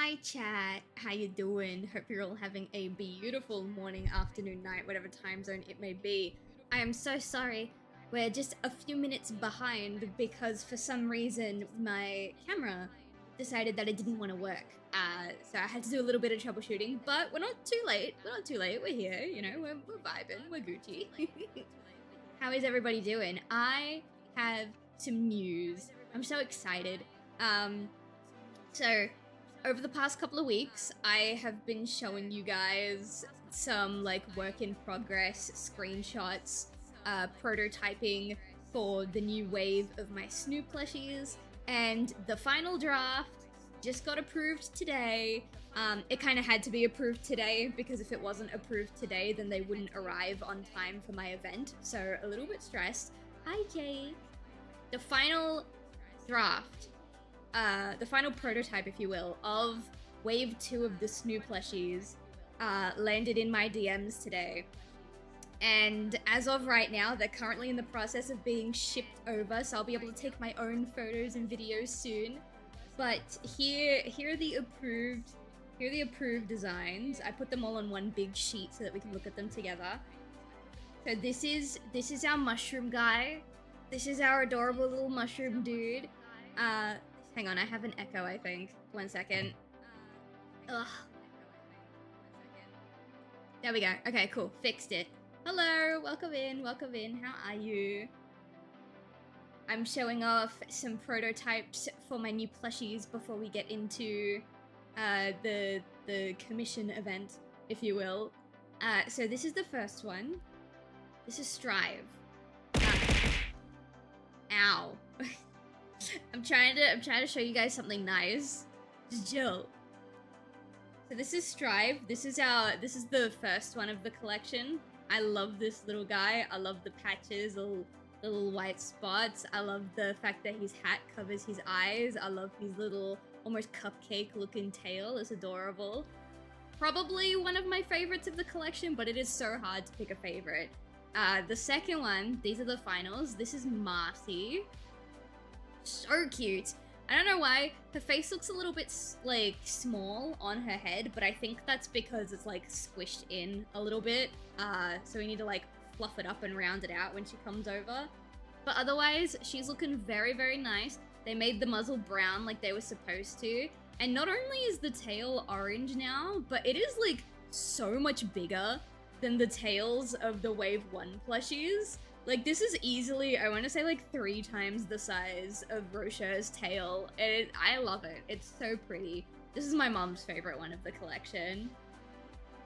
Hi chat, how you doing? Hope you're all having a beautiful morning, afternoon, night, whatever time zone it may be. I am so sorry, we're just a few minutes behind because for some reason my camera decided that it didn't want to work. So I had to do a little bit of troubleshooting, but we're not too late, we're here, you know, we're vibing, we're Gucci. How is everybody doing? I have some news. I'm so excited. So over the past couple of weeks, I have been showing you guys some like work in progress screenshots, prototyping for the new wave of my Snoop plushies, and the final draft just got approved today. It kind of had to be approved today because if it wasn't approved today, then they wouldn't arrive on time for my event, so a little bit stressed. Hi, Jake. The final draft, the final prototype, if you will, of Wave 2 of the Snoop plushies landed in my DMs today. And as of right now, they're currently in the process of being shipped over, so I'll be able to take my own photos and videos soon. But here are the approved designs. I put them all on one big sheet so that we can look at them together. So this is our mushroom guy. This is our adorable little mushroom dude. Hang on, I have an echo, I think. 1 second. Ugh. There we go. Okay, cool. Fixed it. Hello, welcome in, welcome in. How are you? I'm showing off some prototypes for my new plushies before we get into the commission event, if you will. So this is the first one. This is Strive. Ow. I'm trying to show you guys something nice. Just chill. So this is Strive. This is the first one of the collection. I love this little guy. I love the patches, the little white spots. I love the fact that his hat covers his eyes. I love his little almost cupcake looking tail. It's adorable. Probably one of my favorites of the collection, but it is so hard to pick a favorite. The second one, these are the finals. This is Marcy. So cute. I don't know why. Her face looks a little bit, like, small on her head, but I think that's because it's, like, squished in a little bit. So we need to, like, fluff it up and round it out when she comes over. But otherwise, she's looking very, very nice. They made the muzzle brown like they were supposed to. And not only is the tail orange now, but it is, like, so much bigger than the tails of the Wave 1 plushies. Like, this is easily, I want to say, like, 3 times the size of Rochar's tail. I love it. It's so pretty. This is my mom's favorite one of the collection.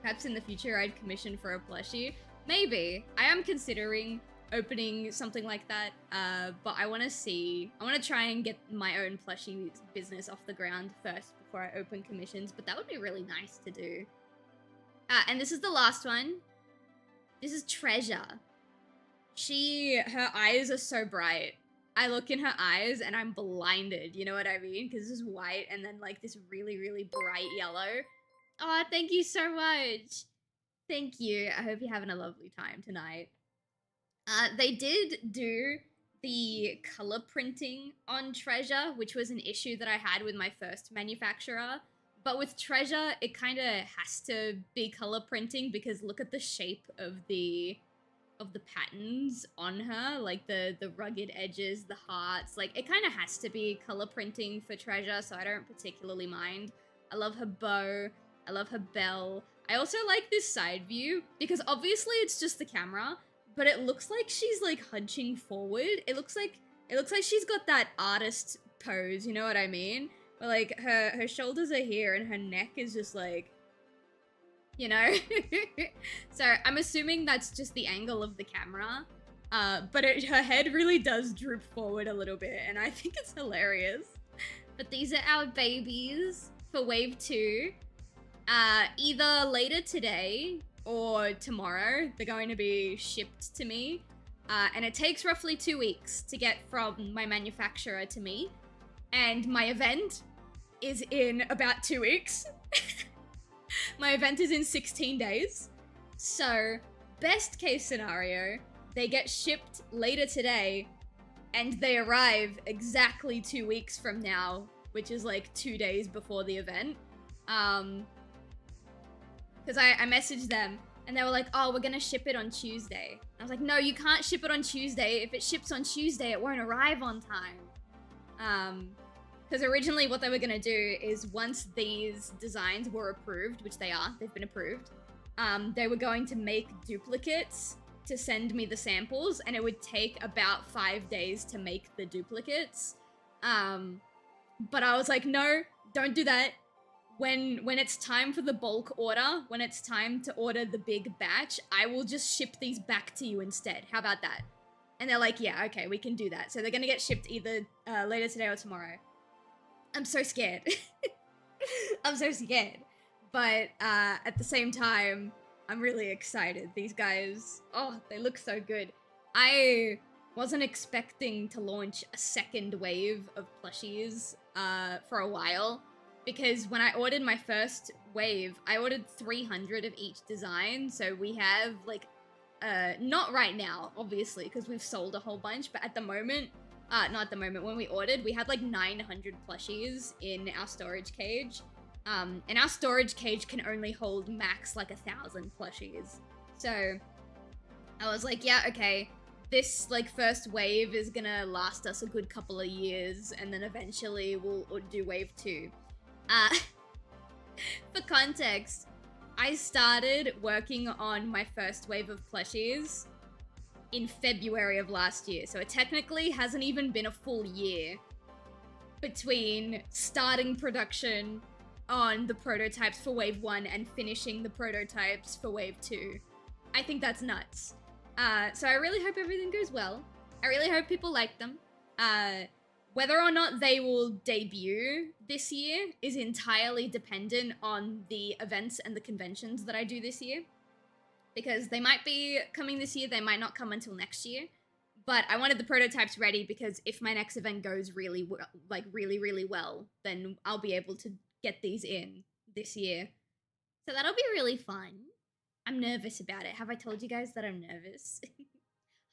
Perhaps in the future I'd commission for a plushie. Maybe. I am considering opening something like that, but I want to try and get my own plushie business off the ground first before I open commissions, but that would be really nice to do. And this is the last one. This is Treasure. Her eyes are so bright. I look in her eyes and I'm blinded, you know what I mean? Because this is white and then like this really, really bright yellow. Oh, thank you so much. Thank you. I hope you're having a lovely time tonight. They did do the color printing on Treasure, which was an issue that I had with my first manufacturer. But with Treasure, it kind of has to be color printing because look at the shape of the patterns on her, like the rugged edges, the hearts, like it kind of has to be color printing for Treasure, so I don't particularly mind. I love her bow, I love her bell. I also like this side view because obviously it's just the camera, but it looks like she's like hunching forward. It looks like she's got that artist pose, you know what I mean? Where like her shoulders are here and her neck is just like, you know? So I'm assuming that's just the angle of the camera, but her head really does droop forward a little bit, and I think it's hilarious. But these are our babies for Wave 2. Either later today or tomorrow, they're going to be shipped to me, and it takes roughly 2 weeks to get from my manufacturer to me, and my event is in about 2 weeks. My event is in 16 days. So, best case scenario, they get shipped later today and they arrive exactly 2 weeks from now, which is like 2 days before the event. Because I messaged them and they were like, oh, we're gonna ship it on Tuesday. I was like, no, you can't ship it on Tuesday. If it ships on Tuesday, it won't arrive on time. Because originally what they were gonna do is once these designs were approved, which they are, they've been approved, they were going to make duplicates to send me the samples, and it would take about 5 days to make the duplicates. But I was like, no, don't do that. When it's time for the bulk order, when it's time to order the big batch, I will just ship these back to you instead. How about that? And they're like, yeah, okay, we can do that. So they're gonna get shipped either later today or tomorrow. I'm so scared. I'm so scared. But at the same time, I'm really excited. These guys, oh, they look so good. I wasn't expecting to launch a second wave of plushies for a while, because when I ordered my first wave, I ordered 300 of each design. So we have like, not right now, obviously, because we've sold a whole bunch, but at the moment, not at the moment, when we ordered, we had like 900 plushies in our storage cage. And our storage cage can only hold max like 1,000 plushies. So I was like, yeah, okay, this like first wave is gonna last us a good couple of years, and then eventually we'll do wave 2. For context, I started working on my first wave of plushies in February of last year, so it technically hasn't even been a full year between starting production on the prototypes for wave 1 and finishing the prototypes for wave 2. I think that's nuts. So I really hope everything goes well. I really hope people like them. Whether or not they will debut this year is entirely dependent on the events and the conventions that I do this year. Because they might be coming this year, they might not come until next year. But I wanted the prototypes ready because if my next event goes really well, then I'll be able to get these in this year. So that'll be really fun. I'm nervous about it. Have I told you guys that I'm nervous?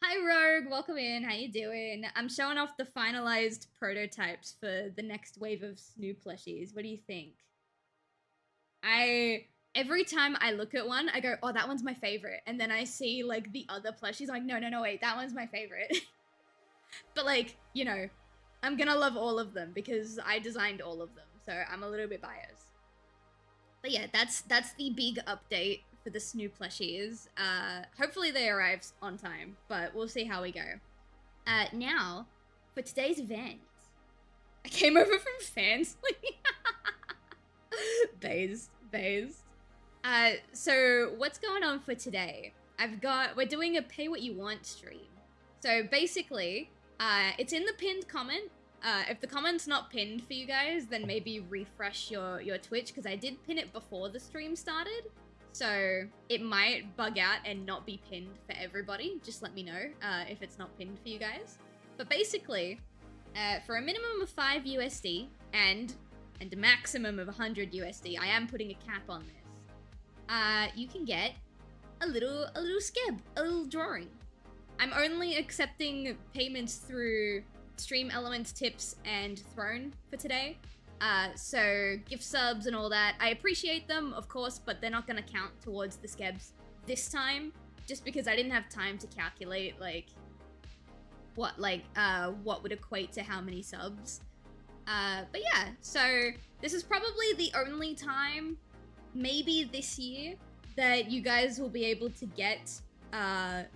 Hi Rogue, welcome in, how you doing? I'm showing off the finalized prototypes for the next wave of Snoop plushies. What do you think? Every time I look at one, I go, oh, that one's my favorite. And then I see like the other plushies, I'm like, no, wait, that one's my favorite. But like, you know, I'm gonna love all of them because I designed all of them. So I'm a little bit biased. But yeah, that's the big update for the Snoop plushies. Hopefully they arrive on time, but we'll see how we go. Now, for today's event, I came over from Fansly. Based. So what's going on for today? We're doing a pay what you want stream. So basically, it's in the pinned comment. If the comment's not pinned for you guys, then maybe refresh your Twitch, because I did pin it before the stream started. So it might bug out and not be pinned for everybody. Just let me know if it's not pinned for you guys. But basically, for a minimum of 5 USD and a maximum of 100 USD, I am putting a cap on this. You can get a little skeb, a little drawing. I'm only accepting payments through Stream Elements, Tips, and Throne for today. So gift subs and all that, I appreciate them, of course, but they're not gonna count towards the skebs this time, just because I didn't have time to calculate, like, what would equate to how many subs. But yeah, so this is probably the only time, maybe this year, that you guys will be able to get art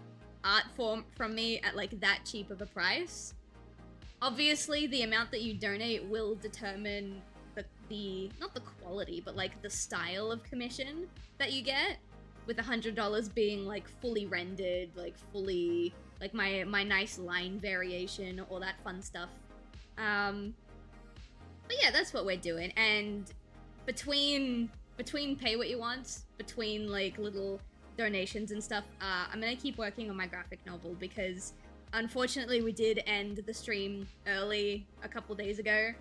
from me at like that cheap of a price. Obviously, the amount that you donate will determine not the quality, but like the style of commission that you get, with $100 being like fully rendered, like fully, like my nice line variation, all that fun stuff. But yeah, that's what we're doing. And between pay what you want, between like little donations and stuff, I'm gonna keep working on my graphic novel, because unfortunately we did end the stream early a couple days ago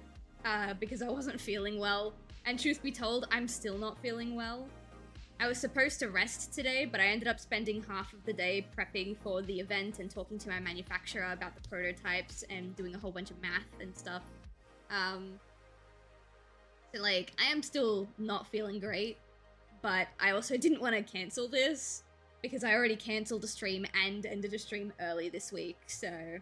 because I wasn't feeling well, and truth be told, I'm still not feeling well. I was supposed to rest today, but I ended up spending half of the day prepping for the event and talking to my manufacturer about the prototypes and doing a whole bunch of math and stuff. So, like, I am still not feeling great, but I also didn't want to cancel this because I already cancelled a stream and ended a stream early this week, so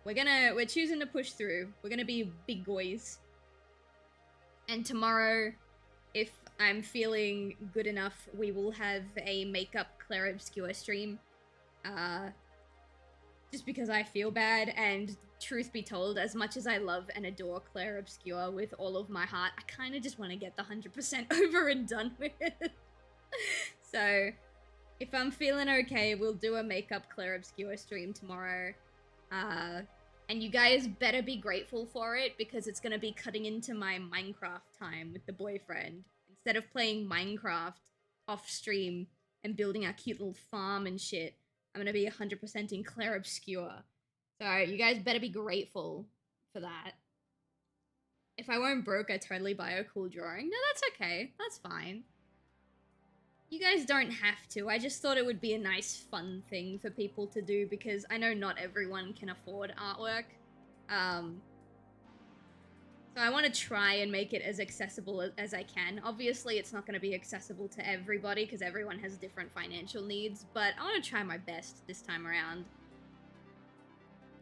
we're choosing to push through. We're gonna be big boys. And tomorrow, if I'm feeling good enough, we will have a makeup Claire Obscure stream. Just because I feel bad, and truth be told, as much as I love and adore Claire Obscure with all of my heart, I kind of just want to get the 100% over and done with. So, if I'm feeling okay, we'll do a makeup Claire Obscure stream tomorrow. And you guys better be grateful for it, because it's going to be cutting into my Minecraft time with the boyfriend. Instead of playing Minecraft off stream and building our cute little farm and shit, I'm gonna be 100% in Claire Obscure. So you guys better be grateful for that. If I weren't broke, I'd totally buy a cool drawing. No, that's okay. That's fine. You guys don't have to. I just thought it would be a nice, fun thing for people to do, because I know not everyone can afford artwork. So I want to try and make it as accessible as I can. Obviously, it's not going to be accessible to everybody because everyone has different financial needs, but I want to try my best this time around.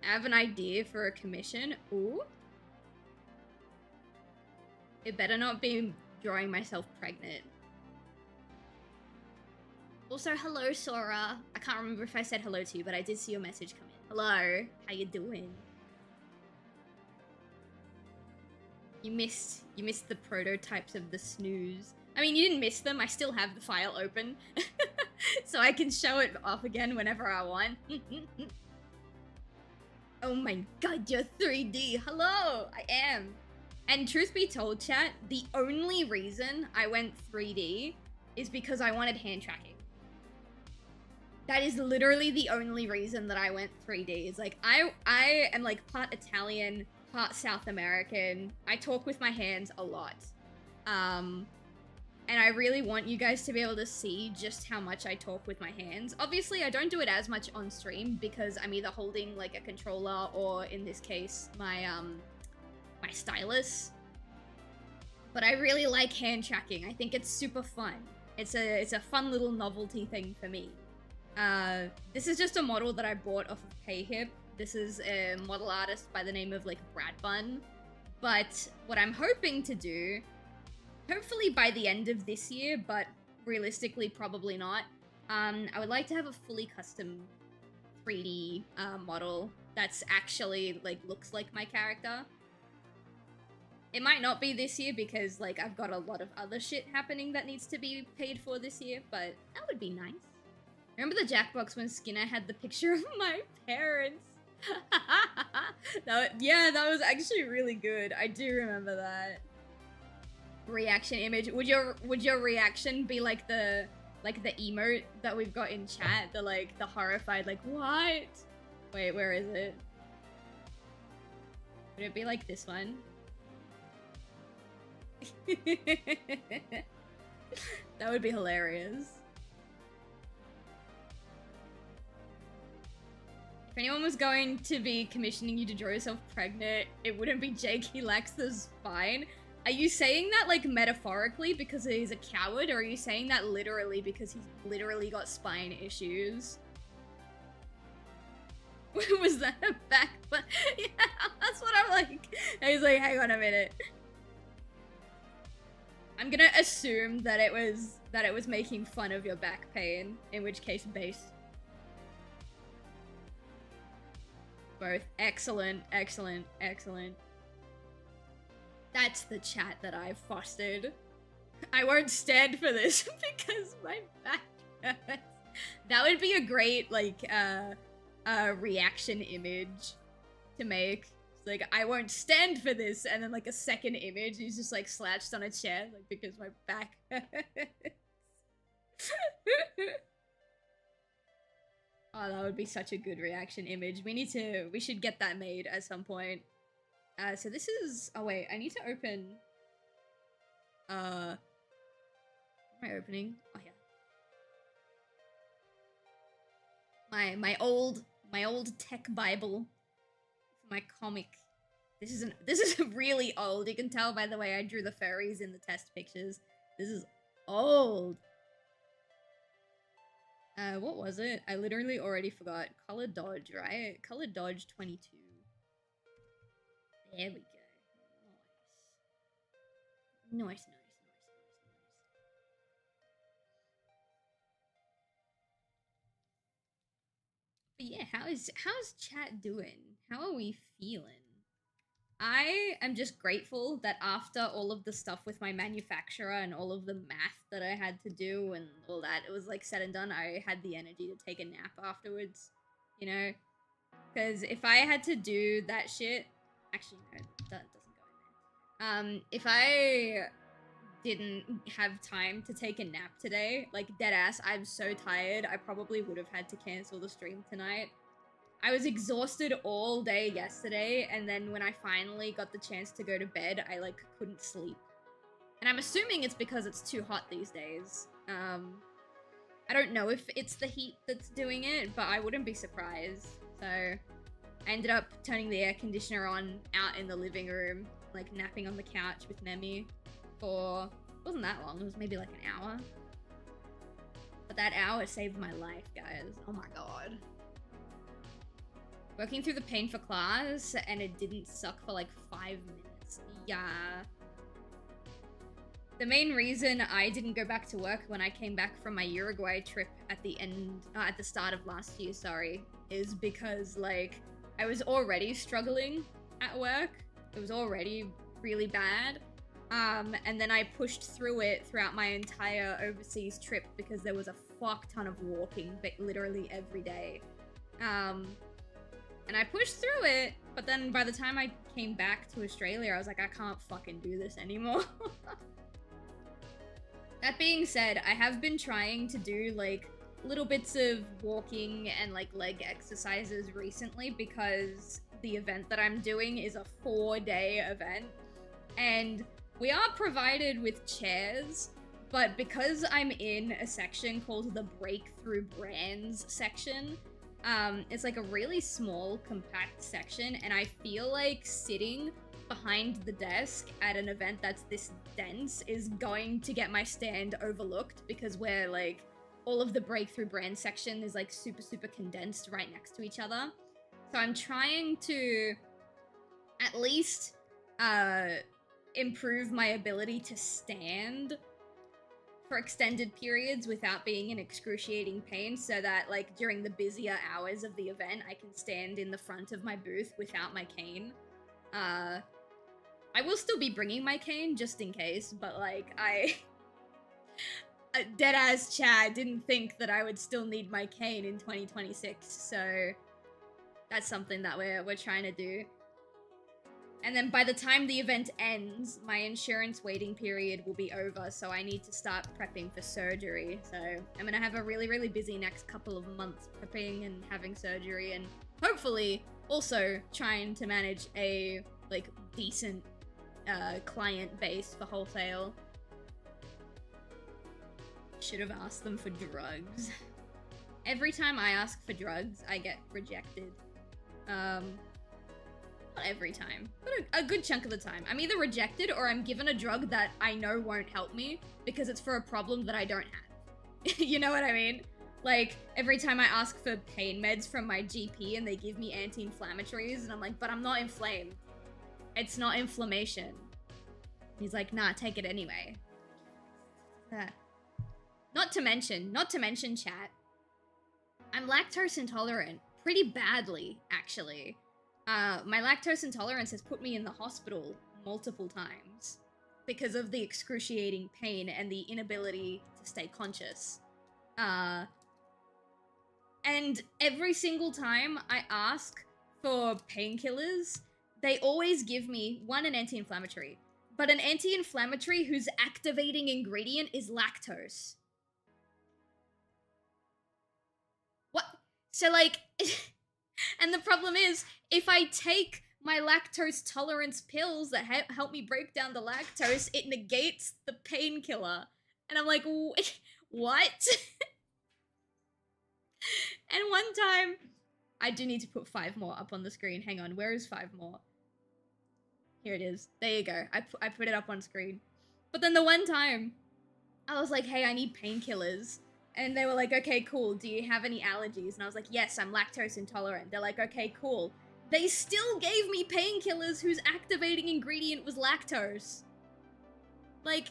I have an idea for a commission. Ooh. It better not be drawing myself pregnant. Also, hello, Sora. I can't remember if I said hello to you, but I did see your message come in. Hello, how you doing? You missed the prototypes of the snooze. I mean, you didn't miss them. I still have the file open. So I can show it off again whenever I want. Oh my god, you're 3D. Hello, I am. And truth be told, chat, the only reason I went 3D is because I wanted hand tracking. That is literally the only reason that I went 3D. Is like, I am like part Italian, part South American. I talk with my hands a lot. And I really want you guys to be able to see just how much I talk with my hands. Obviously, I don't do it as much on stream because I'm either holding like a controller or, in this case, my my stylus. But I really like hand tracking. I think it's super fun. It's a fun little novelty thing for me. This is just a model that I bought off of PayHip. This is a model artist by the name of like Brad Bun. But what I'm hoping to do, hopefully by the end of this year, but realistically probably not, I would like to have a fully custom 3D model that's actually like looks like my character. It might not be this year because like I've got a lot of other shit happening that needs to be paid for this year, but that would be nice. Remember the Jackbox when Skinner had the picture of my parents? Yeah, that was actually really good. I do remember that. Reaction image. Would your reaction be like the emote that we've got in chat? The horrified, like, what? Wait, where is it? Would it be like this one? That would be hilarious. If anyone was going to be commissioning you to draw yourself pregnant, it wouldn't be Jake, he lacks the spine. Are you saying that like metaphorically because he's a coward, or are you saying that literally because he's literally got spine issues? Was that a back? Yeah, that's what I'm like. I was like, hang on a minute. I'm gonna assume that it was making fun of your back pain, in which case base. Both. Excellent, excellent, excellent. That's the chat that I've fostered. I won't stand for this because my back hurts. That would be a great, like, reaction image to make. It's like, I won't stand for this, and then, like, a second image, he's just, like, slouched on a chair, like, because my back hurts. Oh, that would be such a good reaction image. We should get that made at some point. So this is, oh wait, I need to open, what am I opening? Oh yeah. My old tech Bible for my comic This is really old. You can tell by the way I drew the furries in the test pictures. This is old. What was it? I literally already forgot. Color dodge, right? Color dodge 22. There we go. Nice. Nice. But yeah, how's chat doing? How are we feeling? I am just grateful that after all of the stuff with my manufacturer and all of the math that I had to do and all that, it was like said and done, I had the energy to take a nap afterwards, you know? Because if I had to do that shit, actually no, that doesn't go in there. If I didn't have time to take a nap today, like deadass, I'm so tired, I probably would have had to cancel the stream tonight. I was exhausted all day yesterday, and then when I finally got the chance to go to bed, I, like, couldn't sleep. And I'm assuming it's because it's too hot these days. I don't know if it's the heat that's doing it, but I wouldn't be surprised. So, I ended up turning the air conditioner on out in the living room, like, napping on the couch with Nemi for... It wasn't that long, it was maybe, like, an hour. But that hour saved my life, guys. Oh my god. Working through the pain for class, and it didn't suck for like 5 minutes. Yeah. The main reason I didn't go back to work when I came back from my Uruguay trip at the start of last year, sorry, is because like I was already struggling at work. It was already really bad. And then I pushed through it throughout my entire overseas trip because there was a fuck ton of walking, but literally every day. And I pushed through it, but then by the time I came back to Australia, I was like, I can't fucking do this anymore. That being said, I have been trying to do, like, little bits of walking and, like, leg exercises recently because the event that I'm doing is a 4-day event. And we are provided with chairs, but because I'm in a section called the Breakthrough Brands section, it's like a really small, compact section, and I feel like sitting behind the desk at an event that's this dense is going to get my stand overlooked because we're like, all of the Breakthrough Brand section is like super, super condensed right next to each other. So I'm trying to at least improve my ability to stand for extended periods without being in excruciating pain so that, like, during the busier hours of the event, I can stand in the front of my booth without my cane. I will still be bringing my cane, just in case, but, like, deadass Chad didn't think that I would still need my cane in 2026, so that's something that we're trying to do. And then by the time the event ends, my insurance waiting period will be over, so I need to start prepping for surgery. So I'm gonna have a really, really busy next couple of months prepping and having surgery, and hopefully also trying to manage a, like, decent client base for wholesale. Should have asked them for drugs. Every time I ask for drugs, I get rejected. Not every time, but a good chunk of the time. I'm either rejected or I'm given a drug that I know won't help me because it's for a problem that I don't have. You know what I mean? Like, every time I ask for pain meds from my GP and they give me anti-inflammatories and I'm like, but I'm not inflamed. It's not inflammation. He's like, nah, take it anyway. Not to mention, chat, I'm lactose intolerant pretty badly, actually. My lactose intolerance has put me in the hospital multiple times because of the excruciating pain and the inability to stay conscious. And every single time I ask for painkillers, they always give me, one, an anti-inflammatory, but an anti-inflammatory whose activating ingredient is lactose. What? So, like... And the problem is, if I take my lactose tolerance pills that help me break down the lactose, it negates the painkiller. And I'm like, what? And one time, I do need to put 5 more up on the screen. Hang on, where is 5 more? Here it is. There you go. I put it up on screen. But then the one time, I was like, hey, I need painkillers. And they were like, okay, cool. Do you have any allergies? And I was like, yes, I'm lactose intolerant. They're like, okay, cool. They still gave me painkillers whose activating ingredient was lactose. Like,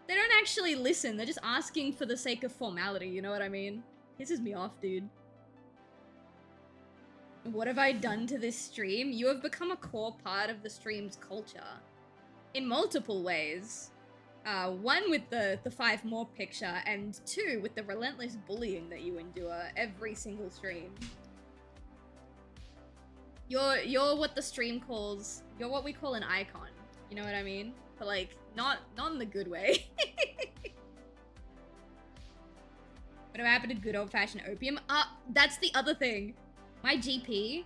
they don't actually listen. They're just asking for the sake of formality, you know what I mean? Pisses me off, dude. What have I done to this stream? You have become a core part of the stream's culture. In multiple ways. One with the 5 more picture, and 2 with the relentless bullying that you endure every single stream. You're what the stream calls, you're what we call an icon. You know what I mean? But like, not in the good way. What happened to good old-fashioned opium? That's the other thing. My GP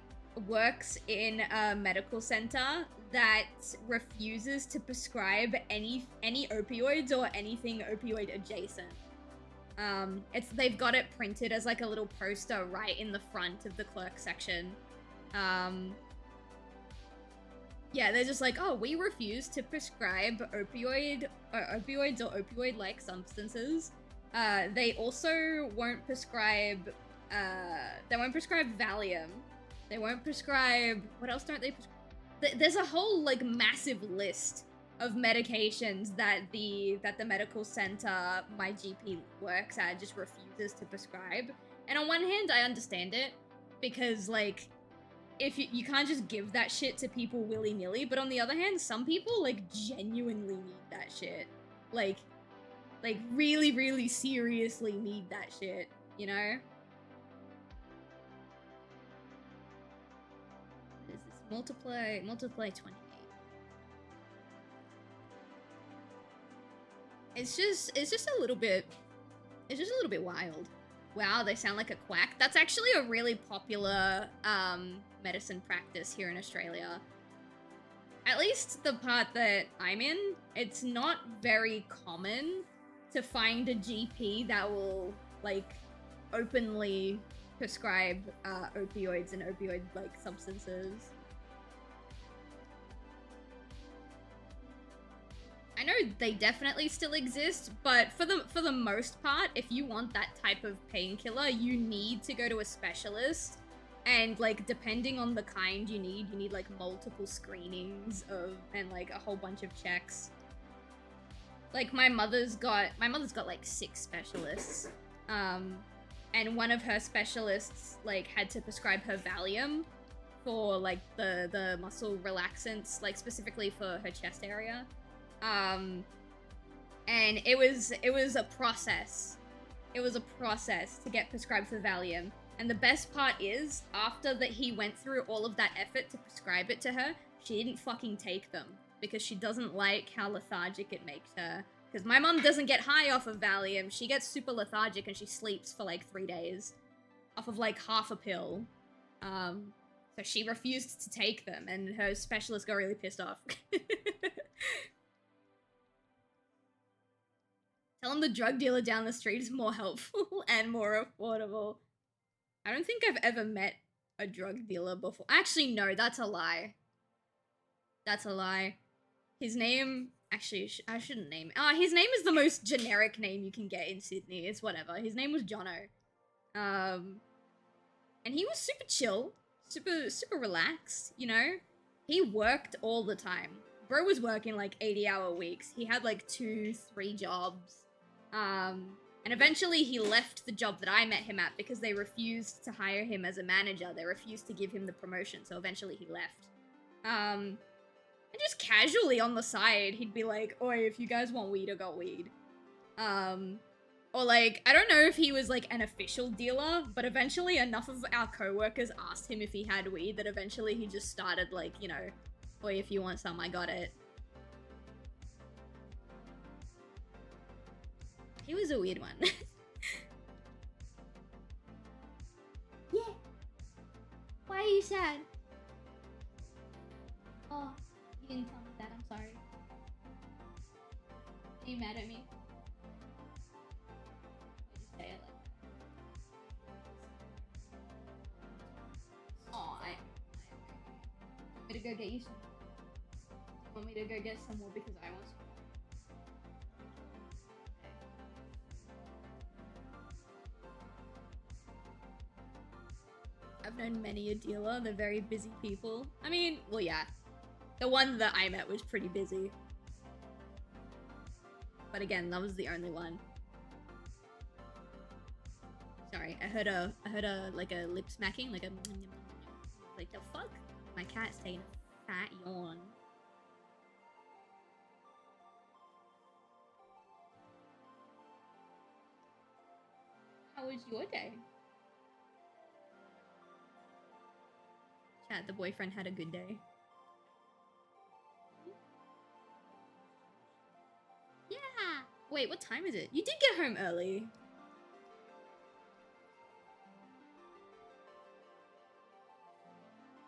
works in a medical center that refuses to prescribe any opioids or anything opioid adjacent. They've got it printed as like a little poster right in the front of the clerk section. Yeah, they're just like, oh, we refuse to prescribe opioids or opioid-like substances. They also won't prescribe, Valium. They won't prescribe, what else don't they prescribe? There's a whole, like, massive list of medications that the medical center my GP works at just refuses to prescribe. And on one hand, I understand it, because, like, if you can't just give that shit to people willy-nilly, but on the other hand, some people, like, genuinely need that shit. Like, really, really seriously need that shit, you know? What is this? Multiply 28. It's just a little bit wild. Wow, they sound like a quack. That's actually a really popular medicine practice here in Australia. At least the part that I'm in, it's not very common to find a GP that will, like, openly prescribe opioids and opioid-like substances. I know they definitely still exist, but for the most part, if you want that type of painkiller, you need to go to a specialist. And, like, depending on the kind you need like multiple screenings and like a whole bunch of checks. Like, my mother's got like 6 specialists. And one of her specialists, like, had to prescribe her Valium for, like, the muscle relaxants, like, specifically for her chest area. And it was a process. It was a process to get prescribed for Valium. And the best part is, after that he went through all of that effort to prescribe it to her, she didn't fucking take them. Because she doesn't like how lethargic it makes her. Because my mom doesn't get high off of Valium. She gets super lethargic and she sleeps for like 3 days. Off of like half a pill. So she refused to take them and her specialist got really pissed off. Tell him the drug dealer down the street is more helpful and more affordable. I don't think I've ever met a drug dealer before. Actually, no, that's a lie. That's a lie. His name... Actually, I shouldn't name it. His name is the most generic name you can get in Sydney. It's whatever. His name was Jono. And he was super chill. Super relaxed, you know? He worked all the time. Bro was working like 80-hour weeks. He had like 2-3 jobs. And eventually he left the job that I met him at because they refused to hire him as a manager. They refused to give him the promotion, so eventually he left. And just casually on the side, he'd be like, oi, if you guys want weed, I got weed. Or like, I don't know if he was like an official dealer, but eventually enough of our co-workers asked him if he had weed that eventually he just started like, you know, oi, if you want some, I got it. He was a weird one. Yeah. Why are you sad? Oh, you didn't tell me that. I'm sorry. Are you mad at me? I just say it like that. Oh, I better go get you some. Want me to go get some more because I want some more? I've known many a dealer, they're very busy people. I mean, well yeah. The one that I met was pretty busy. But again, that was the only one. Sorry, I heard a like a lip smacking, like a like the fuck? My cat's taking a fat yawn. How was your day? Chat, the boyfriend had a good day. Yeah! Wait, what time is it? You did get home early.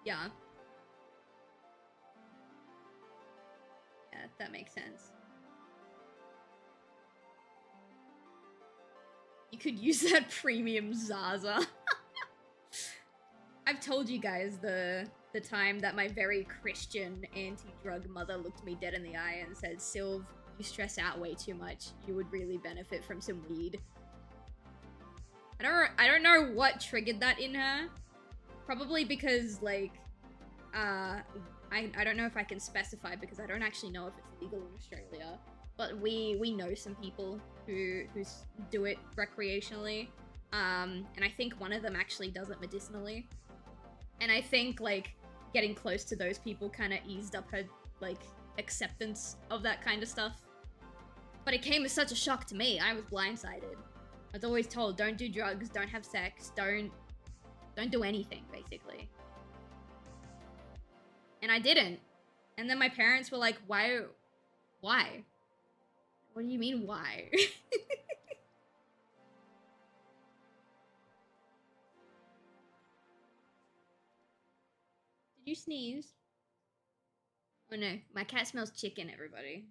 Yeah. Yeah, that makes sense. You could use that premium Zaza. I've told you guys the time that my very Christian anti-drug mother looked me dead in the eye and said, Silv, you stress out way too much. You would really benefit from some weed. I don't know what triggered that in her. Probably because, like, I don't know if I can specify because I don't actually know if it's legal in Australia. But we know some people who do it recreationally. And I think one of them actually does it medicinally. And I think, like, getting close to those people kind of eased up her, like, acceptance of that kind of stuff. But it came as such a shock to me. I was blindsided. I was always told, don't do drugs, don't have sex, don't do anything, basically. And I didn't. And then my parents were like, why? What do you mean, why? Did you sneeze? Oh no, my cat smells chicken, everybody.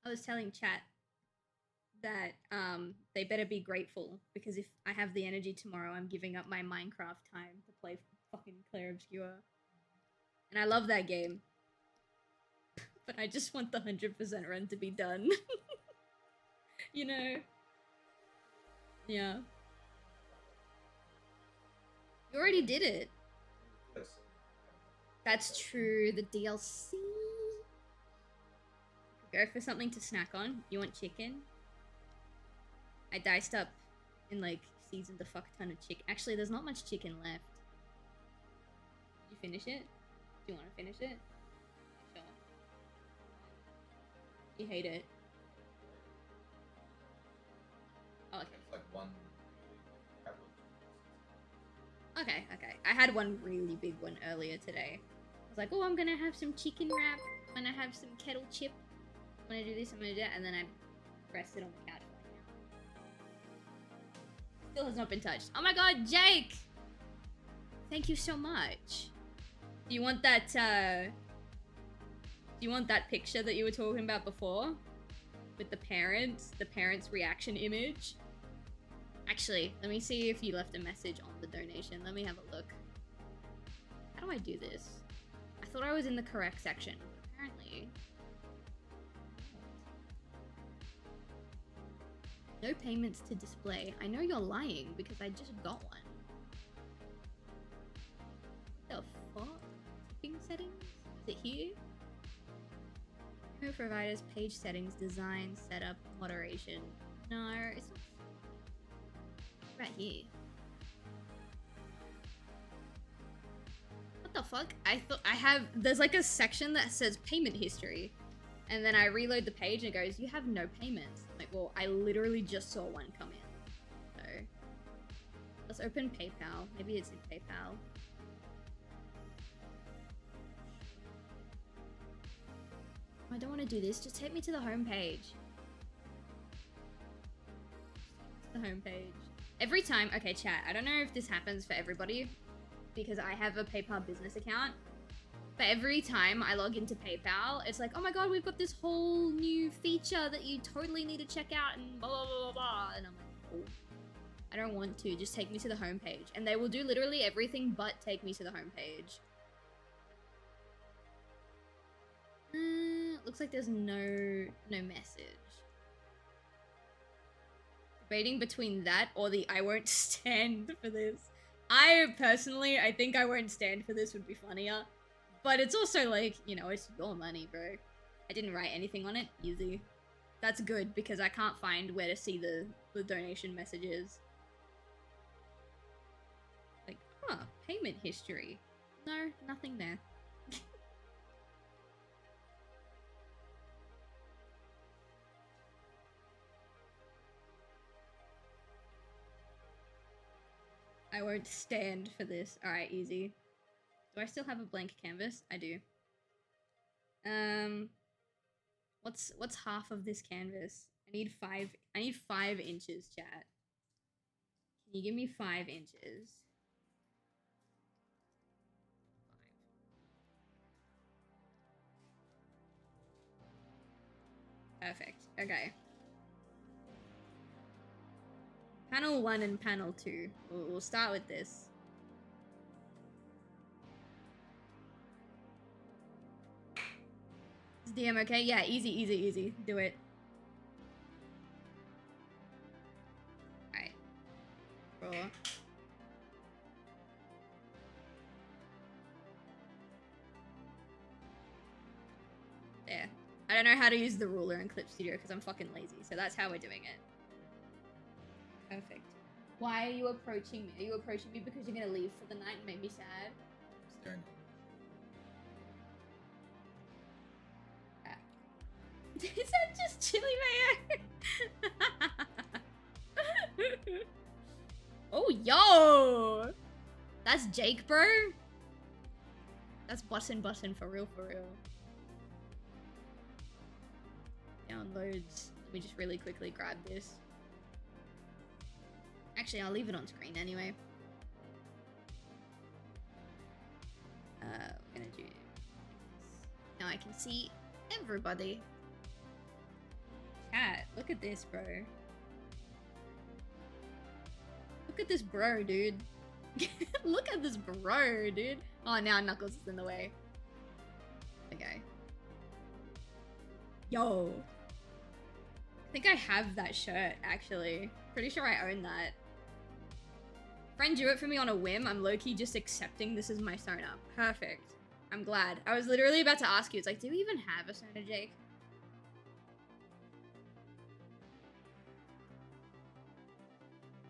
I was telling chat that they better be grateful because if I have the energy tomorrow, I'm giving up my Minecraft time to play fucking Clair Obscura. And I love that game. But I just want the 100% run to be done. You know? Yeah. You already did it. That's true, the DLC. Go for something to snack on. You want chicken? I diced up and like seasoned a fuck ton of chicken. Actually, there's not much chicken left. Did you finish it? Do you want to finish it? Sure. You hate it. Oh, okay. It's like one. Okay, okay. I had one really big one earlier today. I was like, oh, I'm gonna have some chicken wrap. I'm gonna have some kettle chip. I'm gonna do this, I'm gonna do that, and then I rested on the couch right now. Still has not been touched. Oh my god, Jake! Thank you so much. Do you want that, do you want that picture that you were talking about before? With the parents reaction image? Actually, let me see if you left a message on the donation. Let me have a look. How do I do this? I thought I was in the correct section, but apparently... No payments to display. I know you're lying because I just got one. What the fuck? Tipping settings? Is it here? Who providers, page settings, design, setup, moderation. No, it's not. Right here. What the fuck? I thought I have. There's like a section that says payment history. And then I reload the page and it goes, you have no payments. I'm like, well, I literally just saw one come in. So, let's open PayPal. Maybe it's in PayPal. I don't want to do this. Just take me to the home page. The home page. Every time, okay, chat, I don't know if this happens for everybody because I have a PayPal business account. But every time I log into PayPal, it's like, oh my god, we've got this whole new feature that you totally need to check out and blah, blah, blah, blah, blah. And I'm like, oh. I don't want to. Just take me to the homepage. And they will do literally everything but take me to the homepage. Looks like there's no message. Debating between that or the I won't stand for this. I think I won't stand for this would be funnier. But it's also like, you know, it's your money, bro. I didn't write anything on it. Easy. That's good because I can't find where to see the donation messages. Like, huh, payment history. No, nothing there. I won't stand for this. Alright, easy. Do I still have a blank canvas? I do. What's half of this canvas? I need 5 inches, chat. Can you give me 5 inches? 5. Perfect. Okay. Panel 1 and panel 2. We'll start with this. Is DM okay? Yeah, easy, easy, easy. Do it. Alright. Draw. There. I don't know how to use the ruler in Clip Studio because I'm fucking lazy, so that's how we're doing it. Perfect. Why are you approaching me? Are you approaching me because you're gonna leave for the night and make me sad? Staring. Is that just chili mayo? Oh, yo! That's Jake, bro. That's bussin' for real, for real. Downloads. Let me just really quickly grab this. Actually, I'll leave it on screen anyway. We're gonna do this. Now I can see everybody. Chat, look at this, bro. Look at this bro, dude. Look at this bro, dude. Oh, now Knuckles is in the way. Okay. Yo. I think I have that shirt, actually. Pretty sure I own that. Friend drew it for me on a whim. I'm low-key just accepting this is my Sona. Perfect. I'm glad. I was literally about to ask you. It's like, do we even have a Sona, Jake?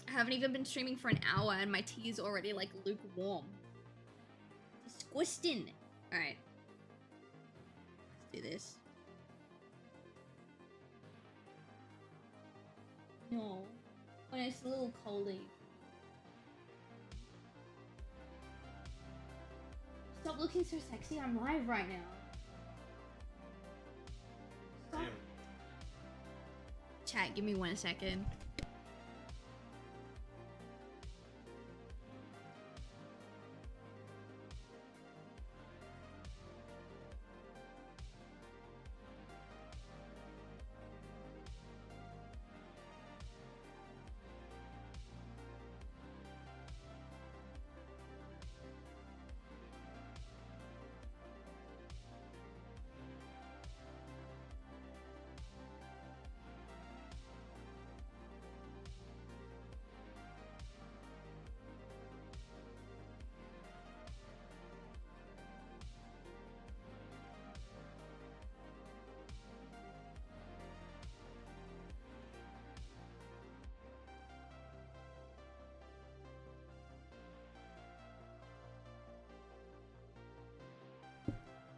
I haven't even been streaming for an hour and my tea is already like lukewarm. Disgusting. Alright. Let's do this. No. When it's a little coldy. Stop looking so sexy. I'm live right now. Stop. Chat, give me 1 second.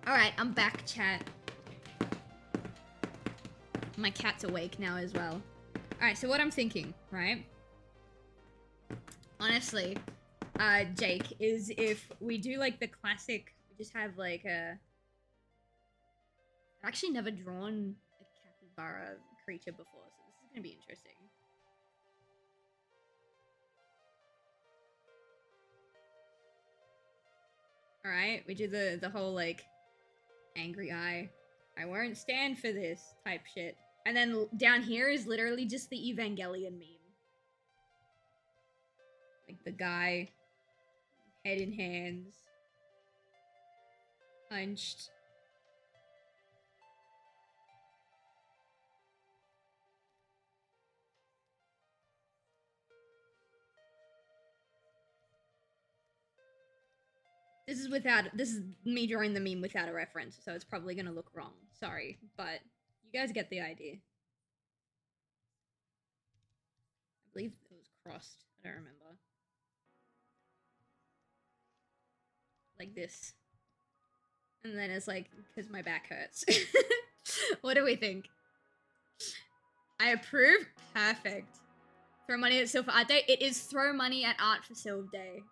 Alright, I'm back, chat. My cat's awake now as well. Alright, so what I'm thinking, right? Honestly, Jake, is if we do like the classic, we just have like a... I've actually never drawn a capybara creature before, so this is gonna be interesting. Alright, we do the whole like angry eye. I won't stand for this type shit. And then down here is literally just the Evangelion meme. the guy, head in hands, hunched. This is me drawing the meme without a reference, so it's probably gonna look wrong. Sorry, but you guys get the idea. I believe it was crossed. I don't remember. Like this. And then it's like, because my back hurts. What do we think? I approve? Perfect. Throw money at Silv for Art Day? It is throw money at Art for Silv Day.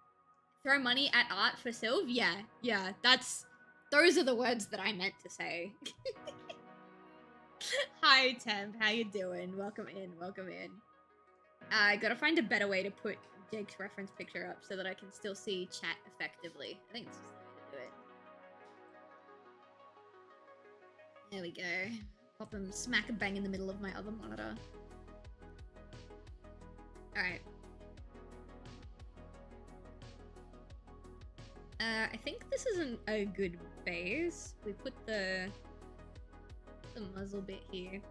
Throw money at Art for Silv? Yeah, those are the words that I meant to say. Hi, Temp, how you doing? Welcome in. I gotta find a better way to put Jake's reference picture up so that I can still see chat effectively. I think it's just the way to do it. There we go. Pop him smack a bang in the middle of my other monitor. Alright. I think this isn't a good base. We put the muzzle bit here.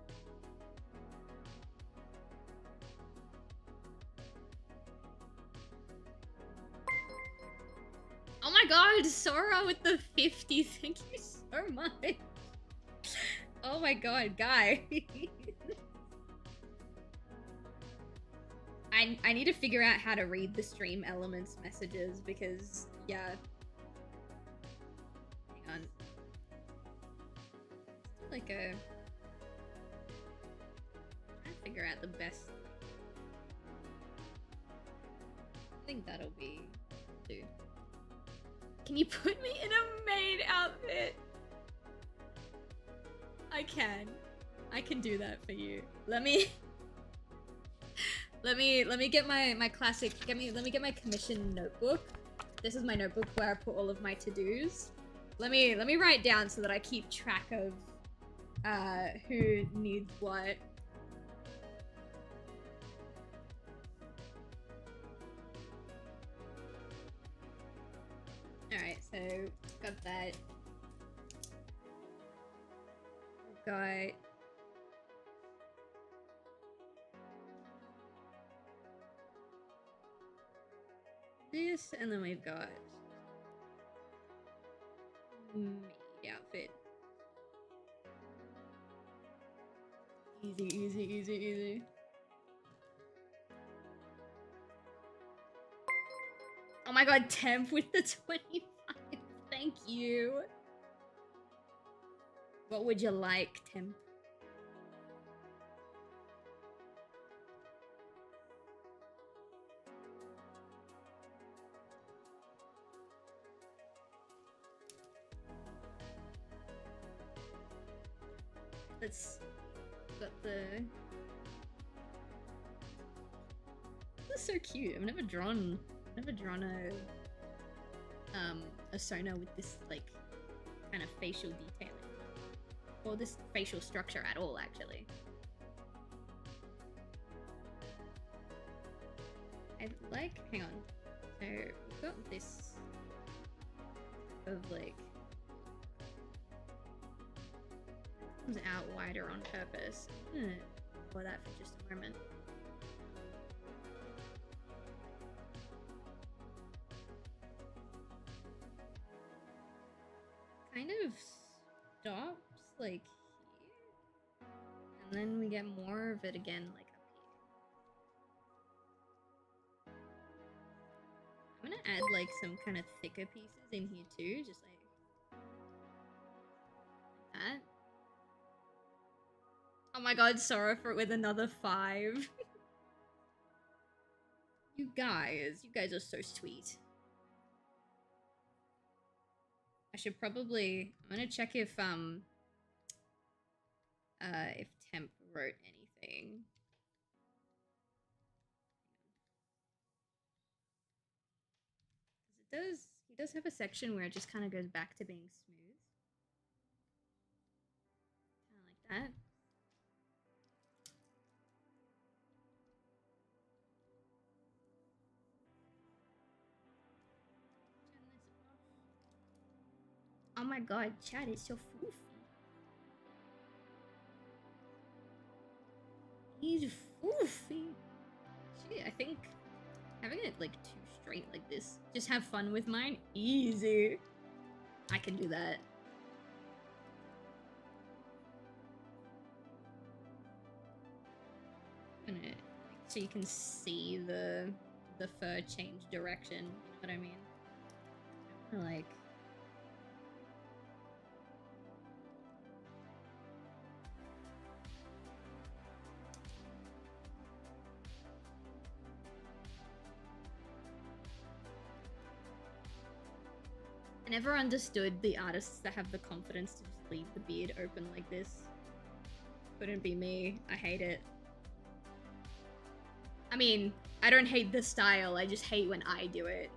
Oh my god, Sora with the 50. Thank you so much. Oh my god, guy. I need to figure out how to read the stream elements messages because, yeah. Hang on. Like a... I'm trying to figure out the best... I think that'll be... Dude. Can you put me in a maid outfit? I can. I can do that for you. Let me get my classic. Let me get my commission notebook. This is my notebook where I put all of my to-dos. Let me write down so that I keep track of who needs what. Alright, so got that. Got this, and then we've got maid outfit. Easy. Oh my god, Temp with the 25. Thank you. What would you like, Temp? Let's got the... This is so cute. I've never drawn a Sona with this like kind of facial detailing. Or this facial structure at all, actually. I like, hang on. So we've got this of like comes out wider on purpose. I'm gonna for that for just a moment. Kind of stops like here, and then we get more of it again like up here. I'm gonna add like some kind of thicker pieces in here too, just like that. Oh my god, Sora for it with another 5. You guys are so sweet. I should probably, I'm gonna check if Temp wrote anything. Because he does have a section where it just kind of goes back to being smooth. Kind of like that. Oh my god, Chad, it's so foofy. He's foofy. Shit, I think having it like too straight like this. Just have fun with mine. Easy. I can do that. I'm gonna, so you can see the fur change direction. You know what I mean? Like. I never understood the artists that have the confidence to just leave the beard open like this. Couldn't be me. I hate it. I mean, I don't hate the style, I just hate when I do it.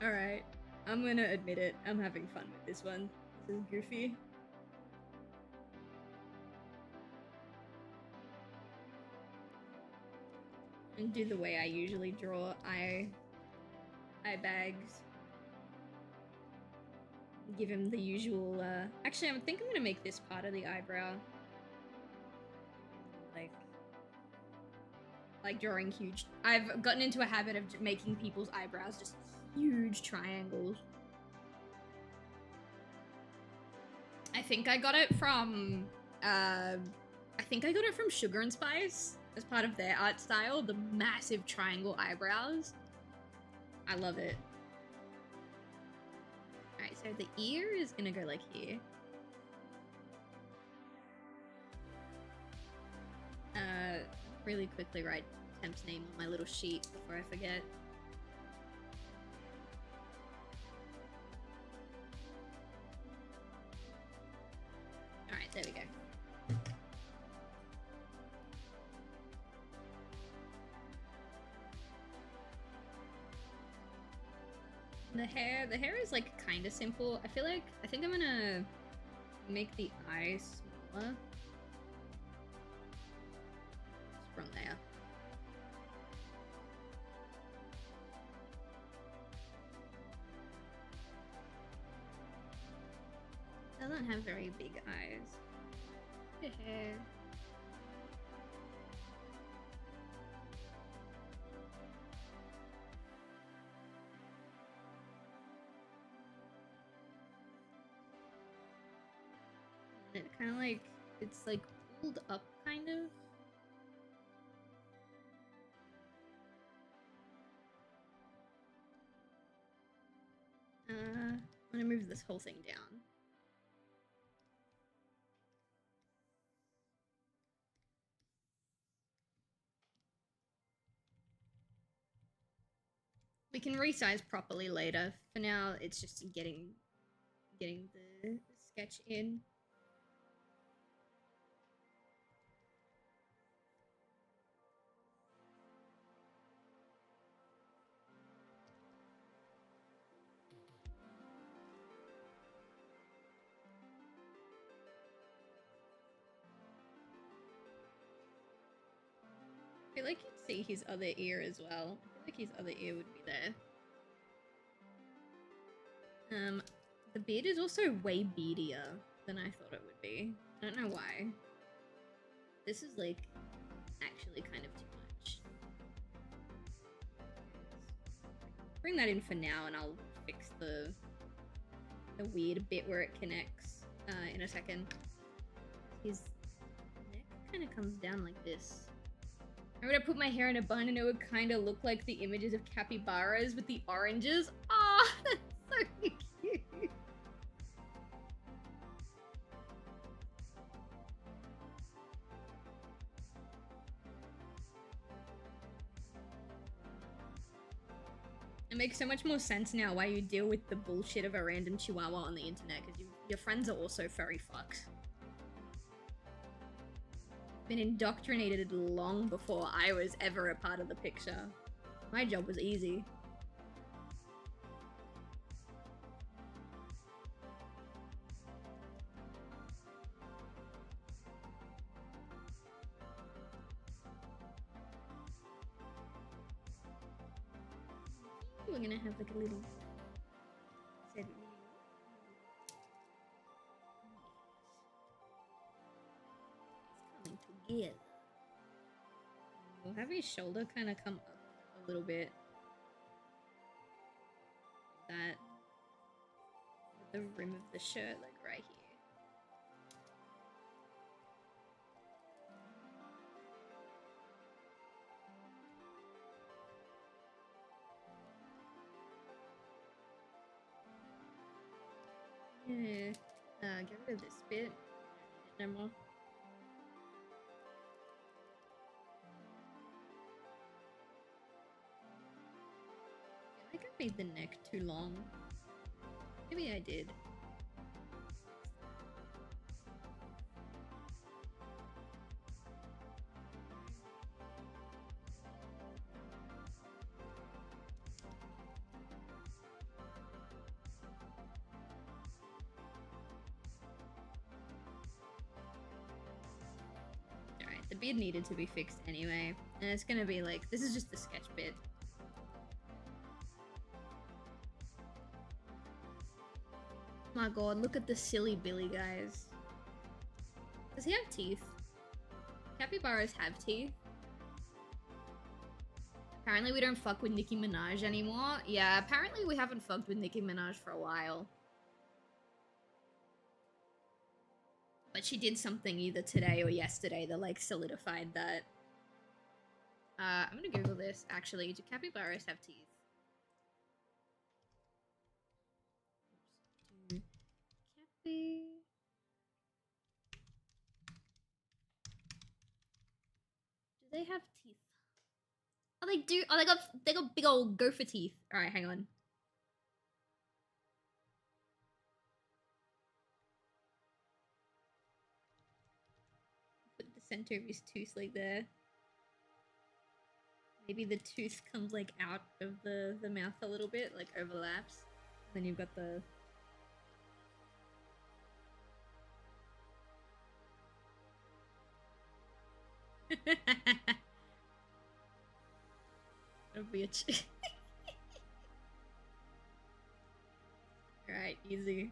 Alright, I'm gonna admit it. I'm having fun with this one. This is goofy. And do the way I usually draw eye bags. Give him the usual, actually, I think I'm gonna make this part of the eyebrow. Like drawing huge. I've gotten into a habit of making people's eyebrows just huge triangles. I think I got it from, Sugar and Spice as part of their art style, the massive triangle eyebrows. I love it. Alright, so the ear is gonna go like here. Really quickly write Temp's name on my little sheet before I forget. Alright, there we go. The hair is like kind of simple. I think I'm gonna make the eyes smaller. Just from there. Doesn't have very big eyes. The hair. It kind of like, it's like pulled up kind of. I'm gonna move this whole thing down. We can resize properly later. For now, it's just getting the sketch in. I feel like you'd see his other ear as well. I feel like his other ear would be there. The beard is also way beardier than I thought it would be. I don't know why. This is like actually kind of too much. Bring that in for now and I'll fix the weird bit where it connects in a second. His neck kind of comes down like this. I would have put my hair in a bun and it would kind of look like the images of capybaras with the oranges. Oh, that's so cute. It makes so much more sense now why you deal with the bullshit of a random chihuahua on the internet, because your friends are also furry fucks. been indoctrinated long before I was ever a part of the picture. My job was easy. We're gonna have like a little segment. It's coming together. We'll have his shoulder kind of come up a little bit. That the rim of the shirt, like right here. Yeah. Get rid of this bit. No more. I think I made the neck too long. Maybe I did. The beard needed to be fixed anyway, and it's gonna be like, this is just the sketch bit. My god, look at the silly Billy, guys. Does he have teeth? Capybaras have teeth. Apparently we don't fuck with Nicki Minaj anymore. Yeah, apparently we haven't fucked with Nicki Minaj for a while. But she did something either today or yesterday that like solidified that. I'm gonna Google this actually. Do capybaras have teeth? Do they have teeth? Oh, they do. Oh, they got big old gopher teeth. All right, hang on. Put the center of his tooth like there. Maybe the tooth comes like out of the mouth a little bit, like overlaps. Then you've got the... That'd be a Alright, easy.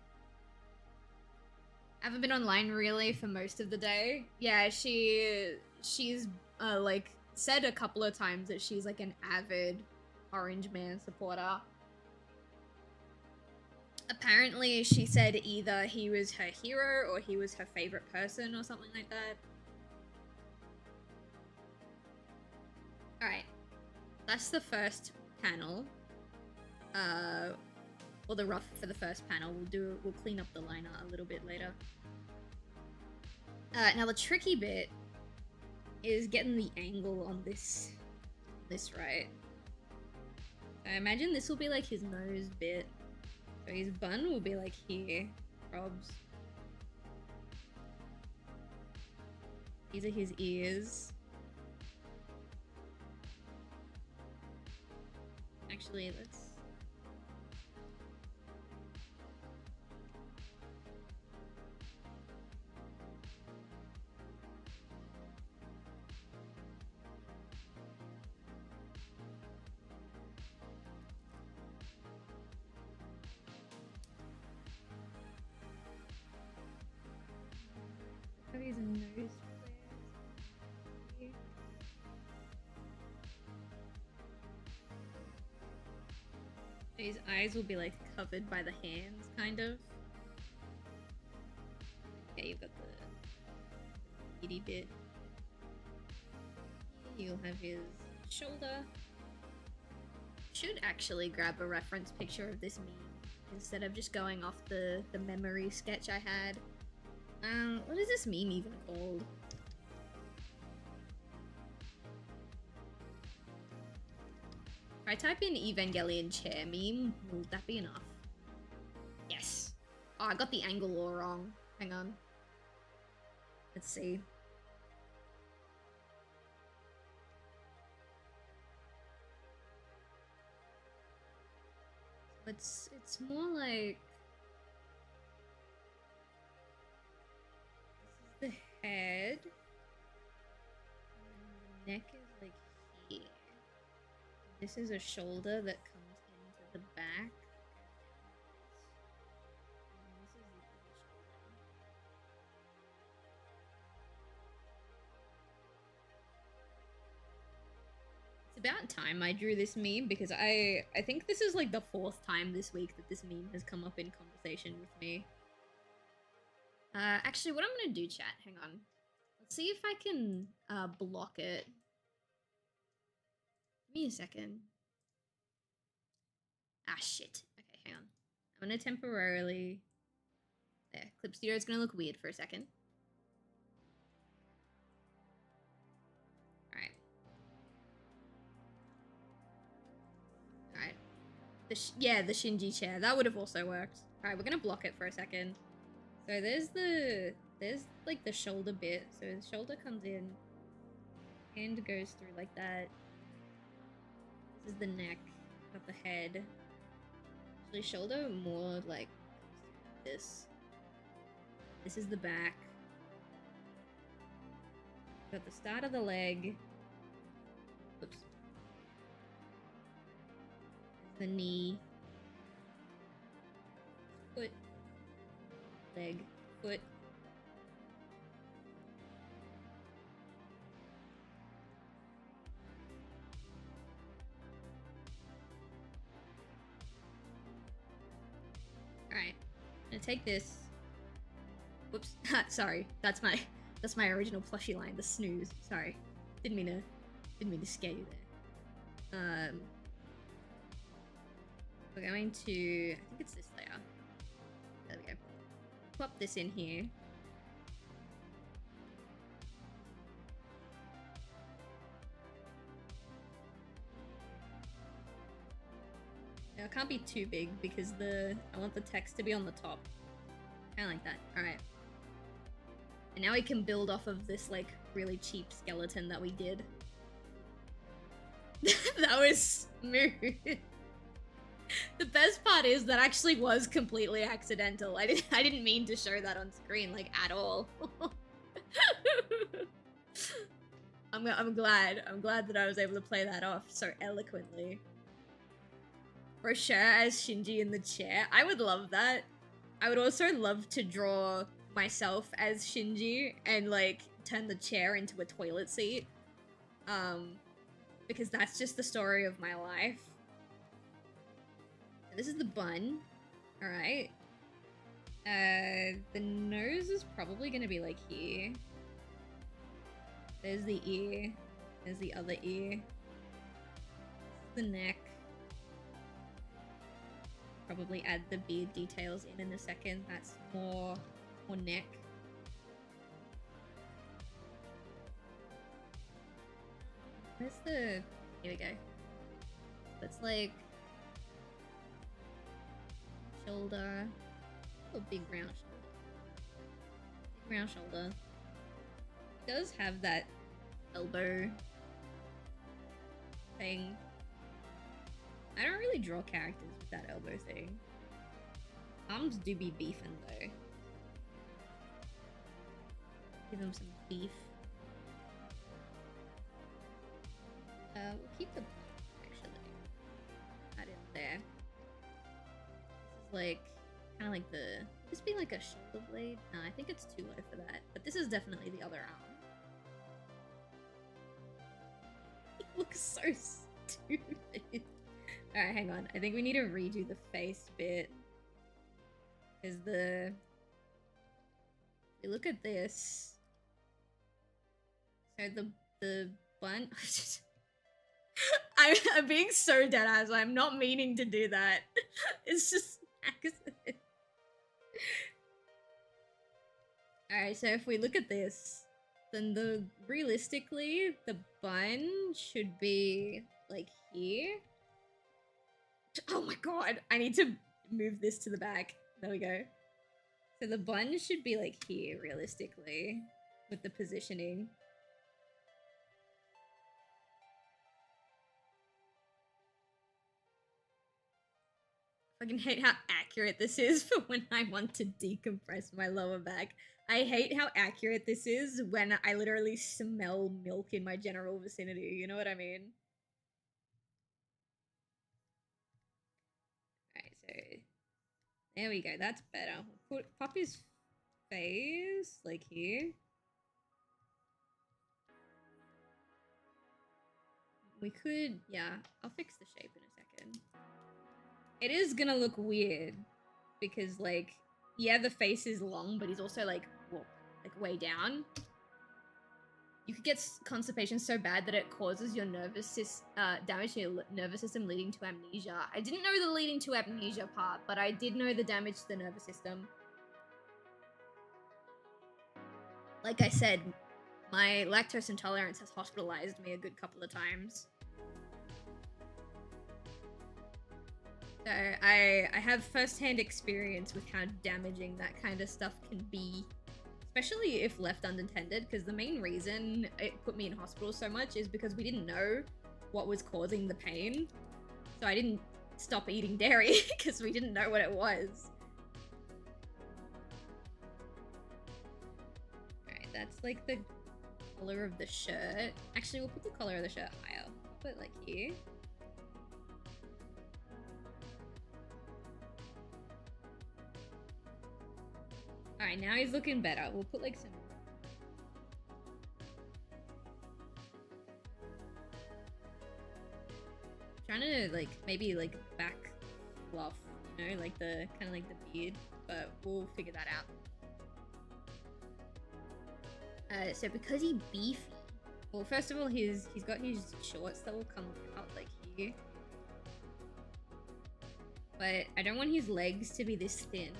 I haven't been online really for most of the day. Yeah, she's like said a couple of times that she's like an avid Orange Man supporter. Apparently she said either he was her hero or he was her favorite person or something like that. Alright. That's the first panel. Or the rough for the first panel. We'll clean up the liner a little bit later. Now the tricky bit is getting the angle on this right. So I imagine this will be like his nose bit. So his bun will be like here, probs. These are his ears. Actually, let's... His nose flares. His eyes will be like covered by the hands, kind of. Okay, you've got the itty bit. You'll have his shoulder. Should actually grab a reference picture of this meme instead of just going off the memory sketch I had. What is this meme even called? If I type in Evangelion chair meme, will that be enough? Yes. Oh, I got the angle all wrong. Hang on. Let's see. it's more like this is the head, and the neck is like here. This is a shoulder that comes into the back. And this is the other shoulder. It's about time I drew this meme because I think this is like the 4th time this week that this meme has come up in conversation with me. Actually, what I'm gonna do, chat, hang on. Let's see if I can block it. Give me a second. Ah, shit. Okay, hang on. I'm gonna temporarily... There, Clip Studio is gonna look weird for a second. Alright. Alright. Yeah, the Shinji chair. That would have also worked. Alright, we're gonna block it for a second. So there's like the shoulder bit. So the shoulder comes in. Hand goes through like that. This is the neck, not the head. Actually, shoulder more like this. This is the back. Got the start of the leg. Oops. The knee. Foot. Leg. Foot. Alright. I'm gonna take this. Whoops. Sorry. That's my original plushie line, the snooze. Sorry. Didn't mean to scare you there. We're going to, I think it's this layer. There we go. Plop this in here. Now, it can't be too big because I want the text to be on the top. Kinda like that. Alright. And now we can build off of this, like, really cheap skeleton that we did. That was smooth. The best part is that actually was completely accidental. I didn't mean to show that on screen, like, at all. I'm glad that I was able to play that off so eloquently. Rocher as Shinji in the chair. I would love that. I would also love to draw myself as Shinji and, like, turn the chair into a toilet seat. Because that's just the story of my life. This is the bun. Alright. The nose is probably gonna be, like, here. There's the ear. There's the other ear. The neck. Probably add the beard details in a second. That's more neck. Where's the... Here we go. That's like... shoulder. Oh, big round shoulder. Big round shoulder. It does have that elbow thing. I don't really draw characters with that elbow thing. Arms do be beefing though. Give them some beef. We'll keep the actually. Add it there. This is like kind of like the. This be like a shoulder blade? No, I think it's too low for that. But this is definitely the other arm. It looks so stupid. Alright, hang on. I think we need to redo the face bit. Because if you look at this. So the bun... I'm being so dead ass. I'm not meaning to do that. It's just accident. Alright, so if we look at this, then realistically, the bun should be like here. Oh my god, I need to move this to the back. There we go. So the bun should be like here, realistically, with the positioning. If fucking hate how accurate this is for when I want to decompress my lower back. I hate how accurate this is when I literally smell milk in my general vicinity. You know what I mean? Alright, so there we go. That's better. We'll pop his face like here. We could, yeah, I'll fix the shape in a second. It is gonna look weird because, like, yeah, the face is long, but he's also like, well, like way down. You could get constipation so bad that it causes your damage to your nervous system, leading to amnesia. I didn't know the leading to amnesia part, but I did know the damage to the nervous system. Like I said, my lactose intolerance has hospitalized me a good couple of times. So I have first-hand experience with how damaging that kind of stuff can be. Especially if left unattended, because the main reason it put me in hospital so much is because we didn't know what was causing the pain. So I didn't stop eating dairy because we didn't know what it was. Alright, that's like the color of the shirt. Actually, we'll put the color of the shirt higher. Put it like here. Alright, now he's looking better. We'll put like some... trying to like, maybe like back fluff, you know, like the, kind of like the beard, but we'll figure that out. So because he's beefy, well, first of all, he's got his shorts that will come out like here. But I don't want his legs to be this thin.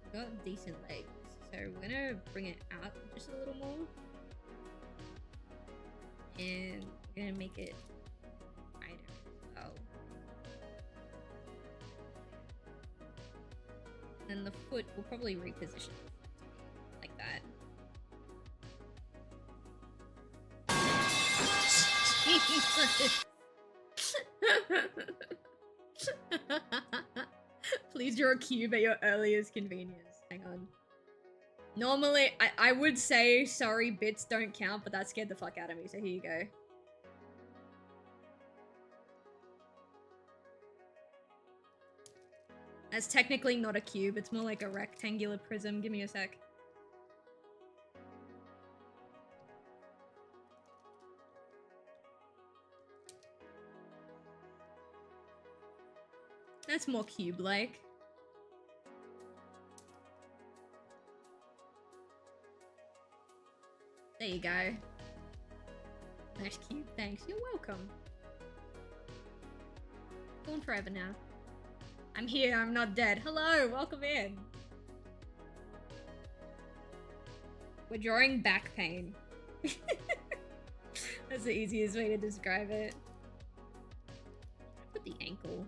He's got decent legs. So we're gonna bring it out just a little more. And we're gonna make it wider as well. And the foot, we'll probably reposition like that. Please draw a cube at your earliest convenience. Hang on. Normally, I would say, sorry, bits don't count, but that scared the fuck out of me, so here you go. That's technically not a cube, it's more like a rectangular prism. Give me a sec. That's more cube-like. There you go. Nice cube, thanks. You're welcome. Gone forever now. I'm here, I'm not dead. Hello, welcome in. We're drawing back pain. That's the easiest way to describe it. Put the ankle.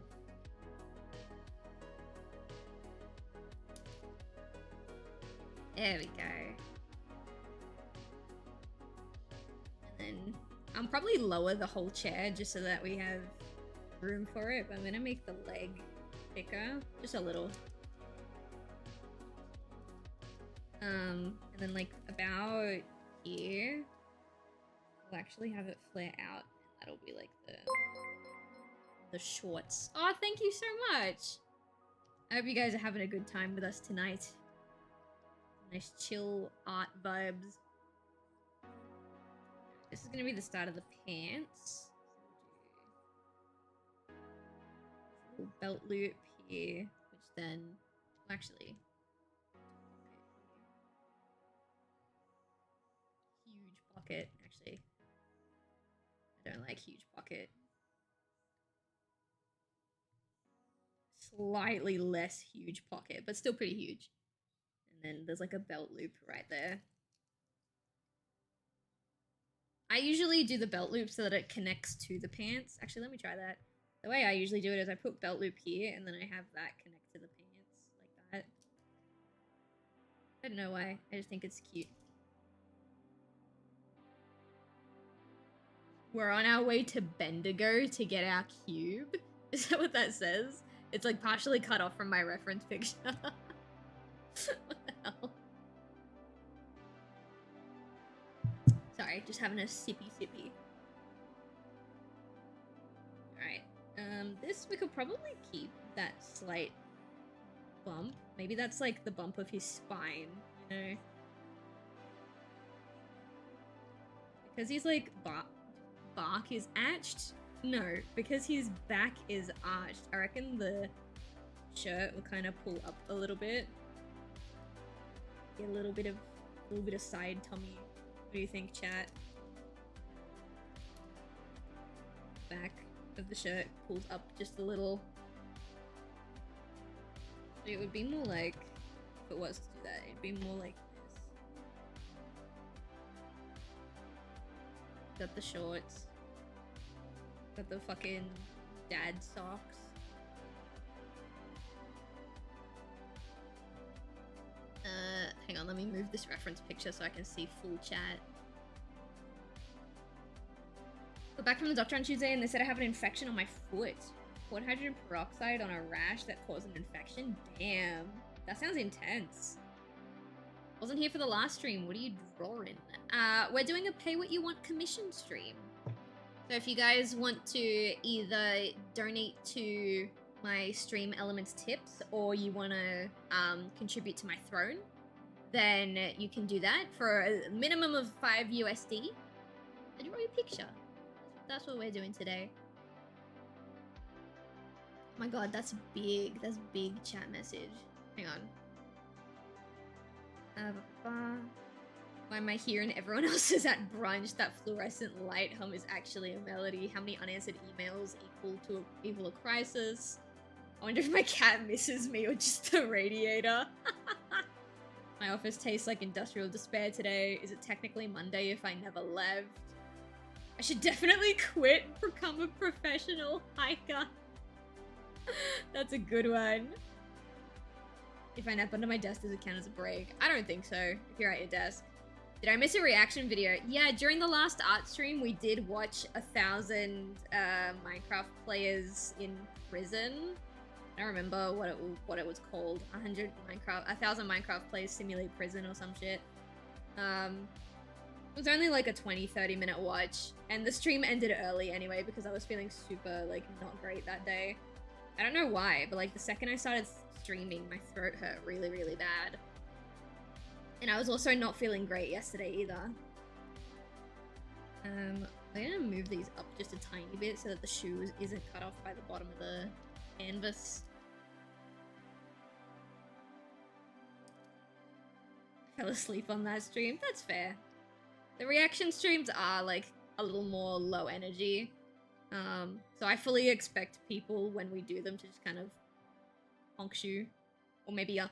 There we go. And then I'll probably lower the whole chair just so that we have room for it, but I'm gonna make the leg thicker, just a little. And then like about here, we'll actually have it flare out, and that'll be like the shorts. Oh, thank you so much! I hope you guys are having a good time with us tonight. Nice chill art vibes. This is gonna be the start of the pants. Little belt loop here, which then actually huge pocket. Actually, I don't like huge pocket. Slightly less huge pocket, but still pretty huge. And then there's like a belt loop right there. I usually do the belt loop so that it connects to the pants. Actually, let me try that. The way I usually do it is I put belt loop here and then I have that connect to the pants like that. I don't know why. I just think it's cute. We're on our way to Bendigo to get our cube. Is that what that says? It's like partially cut off from my reference picture. What the hell? Sorry, just having a sippy. Alright. This we could probably keep that slight bump. Maybe that's like the bump of his spine, you know? Because he's like bark is arched? No, because his back is arched. I reckon the shirt will kind of pull up a little bit. Get a little bit of side tummy. What do you think, chat? Back of the shirt pulls up just a little. It would be more like, if it was to do that, it'd be more like this. Got the shorts. Got the fucking dad socks. Hang on, let me move this reference picture so I can see full chat. Got back from the doctor on Tuesday and they said I have an infection on my foot. Poured hydrogen peroxide on a rash that caused an infection? Damn. That sounds intense. Wasn't here for the last stream. What are you drawing? We're doing a pay what you want commission stream. So if you guys want to either donate to my stream elements tips or you want to contribute to my throne, then you can do that for a minimum of 5 USD. And draw your picture. That's what we're doing today. Oh my god, that's big. That's big chat message. Hang on. Why am I here and everyone else is at brunch? That fluorescent light hum is actually a melody. How many unanswered emails equal a crisis? I wonder if my cat misses me or just the radiator. My office tastes like industrial despair today. Is it technically Monday if I never left? I should definitely quit and become a professional hiker. That's a good one. If I nap under my desk, does it count as a break? I don't think so, if you're at your desk. Did I miss a reaction video? Yeah, during the last art stream, we did watch 1,000 Minecraft players in prison. I don't remember what it was called. 1,000 Minecraft players simulate prison or some shit. It was only like a 20-30 minute watch, and the stream ended early anyway because I was feeling super like not great that day. I don't know why, but like the second I started streaming, my throat hurt really, really bad. And I was also not feeling great yesterday either. I'm gonna move these up just a tiny bit so that the shoe isn't cut off by the bottom of the canvas. Fell asleep on that stream. That's fair. The reaction streams are like a little more low energy. So I fully expect people when we do them to just kind of honk shoe. Or maybe a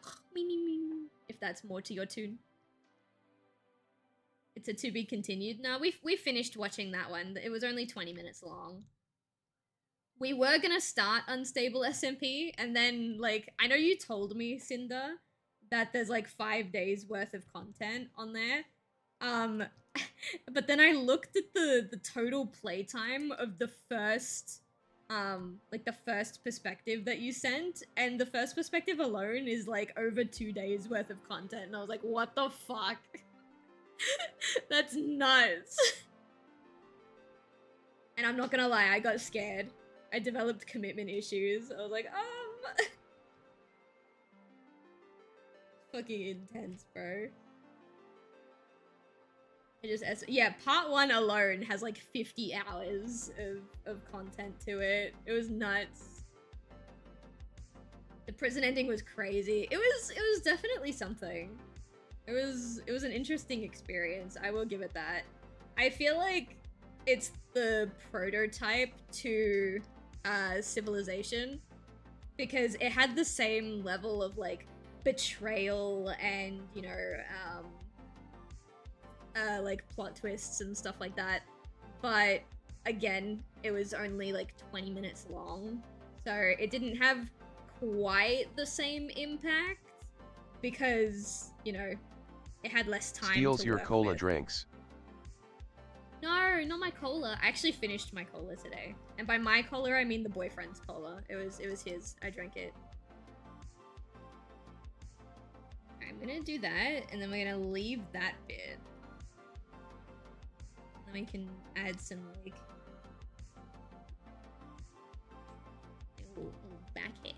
if that's more to your tune. It's a to be continued. No, we finished watching that one. It was only 20 minutes long. We were gonna start Unstable SMP, and then, like, I know you told me, Cinder, that there's like 5 days worth of content on there. But then I looked at the total playtime of the first, like the first perspective that you sent, and the first perspective alone is like over 2 days worth of content, and I was like, what the fuck? That's nuts. And I'm not gonna lie, I got scared. I developed commitment issues. I was like, fucking intense, bro. Yeah, part 1 alone has like 50 hours of content to it. It was nuts. The prison ending was crazy. It was definitely something. It was an interesting experience. I will give it that. I feel like it's the prototype to Civilization, because it had the same level of like betrayal and, you know, like plot twists and stuff like that, but again, it was only like 20 minutes long, so it didn't have quite the same impact because, you know, it had less time. Steals to your work cola with. drinks. No, not my cola. I actually finished my cola today. And by my cola, I mean the boyfriend's cola. It was his. I drank it. I'm gonna do that, and then we're gonna leave that bit. Then we can add some, like, little back hairs.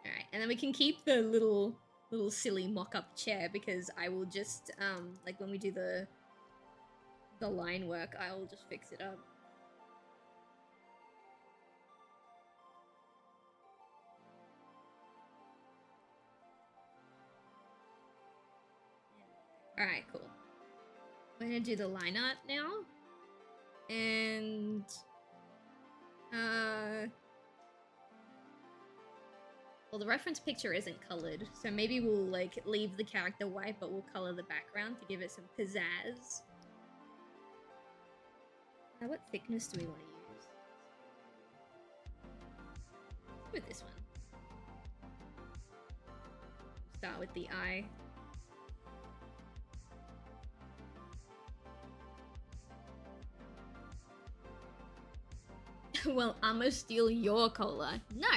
Alright, and then we can keep the little silly mock-up chair, because I will just, like, when we do the line work, I will just fix it up. Alright, cool. We're gonna do the line art now. And... well, the reference picture isn't colored, so maybe we'll, like, leave the character white, but we'll color the background to give it some pizzazz. Now, what thickness do we want to use? With this one. Start with the eye. Well, I'ma steal your cola. No!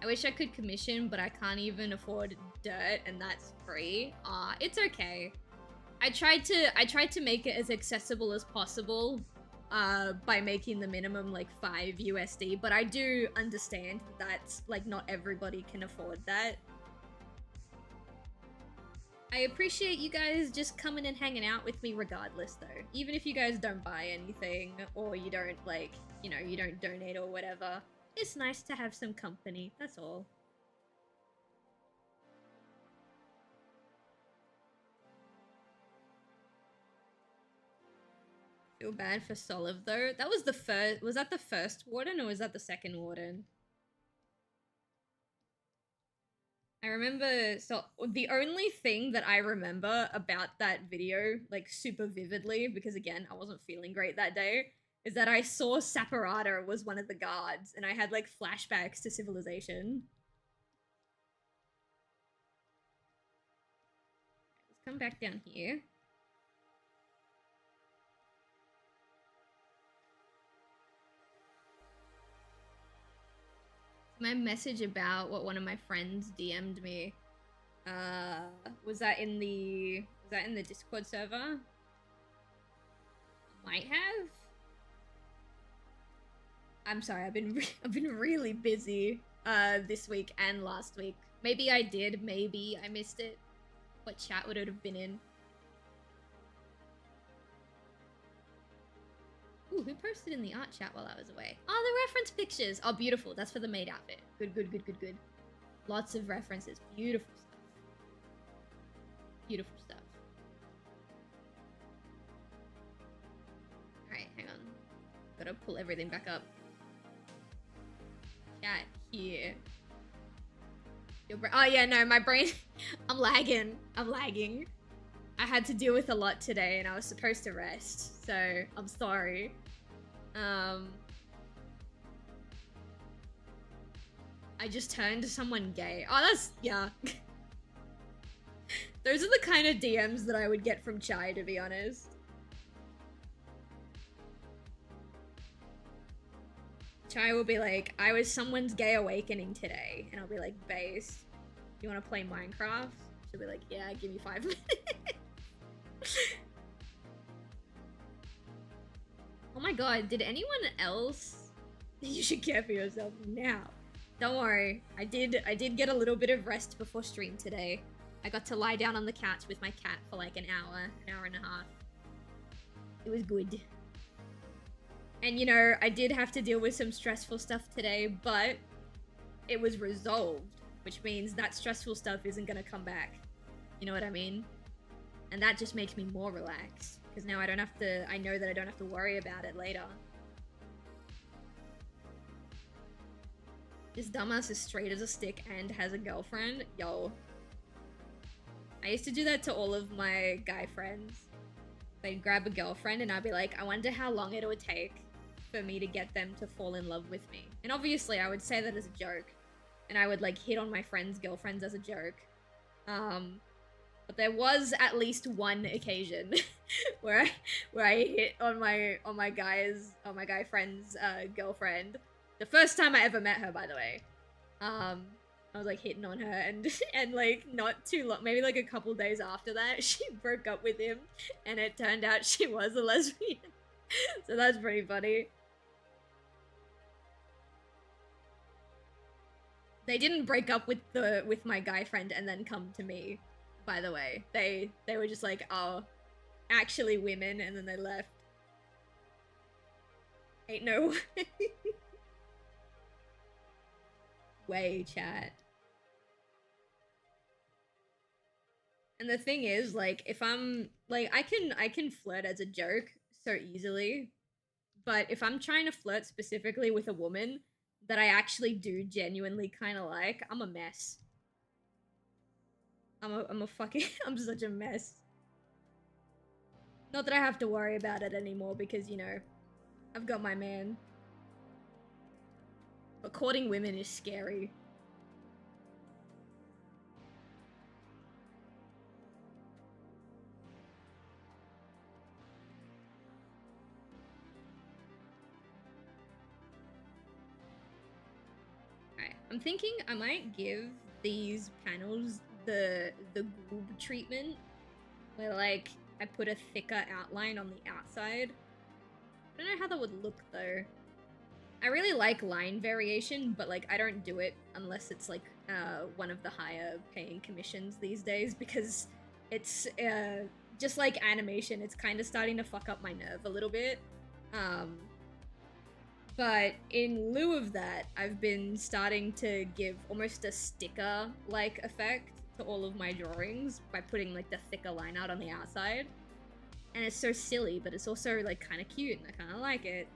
I wish I could commission, but I can't even afford dirt, and that's free. It's okay. I tried to make it as accessible as possible, by making the minimum, like, 5 USD, but I do understand that, like, not everybody can afford that. I appreciate you guys just coming and hanging out with me regardless, though. Even if you guys don't buy anything, or you don't, like, you know, you don't donate or whatever. It's nice to have some company, that's all. Feel bad for Silv, though. That was the first... Was that the first warden, or was that the second warden? I remember, so the only thing that I remember about that video, like, super vividly, because again, I wasn't feeling great that day, is that I saw Saparata was one of the guards, and I had, like, flashbacks to Civilization. Let's come back down here. My message about what one of my friends DM'd me, was that in the Discord server? Might have? I'm sorry, I've been really busy, this week and last week. Maybe I did, maybe I missed it. What chat would it have been in? Ooh, who posted in the art chat while I was away? Oh, the reference pictures! Oh, beautiful. That's for the maid outfit. Good, good, good, good, good. Lots of references. Beautiful stuff. Beautiful stuff. Alright, hang on. Gotta pull everything back up. Chat here. Oh yeah, no, my brain... I'm lagging. I'm lagging. I had to deal with a lot today and I was supposed to rest, so I'm sorry. I just turned someone gay. Oh, that's... yeah. Those are the kind of DMs that I would get from Chai, to be honest. Chai will be like, I was someone's gay awakening today. And I'll be like, base, you want to play Minecraft? She'll be like, yeah, give me 5 minutes. Oh my god, did anyone else? You should care for yourself now. Don't worry, I did get a little bit of rest before stream today. I got to lie down on the couch with my cat for like an hour and a half. It was good. And you know, I did have to deal with some stressful stuff today, but it was resolved, which means that stressful stuff isn't gonna come back. You know what I mean? And that just makes me more relaxed, because now I don't have to, I know that I don't have to worry about it later. This dumbass is straight as a stick and has a girlfriend. Yo. I used to do that to all of my guy friends. They'd grab a girlfriend and I'd be like, I wonder how long it would take for me to get them to fall in love with me. And obviously I would say that as a joke. And I would like hit on my friends' girlfriends as a joke. But there was at least one occasion where I hit on my guy friend's girlfriend. The first time I ever met her, by the way. I was like hitting on her, and and like not too long, maybe like a couple days after that, she broke up with him, and it turned out she was a lesbian. So that's pretty funny. They didn't break up with my guy friend and then come to me, by the way. They were just like, oh, actually women, and then they left. Ain't no way, chat. And the thing is, like, if I'm like, I can flirt as a joke so easily, but if I'm trying to flirt specifically with a woman that I actually do genuinely kind of like, I'm a mess. I'm a fucking I'm such a mess. Not that I have to worry about it anymore because, you know, I've got my man. But courting women is scary. Alright, I'm thinking I might give these panels the goob treatment, where like I put a thicker outline on the outside. I don't know how that would look though. I really like line variation, but like I don't do it unless it's like one of the higher paying commissions these days, because it's just like animation, it's kind of starting to fuck up my nerve a little bit. But in lieu of that, I've been starting to give almost a sticker-like effect to all of my drawings by putting like the thicker line out on the outside. And it's so silly, but it's also like kind of cute and I kind of like it.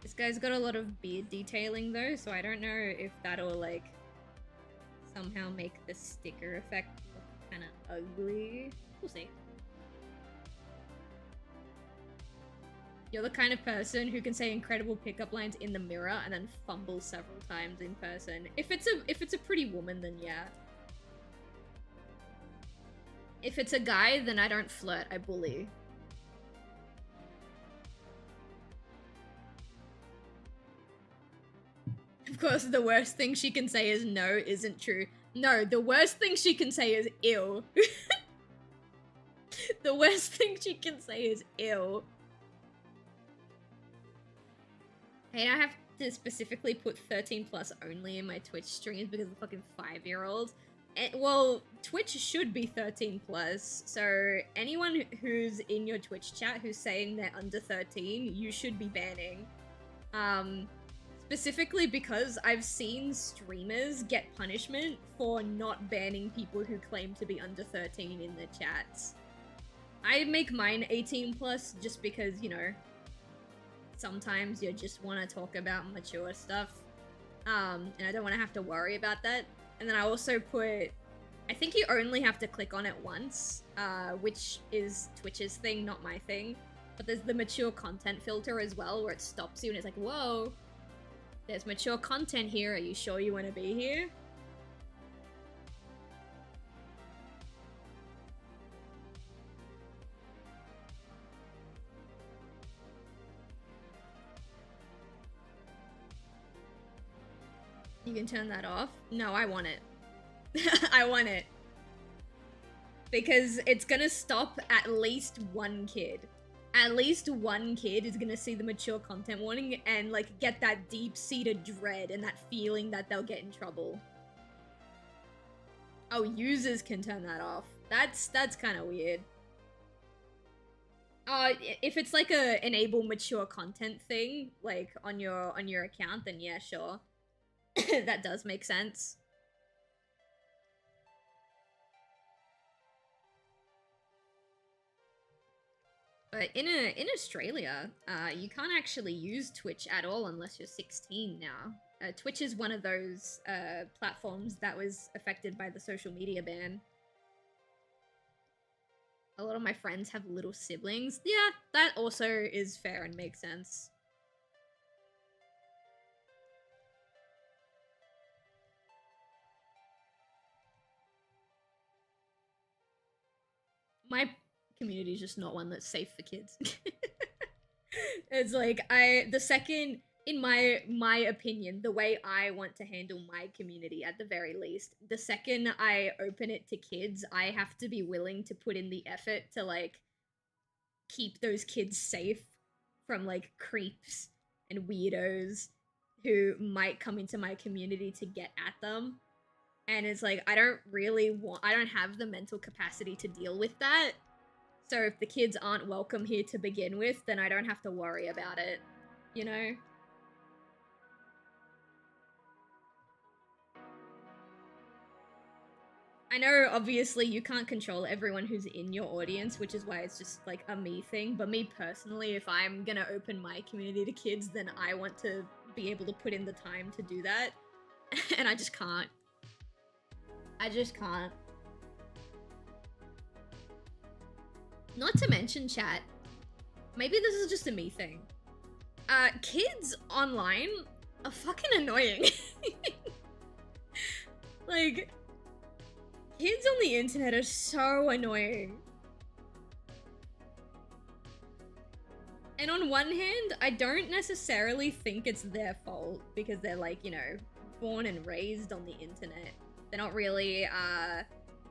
This guy's got a lot of beard detailing though, so I don't know if that'll like somehow make the sticker effect look kind of ugly. We'll see. You're the kind of person who can say incredible pickup lines in the mirror and then fumble several times in person. If it's a pretty woman, then yeah. If it's a guy, then I don't flirt, I bully. Of course, the worst thing she can say is no isn't true. No, the worst thing she can say is ew. The worst thing she can say is ew. Hey, I have to specifically put 13 plus only in my Twitch streams because of fucking 5-year-olds. Well, Twitch should be 13 plus, so anyone who's in your Twitch chat who's saying they're under 13, you should be banning. Specifically because I've seen streamers get punishment for not banning people who claim to be under 13 in their chats. I make mine 18 plus just because, you know, sometimes you just want to talk about mature stuff, and I don't want to have to worry about that. And then I also put, I think you only have to click on it once, which is Twitch's thing, not my thing. But there's the mature content filter as well, where it stops you and it's like, whoa, there's mature content here, are you sure you want to be here? You can turn that off? No, I want it. I want it. Because it's gonna stop at least one kid. At least one kid is gonna see the mature content warning and like get that deep-seated dread and that feeling that they'll get in trouble. Oh, users can turn that off. That's kind of weird. If it's like a enable mature content thing, like on your account, then yeah, sure. That does make sense. But in Australia, you can't actually use Twitch at all unless you're 16 now. Twitch is one of those platforms that was affected by the social media ban. A lot of my friends have little siblings. Yeah, that also is fair and makes sense. my community is just not one that's safe for kids. It's like the second, in my opinion, the way I want to handle my community at the very least, the second I open it to kids, I have to be willing to put in the effort to like keep those kids safe from like creeps and weirdos who might come into my community to get at them. And it's like I don't have the mental capacity to deal with that. So if the kids aren't welcome here to begin with, then I don't have to worry about it, you know? I know, obviously, you can't control everyone who's in your audience, which is why it's just, like, a me thing. But me, personally, if I'm gonna open my community to kids, then I want to be able to put in the time to do that. And I just can't. I just can't. Not to mention, chat, maybe this is just a me thing. Kids online are fucking annoying. Like, kids on the internet are so annoying. And on one hand, I don't necessarily think it's their fault because they're like, you know, born and raised on the internet. They're not really,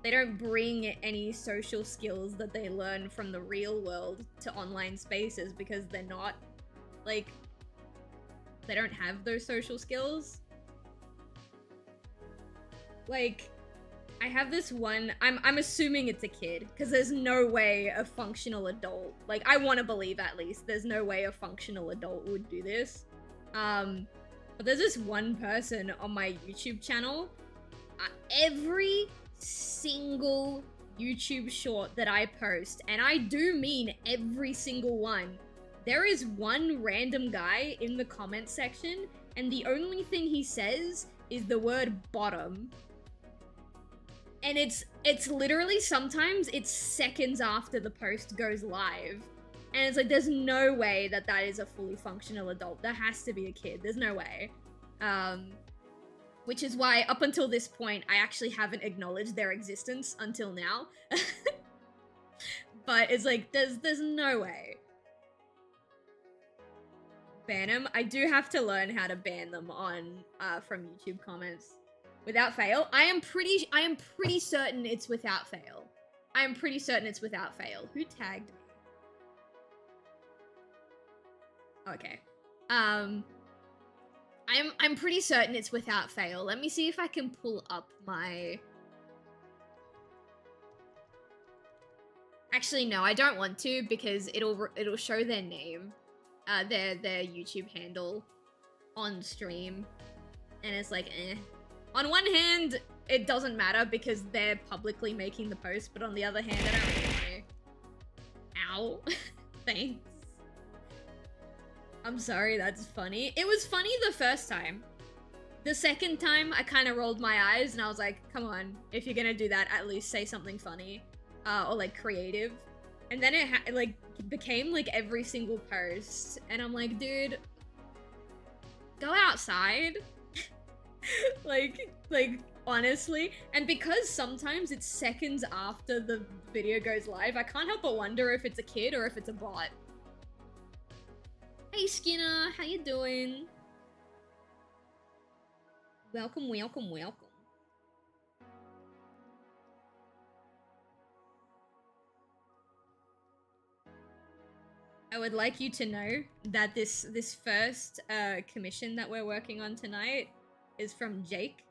they don't bring any social skills that they learn from the real world to online spaces because they're not, like, they don't have those social skills. Like, I have this one, I'm assuming it's a kid, because there's no way a functional adult, like, I want to believe at least, there's no way a functional adult would do this. But there's this one person on my YouTube channel, every single YouTube short that I post, and I do mean every single one, there is one random guy in the comment section, and the only thing he says is the word bottom. And it's literally, sometimes it's seconds after the post goes live. And it's like, there's no way that that is a fully functional adult. That has to be a kid. There's no way. Which is why, up until this point, I actually haven't acknowledged their existence until now. But it's like, there's no way. Ban them. I do have to learn how to ban them on from YouTube comments. Without fail? I am pretty certain it's without fail. I am pretty certain it's without fail. Who tagged me? Okay. I'm pretty certain it's without fail. Let me see if I can pull up my... Actually, no, I don't want to because it'll show their name, their YouTube handle on stream, and it's like, eh. On one hand, it doesn't matter because they're publicly making the post, but on the other hand, I don't really know. Ow. Thanks. I'm sorry, that's funny. It was funny the first time. The second time, I kind of rolled my eyes and I was like, come on, if you're gonna do that, at least say something funny. Or like creative. And then it became like every single post. And I'm like, dude, go outside. like honestly. And because sometimes it's seconds after the video goes live, I can't help but wonder if it's a kid or if it's a bot. Hey Skinner, how you doing? Welcome, welcome, welcome. I would like you to know that this first commission that we're working on tonight is from Jake.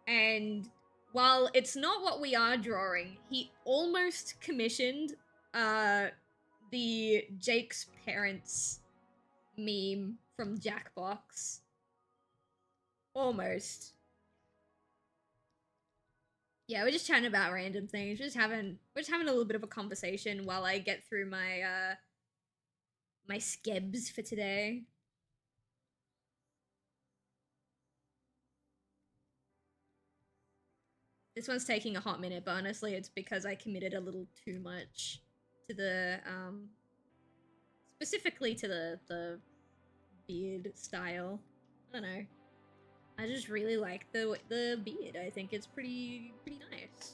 And while it's not what we are drawing, he almost commissioned the Jake's parents meme from Jackbox. Almost. Yeah, we're just chatting about random things. We're just having a little bit of a conversation while I get through my my skebs for today. This one's taking a hot minute, but honestly, it's because I committed a little too much to the specifically to the beard style. I don't know. I just really like the beard. I think it's pretty nice.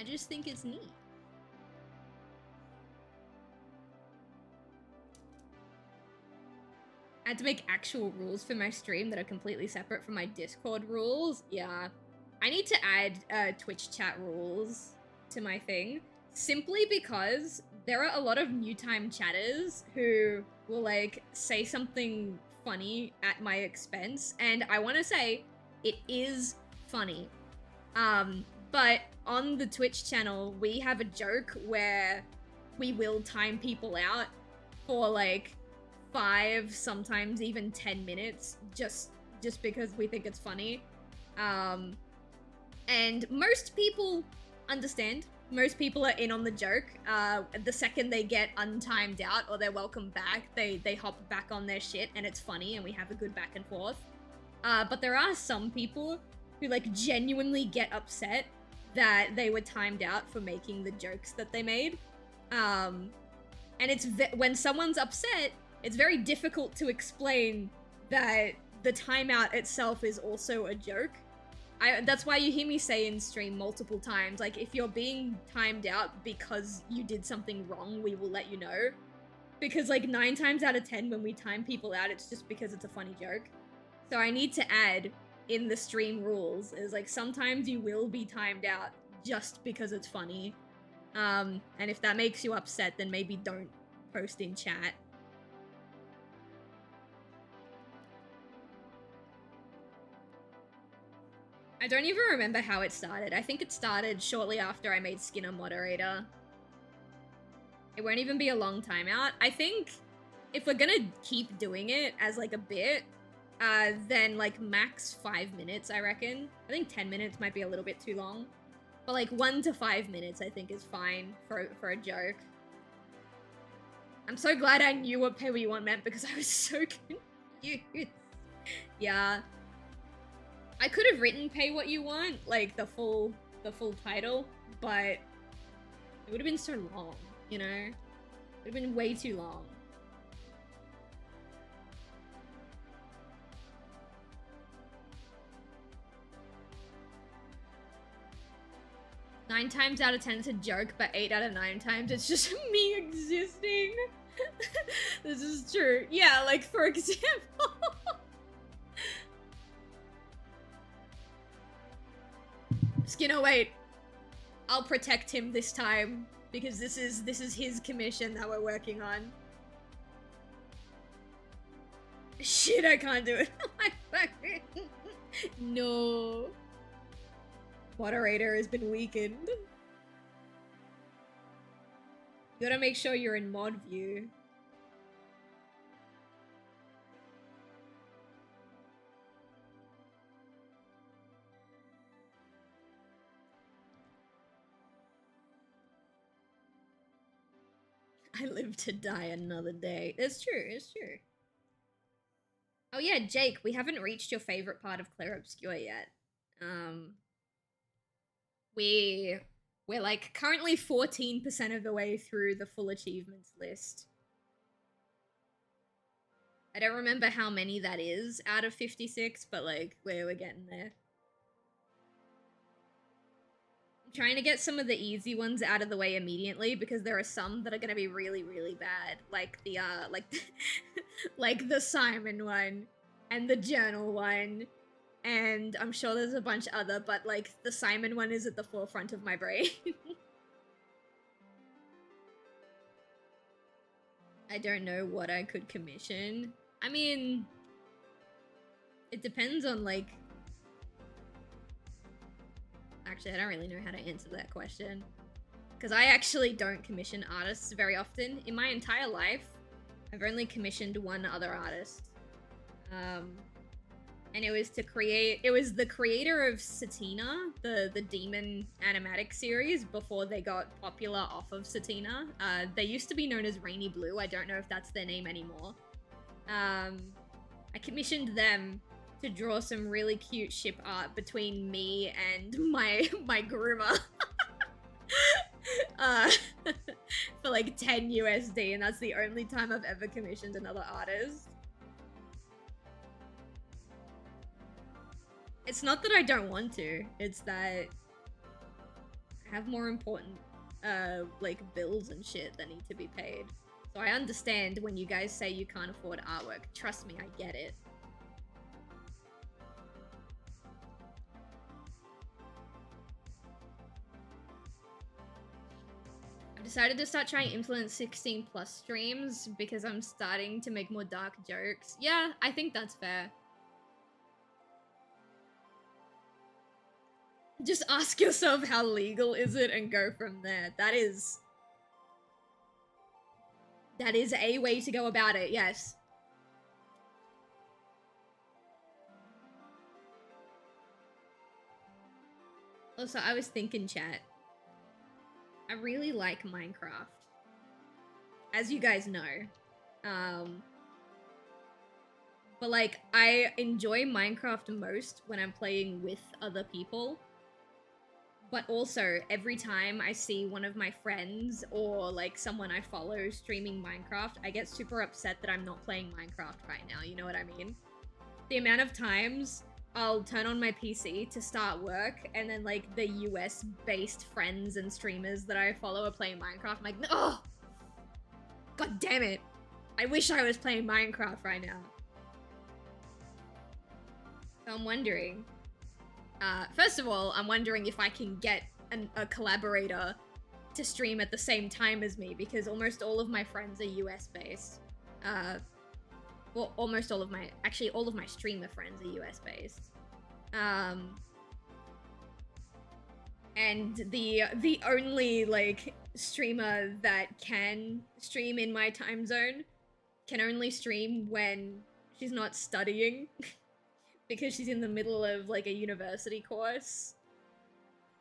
I just think it's neat. I had to make actual rules for my stream that are completely separate from my Discord rules. Yeah. I need to add Twitch chat rules to my thing, simply because there are a lot of new time chatters who will like say something funny at my expense, and I want to say it is funny. But on the Twitch channel, we have a joke where we will time people out for like 5, sometimes even 10 minutes, just because we think it's funny. And most people understand. Most people are in on the joke. The second they get untimed out or they're welcome back, they hop back on their shit and it's funny and we have a good back and forth. But there are some people who like genuinely get upset that they were timed out for making the jokes that they made. And it's when someone's upset, it's very difficult to explain that the timeout itself is also a joke. That's why you hear me say in stream multiple times, like, if you're being timed out because you did something wrong, we will let you know. Because, like, 9 times out of 10 when we time people out, it's just because it's a funny joke. So I need to add in the stream rules is, like, sometimes you will be timed out just because it's funny. And if that makes you upset, then maybe don't post in chat. I don't even remember how it started. I think it started shortly after I made Skinner moderator. It won't even be a long timeout. I think if we're gonna keep doing it as like a bit, then like max 5 minutes, I reckon. I think 10 minutes might be a little bit too long. But like 1 to 5 minutes I think is fine for a joke. I'm so glad I knew what PWYW meant because I was so confused. Yeah. I could have written pay what you want, like the full title, but it would have been so long, you know? It would have been way too long. Nine times out of 10 it's a joke, but 8 out of 9 times it's just me existing. This is true. Yeah, like for example. Skinner, wait. I'll protect him this time because this is his commission that we're working on. Shit, I can't do it. No. Moderator has been weakened. You gotta make sure you're in mod view. I live to die another day. It's true, it's true. Oh yeah, Jake, we haven't reached your favorite part of Claire Obscure yet. We're like currently 14% of the way through the full achievements list. I don't remember how many that is out of 56, but like we're getting there. Trying to get some of the easy ones out of the way immediately because there are some that are gonna be really, really bad, like the like the Simon one and the journal one, and I'm sure there's a bunch other, but like the Simon one is at the forefront of my brain. I don't know what I could commission. I mean, it depends on like. Actually, I don't really know how to answer that question. Because I actually don't commission artists very often. In my entire life, I've only commissioned one other artist. And it was to create... It was the creator of Satina, the demon animatic series, before they got popular off of Satina. They used to be known as Rainy Blue. I don't know if that's their name anymore. I commissioned them to draw some really cute ship art between me and my groomer. For like 10 USD, and that's the only time I've ever commissioned another artist. It's not that I don't want to, it's that have more important, like, bills and shit that need to be paid. So I understand when you guys say you can't afford artwork. Trust me, I get it. I've decided to start trying to influence 16+ streams because I'm starting to make more dark jokes. Yeah, I think that's fair. Just ask yourself how legal is it and go from there. That is a way to go about it, yes. Also, I was thinking, chat, I really like Minecraft, as you guys know. But like, I enjoy Minecraft most when I'm playing with other people. But also, every time I see one of my friends or like someone I follow streaming Minecraft, I get super upset that I'm not playing Minecraft right now, you know what I mean? The amount of times I'll turn on my PC to start work and then like the US-based friends and streamers that I follow are playing Minecraft, I'm like, oh! God damn it! I wish I was playing Minecraft right now. So I'm wondering, first of all, I'm wondering if I can get a collaborator to stream at the same time as me, because almost all of my friends are US-based. Well, almost all of my, actually all of my streamer friends are US-based. And the only, like, streamer that can stream in my time zone can only stream when she's not studying. Because she's in the middle of, like, a university course.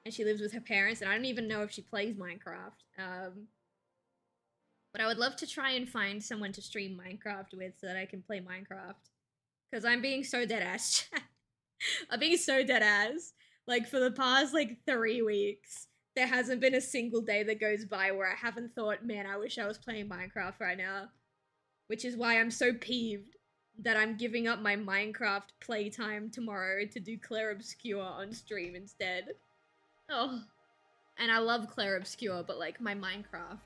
And she lives with her parents, and I don't even know if she plays Minecraft. But I would love to try and find someone to stream Minecraft with so that I can play Minecraft. Because I'm being so deadass, chat. I'm being so deadass. Like, for the past, like, 3 weeks, there hasn't been a single day that goes by where I haven't thought, man, I wish I was playing Minecraft right now. Which is why I'm so peeved that I'm giving up my Minecraft playtime tomorrow to do Clair Obscure on stream instead. Oh. And I love Clair Obscure, but like my Minecraft.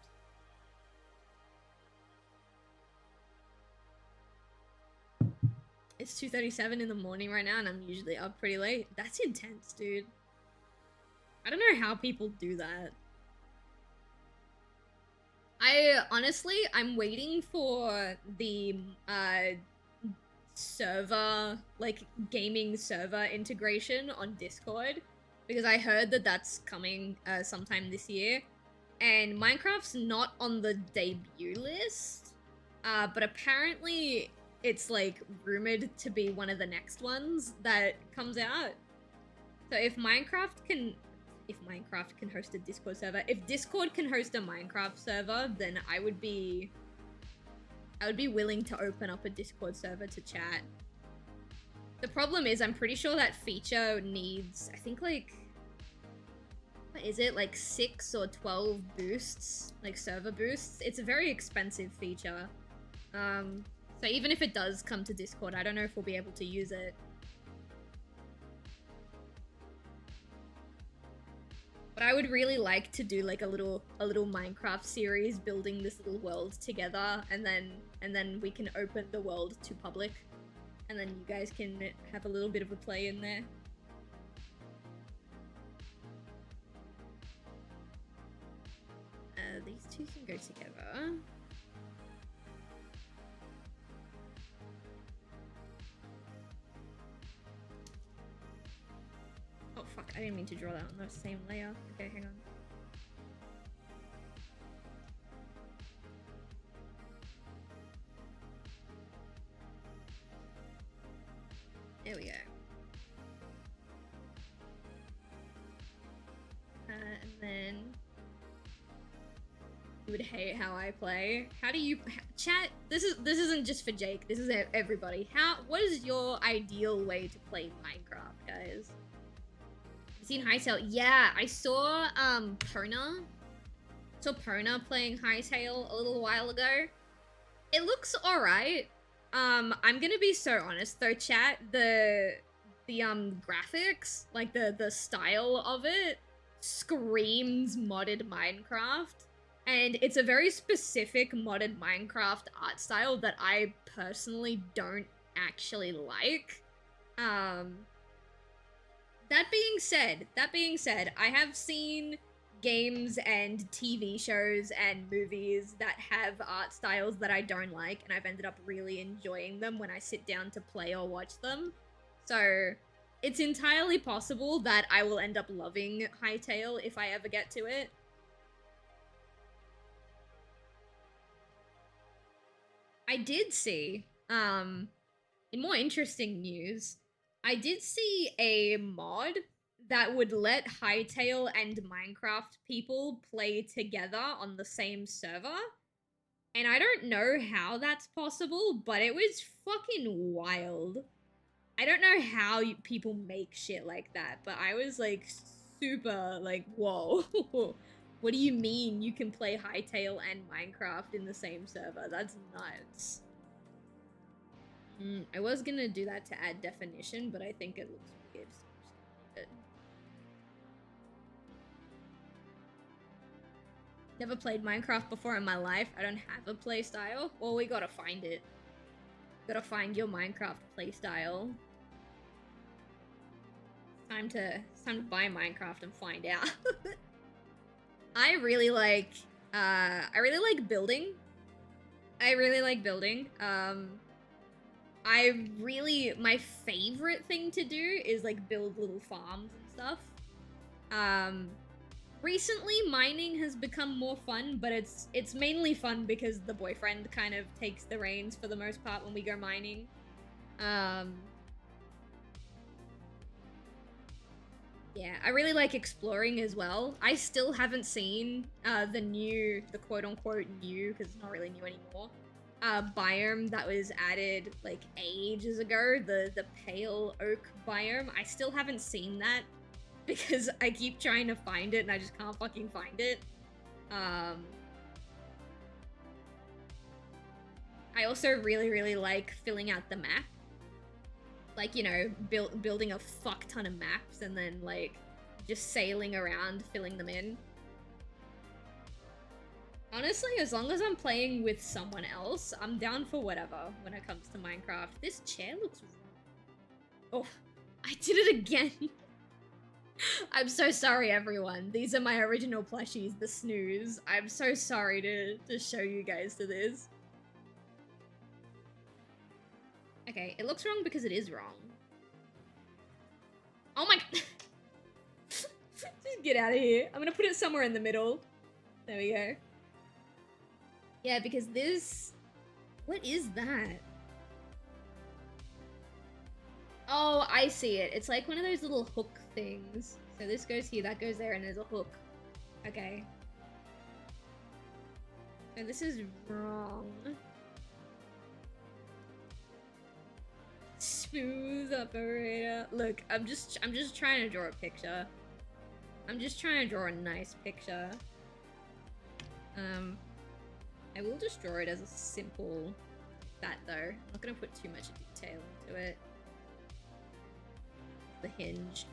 It's 2:37 in the morning right now and I'm usually up pretty late. That's intense, dude. I don't know how people do that. Honestly, I'm waiting for the, server, like, gaming server integration on Discord, because I heard that that's coming, sometime this year, and Minecraft's not on the debut list, but apparently it's, like, rumored to be one of the next ones that comes out. So if Minecraft can host a Discord server, if Discord can host a Minecraft server, then I would be willing to open up a Discord server to chat. The problem is, I'm pretty sure that feature needs, I think, like, what is it, like 6 or 12 boosts, like server boosts. It's a very expensive feature. So even if it does come to Discord, I don't know if we'll be able to use it. But I would really like to do like a little Minecraft series building this little world together, and then we can open the world to public, and then you guys can have a little bit of a play in there. These two can go together. Oh fuck, I didn't mean to draw that on the same layer. Okay, hang on. There we go. And then you would hate how I play. How do you chat? This isn't just for Jake. This is everybody. What is your ideal way to play Minecraft, guys? Seen Hytale? Yeah, I saw Pona. Saw Pona playing Hytale a little while ago. It looks alright. I'm gonna be so honest though, chat. The graphics, like the style of it, screams modded Minecraft, and it's a very specific modded Minecraft art style that I personally don't actually like. That being said, I have seen games and TV shows and movies that have art styles that I don't like, and I've ended up really enjoying them when I sit down to play or watch them. So it's entirely possible that I will end up loving Hytale if I ever get to it. I did see, in more interesting news, I did see a mod that would let Hytale and Minecraft people play together on the same server. And I don't know how that's possible, but it was fucking wild. I don't know how people make shit like that, but I was like super like, whoa. What do you mean you can play Hytale and Minecraft in the same server? That's nuts. I was gonna do that to add definition, but I think it looks weird. Never played Minecraft before in my life. I don't have a playstyle. Well, we gotta find it. Gotta find your Minecraft playstyle. It's time to buy Minecraft and find out. I really like building. My favorite thing to do is like build little farms and stuff. Recently mining has become more fun, but it's mainly fun because the boyfriend kind of takes the reins for the most part when we go mining. Yeah, I really like exploring as well. I still haven't seen the quote-unquote new, because it's not really new anymore, biome that was added like ages ago, the pale oak biome. I still haven't seen that because I keep trying to find it and I just can't fucking find it. I also really like filling out the map. Like, you know, building a fuck ton of maps and then, like, just sailing around, filling them in. Honestly, as long as I'm playing with someone else, I'm down for whatever when it comes to Minecraft. This chair looks... Oh, I did it again! I'm so sorry, everyone. These are my original plushies, the snooze. I'm so sorry to show you guys to this. Okay, it looks wrong because it is wrong. Oh my... Just get out of here. I'm gonna put it somewhere in the middle. There we go. Yeah, because this... What is that? Oh, I see it. It's like one of those little hook things. So this goes here, that goes there, and there's a hook. Okay. So this is wrong. Smooth operator. Look, I'm just trying to draw a picture. I'm just trying to draw a nice picture. I will just draw it as a simple that though. I'm not gonna put too much detail into it. The hinge.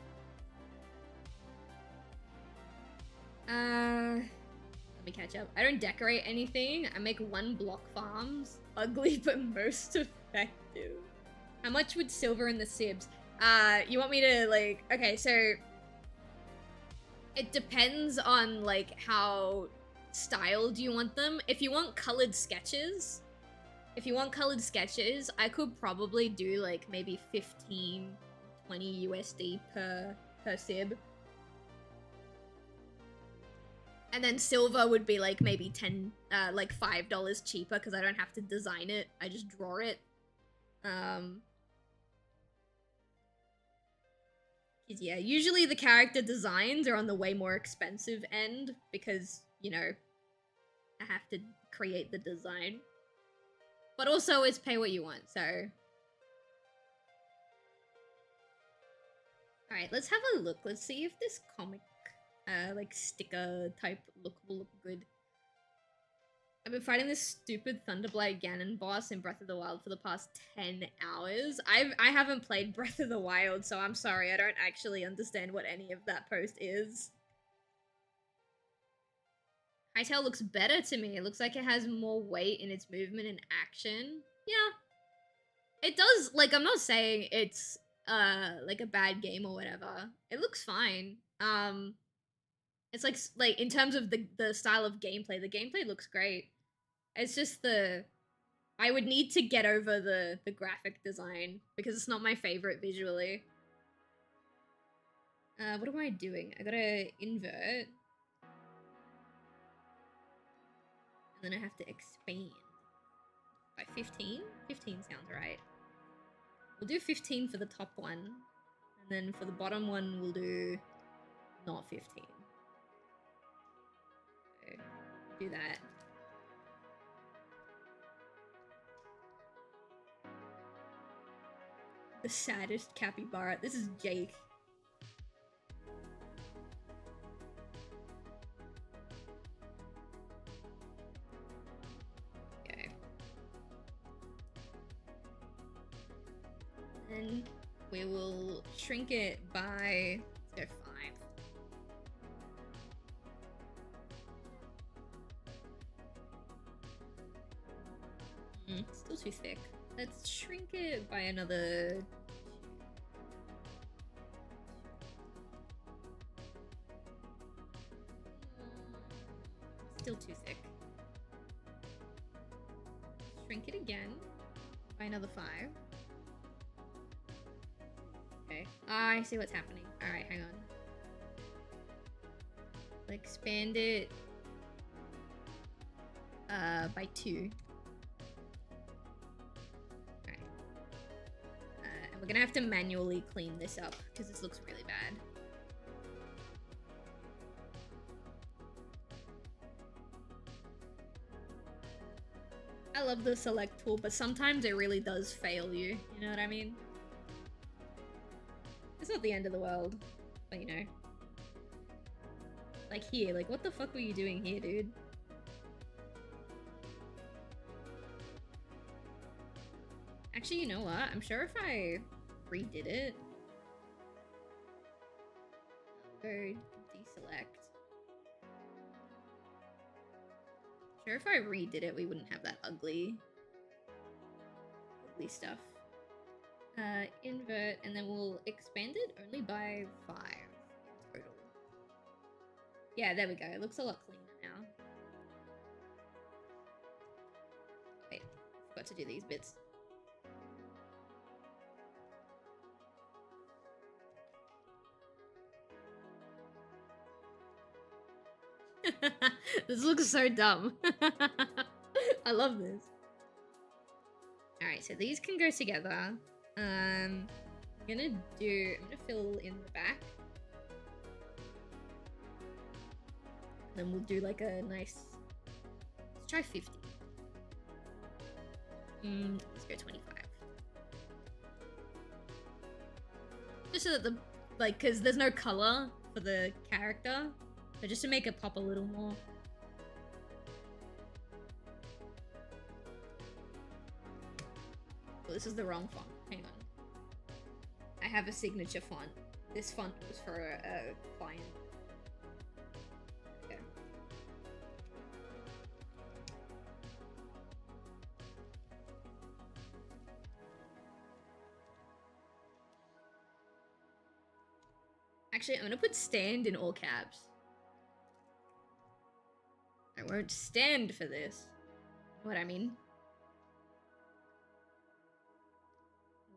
Let me catch up. I don't decorate anything. I make one block farms. Ugly but most effective. How much would silver in the sibs? You want me to, like... Okay, so... It depends on, like, how styled you want them. If you want colored sketches... I could probably do, like, maybe 15, 20 USD per sib. And then silver would be, like, maybe like $5 cheaper, because I don't have to design it. I just draw it. Yeah, usually the character designs are on the way more expensive end because, you know, I have to create the design. But also it's pay what you want, so... Alright, let's have a look. Let's see if this comic, like, sticker type look will look good. I've been fighting this stupid Thunderblight Ganon boss in Breath of the Wild for the past 10 hours. I haven't played Breath of the Wild, so I'm sorry, I don't actually understand what any of that post is. Hytale looks better to me. It looks like it has more weight in its movement and action. Yeah. It does, like, I'm not saying it's, like a bad game or whatever. It looks fine. It's like in terms of the style of gameplay, the gameplay looks great. It's just I would need to get over the graphic design because it's not my favorite visually. What am I doing? I gotta invert. And then I have to expand. By 15? 15 sounds right. We'll do 15 for the top one. And then for the bottom one, we'll do not 15. So, do that. The saddest capybara. This is Jake. Okay. Then we will shrink it by, let's go 5. Still too thick. Let's shrink it by another. Still too thick. Shrink it again by another 5. Okay. I see what's happening. Alright, hang on. Expand it by 2. We're gonna have to manually clean this up because this looks really bad. I love the select tool, but sometimes it really does fail you. You know what I mean? It's not the end of the world, but you know. Like here, like what the fuck were you doing here, dude? Actually, you know what? I'm sure if I redid it. Go deselect. Sure if I redid it, we wouldn't have that ugly stuff. Invert, and then we'll expand it only by 5 in total. Yeah, there we go. It looks a lot cleaner now. Wait, forgot to do these bits. This looks so dumb. I love this. Alright, so these can go together. I'm gonna fill in the back. Then we'll do like a nice, let's try 50. Let's go 25. Just so that cause there's no color for the character. So just to make it pop a little more. Oh, this is the wrong font. Hang on. I have a signature font. This font was for a client. Okay. Actually, I'm gonna put stand in all caps. I won't stand for this. What I mean.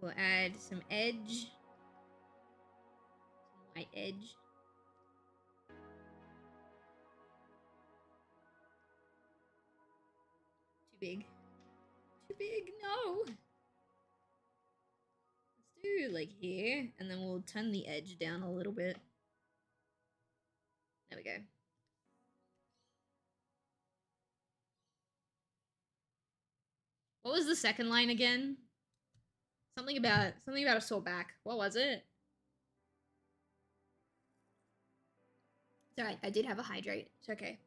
We'll add some edge. Some white edge. Too big. Too big, no! Let's do like here, and then we'll turn the edge down a little bit. There we go. What was the second line again? Something about a sore back. What was it? It's alright, I did have a hydrate. It's okay.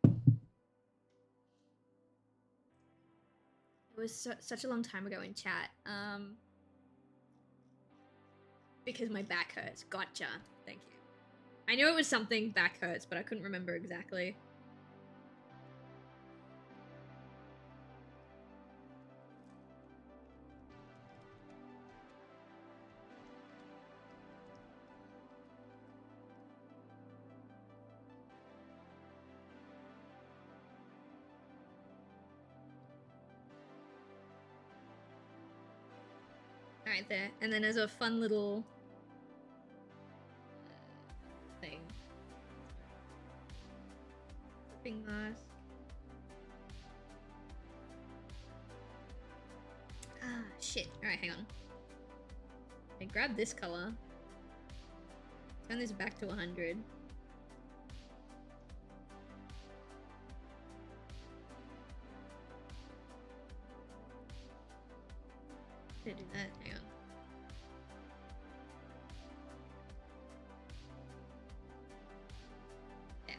It was such a long time ago in chat. Because my back hurts. Gotcha. Thank you. I knew it was something back hurts, but I couldn't remember exactly. Right there. And then there's a fun little thing. Clipping mask. Ah, shit. Alright, hang on. I grab this color. Turn this back to 100. Did I do that? Hang on. Yeah.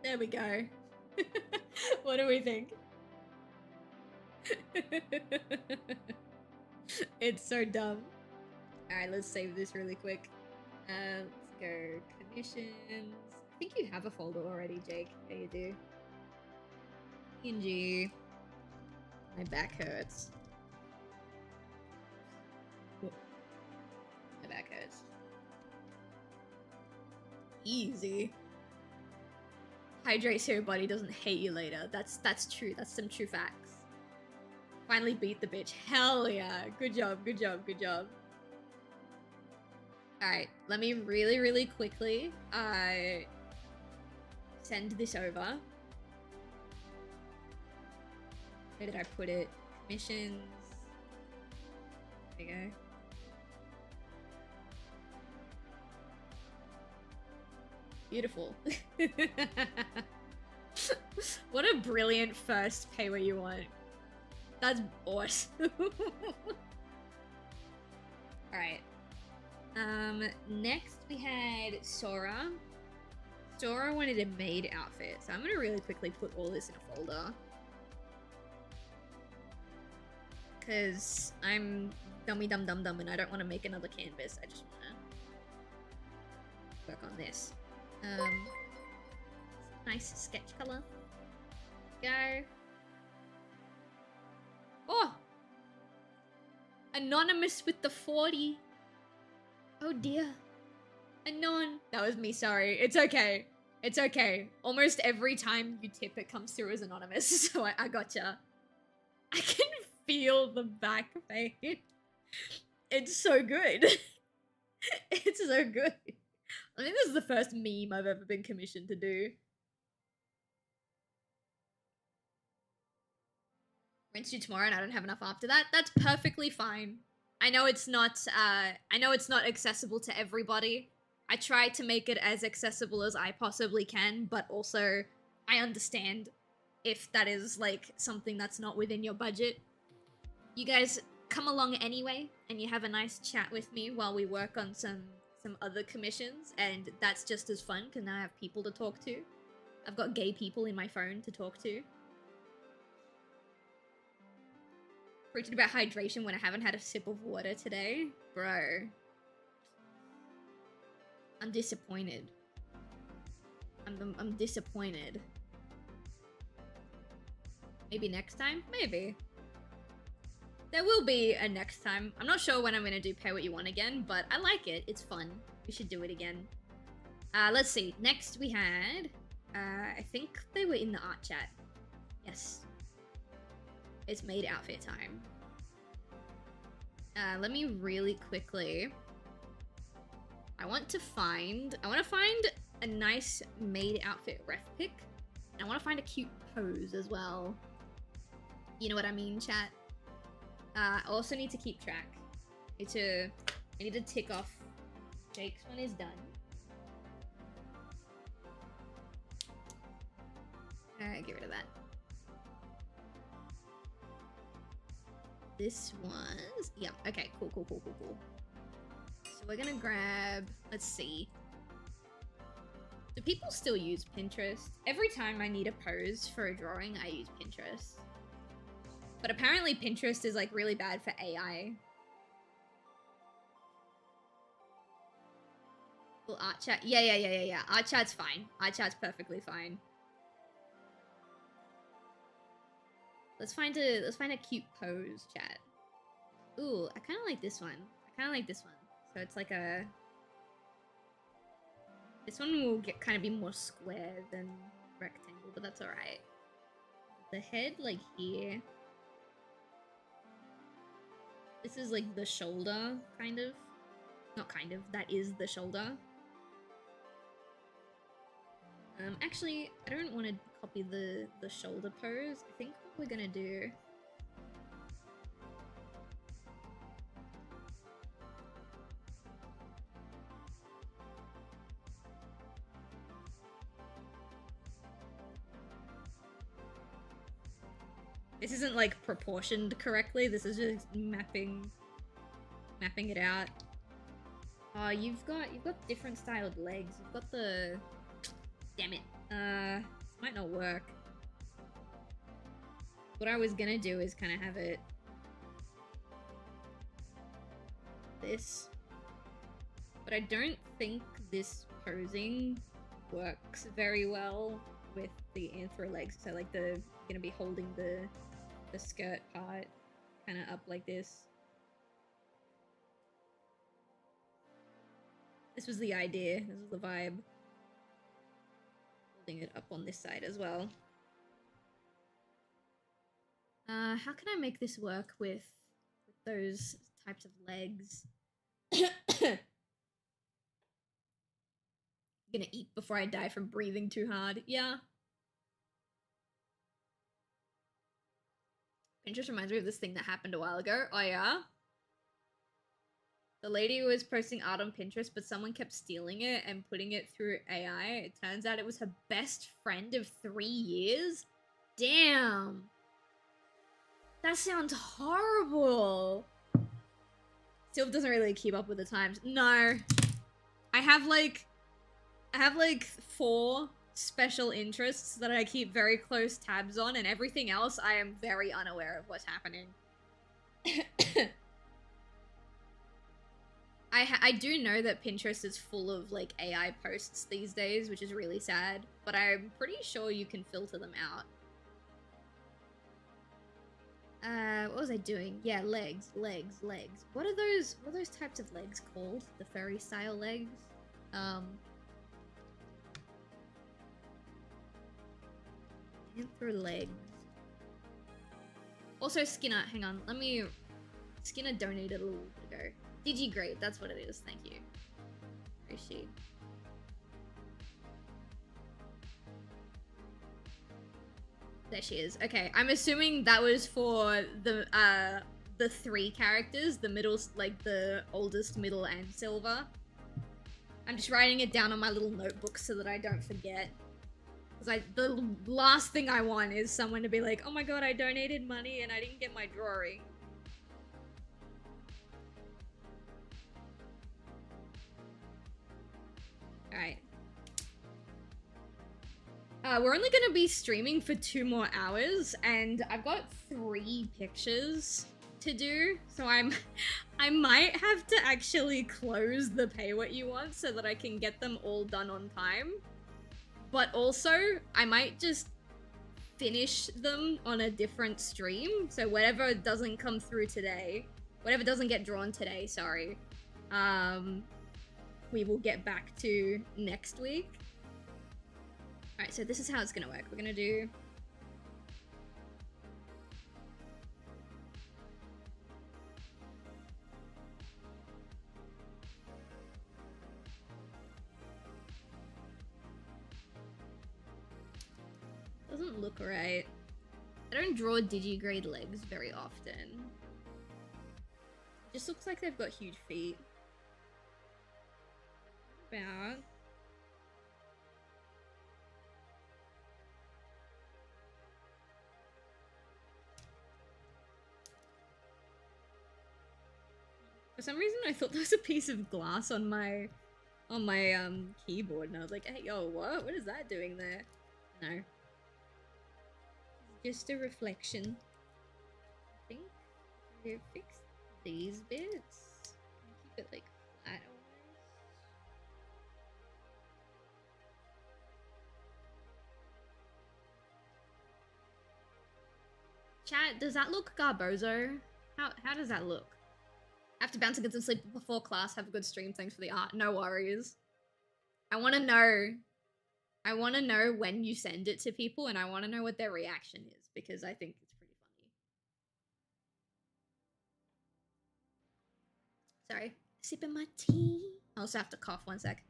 There we go. What do we think? It's so dumb. Alright, let's save this really quick. Let's go commissions. I think you have a folder already, Jake. Yeah, you do. PNG. My back hurts. My back hurts. Easy. Hydrate so your body doesn't hate you later. That's true. That's some true facts. Finally beat the bitch. Hell yeah. Good job, good job, good job. Alright, let me really quickly send this over. Where did I put it? Commissions. There you go. Beautiful. What a brilliant first pay what you want. That's awesome. Alright. Next we had Sora. Sora wanted a maid outfit, so I'm gonna really quickly put all this in a folder. Cause I'm dummy dumb and I don't want to make another canvas. I just wanna work on this. Nice sketch color. Go. Oh! Anonymous with the 40. Oh dear. Anon. That was me, sorry. It's okay. It's okay. Almost every time you tip, it comes through as anonymous, so I gotcha. I can feel the back pain. It's so good. It's so good. I think this is the first meme I've ever been commissioned to do. Rinse you tomorrow and I don't have enough after that. That's perfectly fine. I know it's not accessible to everybody. I try to make it as accessible as I possibly can, but also I understand if that is like something that's not within your budget. You guys come along anyway and you have a nice chat with me while we work on some other commissions, and that's just as fun because now I have people to talk to. I've got gay people in my phone to talk to. Preaching about hydration when I haven't had a sip of water today? Bro. I'm disappointed. I'm disappointed. Maybe next time? Maybe. There will be a next time. I'm not sure when I'm gonna do Pay What You Want again, but I like it. It's fun. We should do it again. Let's see. Next we had... I think they were in the art chat. Yes. It's maid outfit time. Let me really quickly... I want to find a nice maid outfit ref pic. And I want to find a cute pose as well. You know what I mean, chat? I also need to keep track. I need to tick off. Jake's one is done. Get rid of that. This was... Yeah, okay, cool. So we're gonna grab... Let's see. Do people still use Pinterest? Every time I need a pose for a drawing, I use Pinterest. But apparently Pinterest is like really bad for AI. Well, art chat. Yeah. Art chat's fine. Art chat's perfectly fine. Let's find a cute pose, chat. Ooh, I kind of like this one. So it's like a. This one will kind of be more square than rectangle, but that's alright. The head, like here. This is like the shoulder, kind of. Not kind of, that is the shoulder. Actually, I don't want to copy the shoulder pose. I think what we're gonna do... This isn't like proportioned correctly. This is just mapping it out. Oh, you've got different styled legs. You've got the... Damn it. This might not work. What I was gonna do is kind of have it... this. But I don't think this posing works very well with the anthro legs. So like gonna be holding the skirt part kind of up like this. This was the idea. This was the vibe. Holding it up on this side as well. How can I make this work with those types of legs? Gonna eat before I die from breathing too hard. Yeah. Pinterest reminds me of this thing that happened a while ago. Oh yeah? The lady was posting art on Pinterest, but someone kept stealing it and putting it through AI. It turns out it was her best friend of 3 years. Damn. That sounds horrible. Silv doesn't really keep up with the times. No. I have like 4 special interests that I keep very close tabs on, and everything else I am very unaware of what's happening. I do know that Pinterest is full of like AI posts these days, which is really sad, but I'm pretty sure you can filter them out. What was I doing? Yeah, legs. What are those types of legs called? The furry style legs? Anthro legs. Also Skinner, hang on, Skinner donated a little bit ago. Digigrade, that's what it is, thank you. Where is she? There she is. Okay, I'm assuming that was for the 3 characters, the middle, like the oldest, middle, and silver. I'm just writing it down on my little notebook so that I don't forget. Because the last thing I want is someone to be like, oh my god, I donated money and I didn't get my drawing. Alright. We're only gonna be streaming for 2 more hours, and I've got 3 pictures to do, so I might have to actually close the pay what you want so that I can get them all done on time. But also, I might just finish them on a different stream, so whatever doesn't come through today, whatever doesn't get drawn today, sorry, we will get back to next week. Alright, so this is how it's gonna work. We're gonna do... Doesn't look right. I don't draw digigrade legs very often. It just looks like they've got huge feet. About... For some reason, I thought there was a piece of glass on my keyboard, and I was like, hey, yo, what? What is that doing there? No. Just a reflection. I think I fix these bits. Keep it like flat almost. Chat, does that look garbozo? How does that look? I have to bounce and get some sleep before class. Have a good stream. Thanks for the art. No worries. I want to know. I want to know when you send it to people, and I want to know what their reaction is, because I think it's pretty funny. Sorry. Sipping my tea. I also have to cough 1 sec.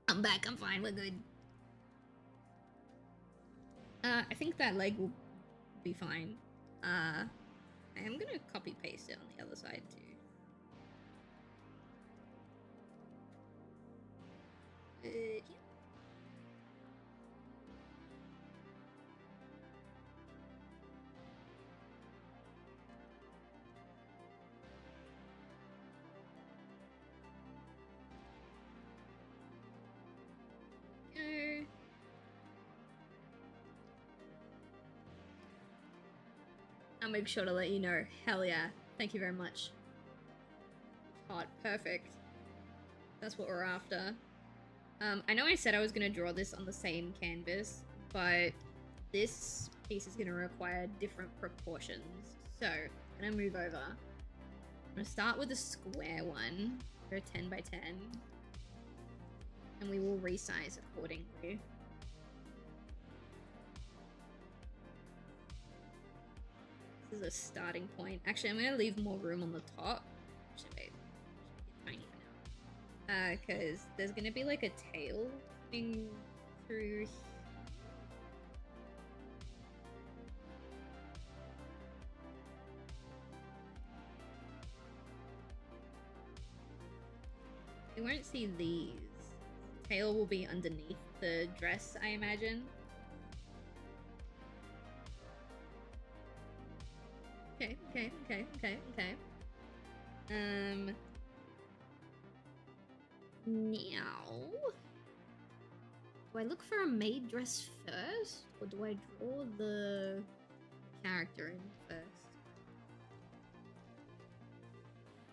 I'm back. I'm fine. We're good. I think that leg will be fine. I am gonna copy paste it on the other side too. Yeah. Go. I'll make sure to let you know. Hell yeah. Thank you very much. Hot. Perfect. That's what we're after. I know I said I was going to draw this on the same canvas, but this piece is going to require different proportions. So, I'm going to move over. I'm going to start with a square one for a 10 by 10. And we will resize accordingly. This is a starting point. Actually, I'm going to leave more room on the top. Actually, wait. Tiny for now. Because there's going to be like a tail coming through. You won't see these. Tail will be underneath the dress, I imagine. Okay. Now, do I look for a maid dress first, or do I draw the character in first?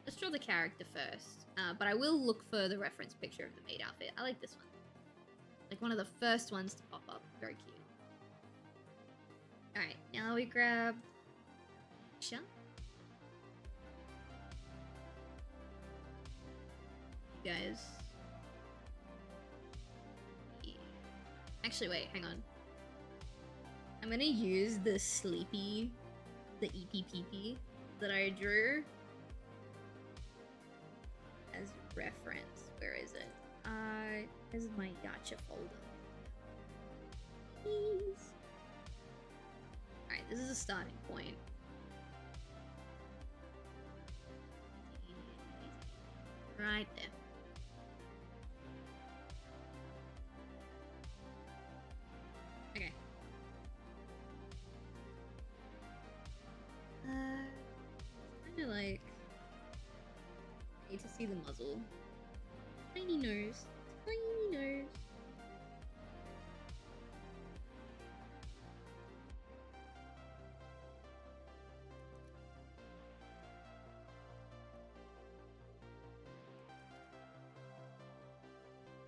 Let's draw the character first, but I will look for the reference picture of the maid outfit. I like this one. Like one of the first ones to pop up. Very cute. Alright, now we grab... Sure. Guys. Yeah. Actually, wait, hang on. I'm gonna use the Sleepy, the EPPP that I drew as reference. Where is it? This is my Yacha folder. Please. Alright, this is a starting point. Right there. Okay. Kinda like... I need to see the muzzle. Tiny nose. Tiny nose.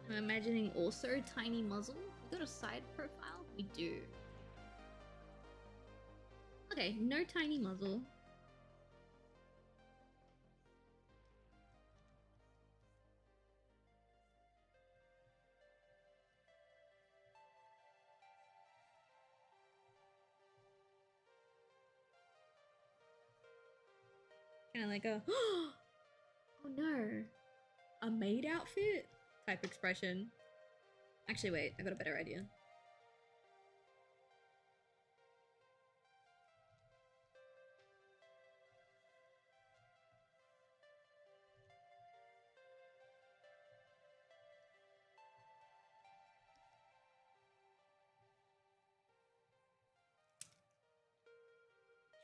I'm imagining also tiny muzzle. We got a side profile? We do. Okay, no tiny muzzle. Kind of like a, oh no, a maid outfit type expression. Actually, wait, I got a better idea.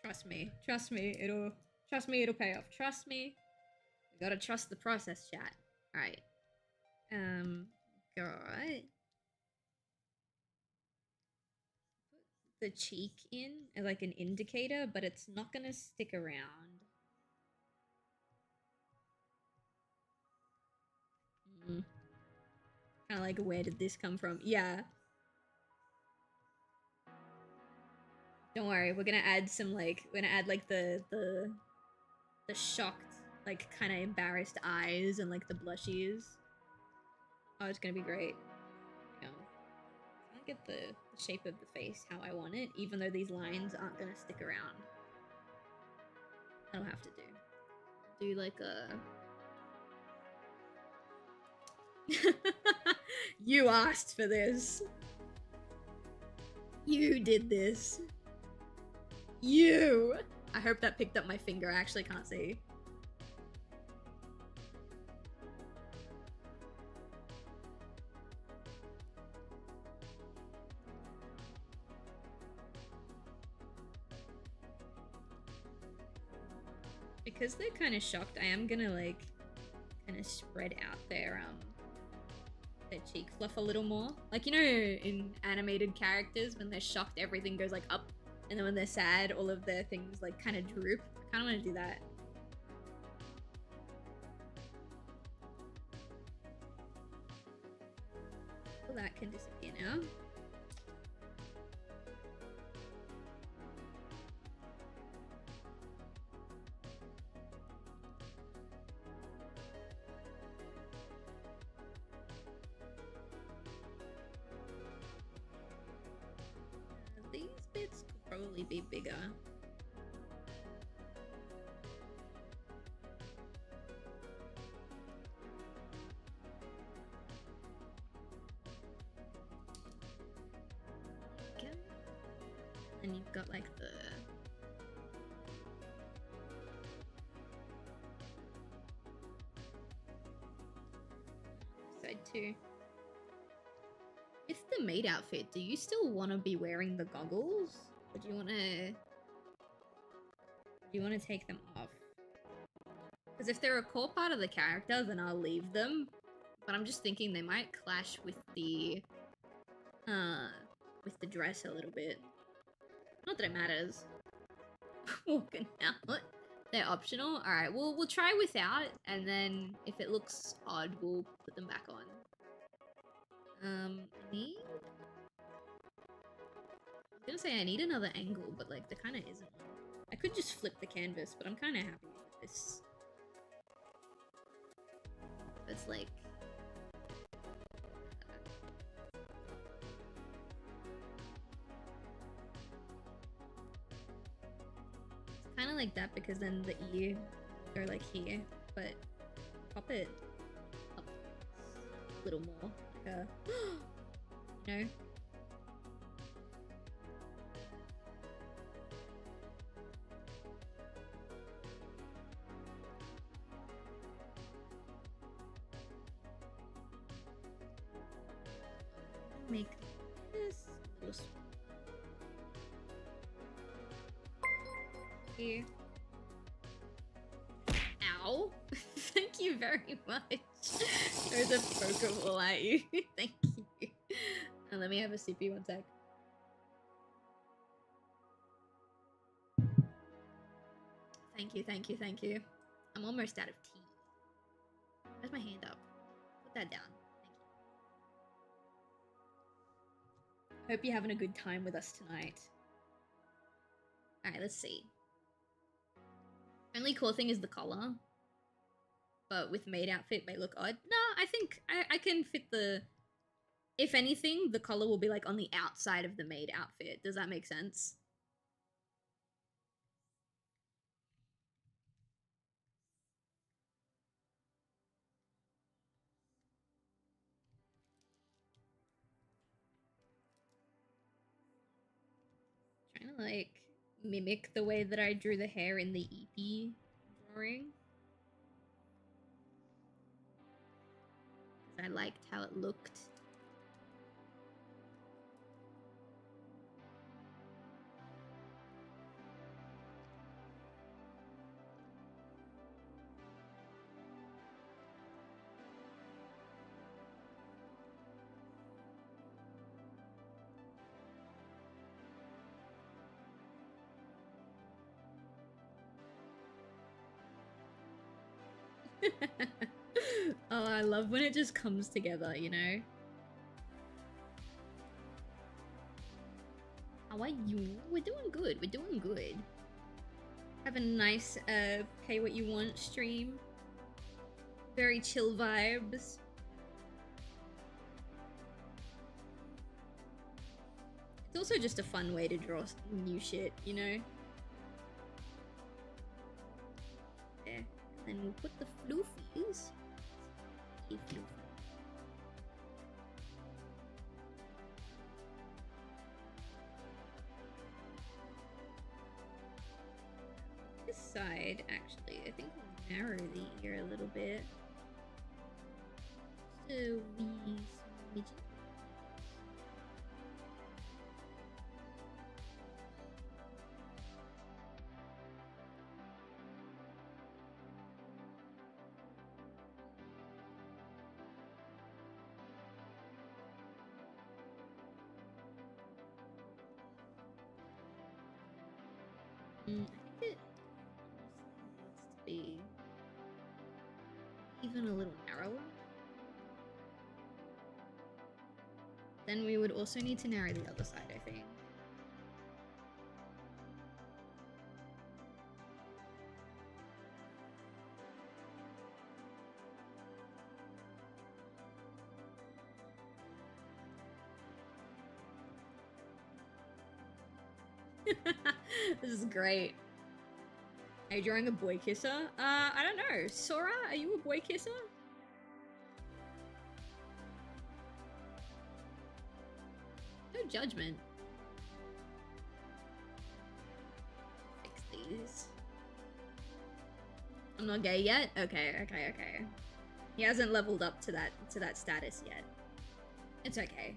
Trust me, it'll pay off. Trust me. We gotta trust the process, chat. Alright. Got the cheek in as like an indicator, but it's not gonna stick around. Kind of like, where did this come from? Yeah. Don't worry, we're gonna add some like the shocked, like kind of embarrassed eyes and like the blushies. Oh, it's gonna be great. You know, I get the shape of the face how I want it, even though these lines aren't gonna stick around. I don't have to do like a. You asked for this. You did this. You! I hope that picked up my finger. I actually can't see. Because they're kind of shocked, I am gonna like kind of spread out their cheek fluff a little more. Like, you know, in animated characters, when they're shocked, everything goes like up, and then when they're sad, all of their things like kind of droop. I kind of want to do that. Well, that can disappear now. These bits could probably be bigger. Okay. And you've got like the side too. With the maid outfit, do you still want to be wearing the goggles? Or do you want to take them off? Because if they're a core part of the character, then I'll leave them. But I'm just thinking they might clash with the dress a little bit. Not that it matters. Walking out. They're optional. Alright, we'll try without, and then if it looks odd, we'll put them back on. I was gonna say I need another angle, but like there kind of isn't one. I could just flip the canvas, but I'm kind of happy with this. It's like it's kind of like that, because then the ear go like here, but pop it up a little more, like a, you know. Make this little here. Ow! Thank you very much. There's a Pokeball at you. Thank you. And let me have a sippy one sec. Thank you, thank you, thank you. I'm almost out of tea. Where's my hand up? Put that down. Hope you're having a good time with us tonight. Alright, let's see. Only cool thing is the collar. But with maid outfit may look odd. No, I think I can fit the... If anything, the collar will be like on the outside of the maid outfit. Does that make sense? Trying to like mimic the way that I drew the hair in the EP drawing. I liked how it looked. Oh, I love when it just comes together, you know? How are you? We're doing good. We're doing good. Have a nice pay what you want stream. Very chill vibes. It's also just a fun way to draw new shit, you know? There. And then we'll put the floofies. This side, actually, I think we'll narrow the ear a little bit. Just a wee smidgen. I think it honestly needs to be even a little narrower. Then we would also need to narrow the other side, I think. This is great. Are you drawing a boy kisser? I don't know. Sora, are you a boy kisser? No judgment. Fix these. I'm not gay yet? Okay. He hasn't leveled up to that status yet. It's okay.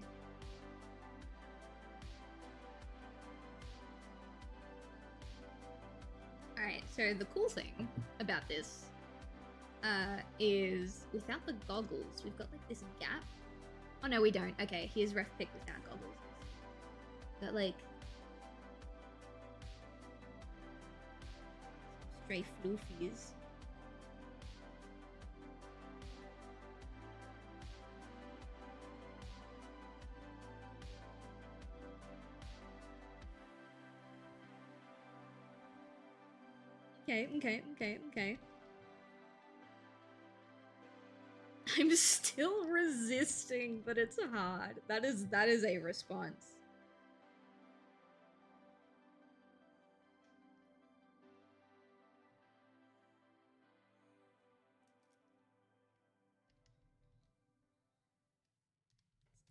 Alright, so the cool thing about this is without the goggles, we've got like this gap. Oh no, we don't. Okay, here's ref pick without goggles. Got like stray floofies. Okay. I'm still resisting, but it's hard. That is a response.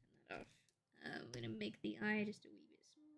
Let's turn that off. I'm gonna make the eye just a wee bit smaller.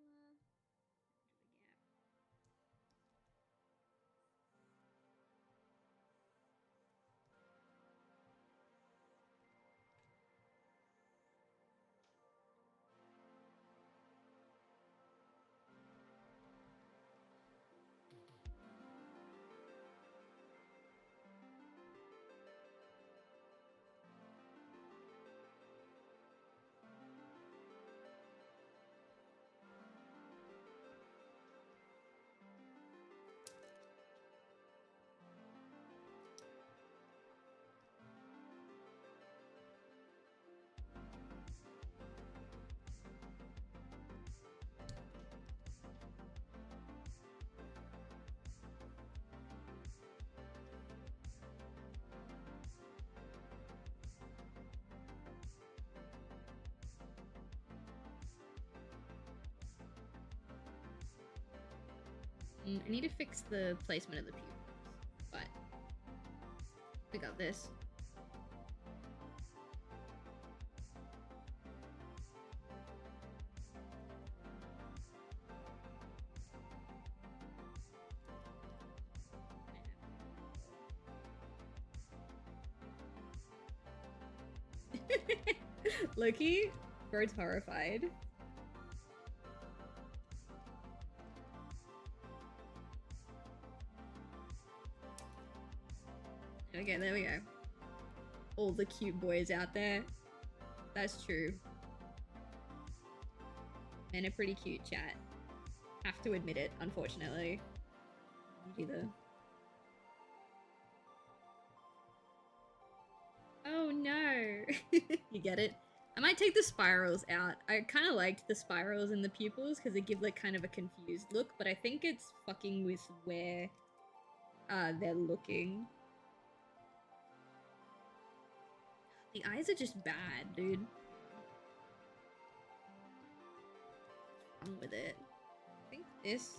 I need to fix the placement of the pupils, but we got this. Loki, Bird's horrified. Okay, there we go. All the cute boys out there. That's true. Men are pretty cute, chat. Have to admit it, unfortunately. Either. Oh no! You get it? I might take the spirals out. I kind of liked the spirals in the pupils because they give like kind of a confused look, but I think it's fucking with where they're looking. The eyes are just bad, dude. What's wrong with it? I think this...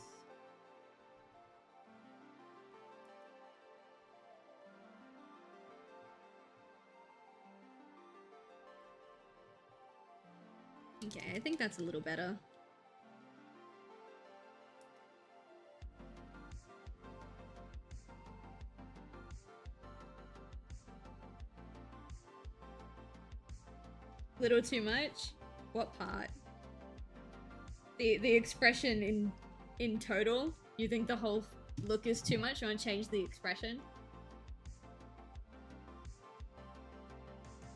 Okay, I think that's a little better. Little too much? What part? The expression in total? You think the whole look is too much? You want to change the expression?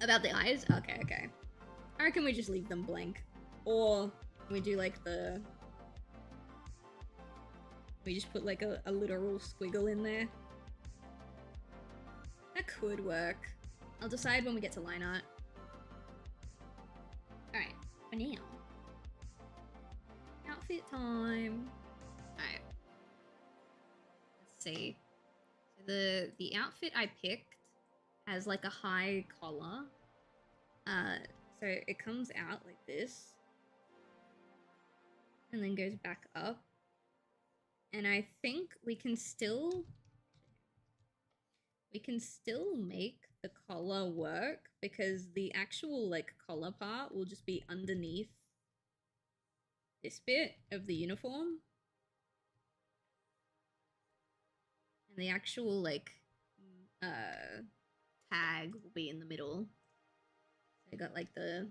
About the eyes? Okay, okay. I reckon we just leave them blank. Or we do like the... We just put like a literal squiggle in there. That could work. I'll decide when we get to line art. Alright, for now. Outfit time. Alright. Let's see. So the outfit I picked has like a high collar. So it comes out like this. And then goes back up. And I think we can still make the collar work because the actual like collar part will just be underneath this bit of the uniform. And the actual like tag will be in the middle. So I got like the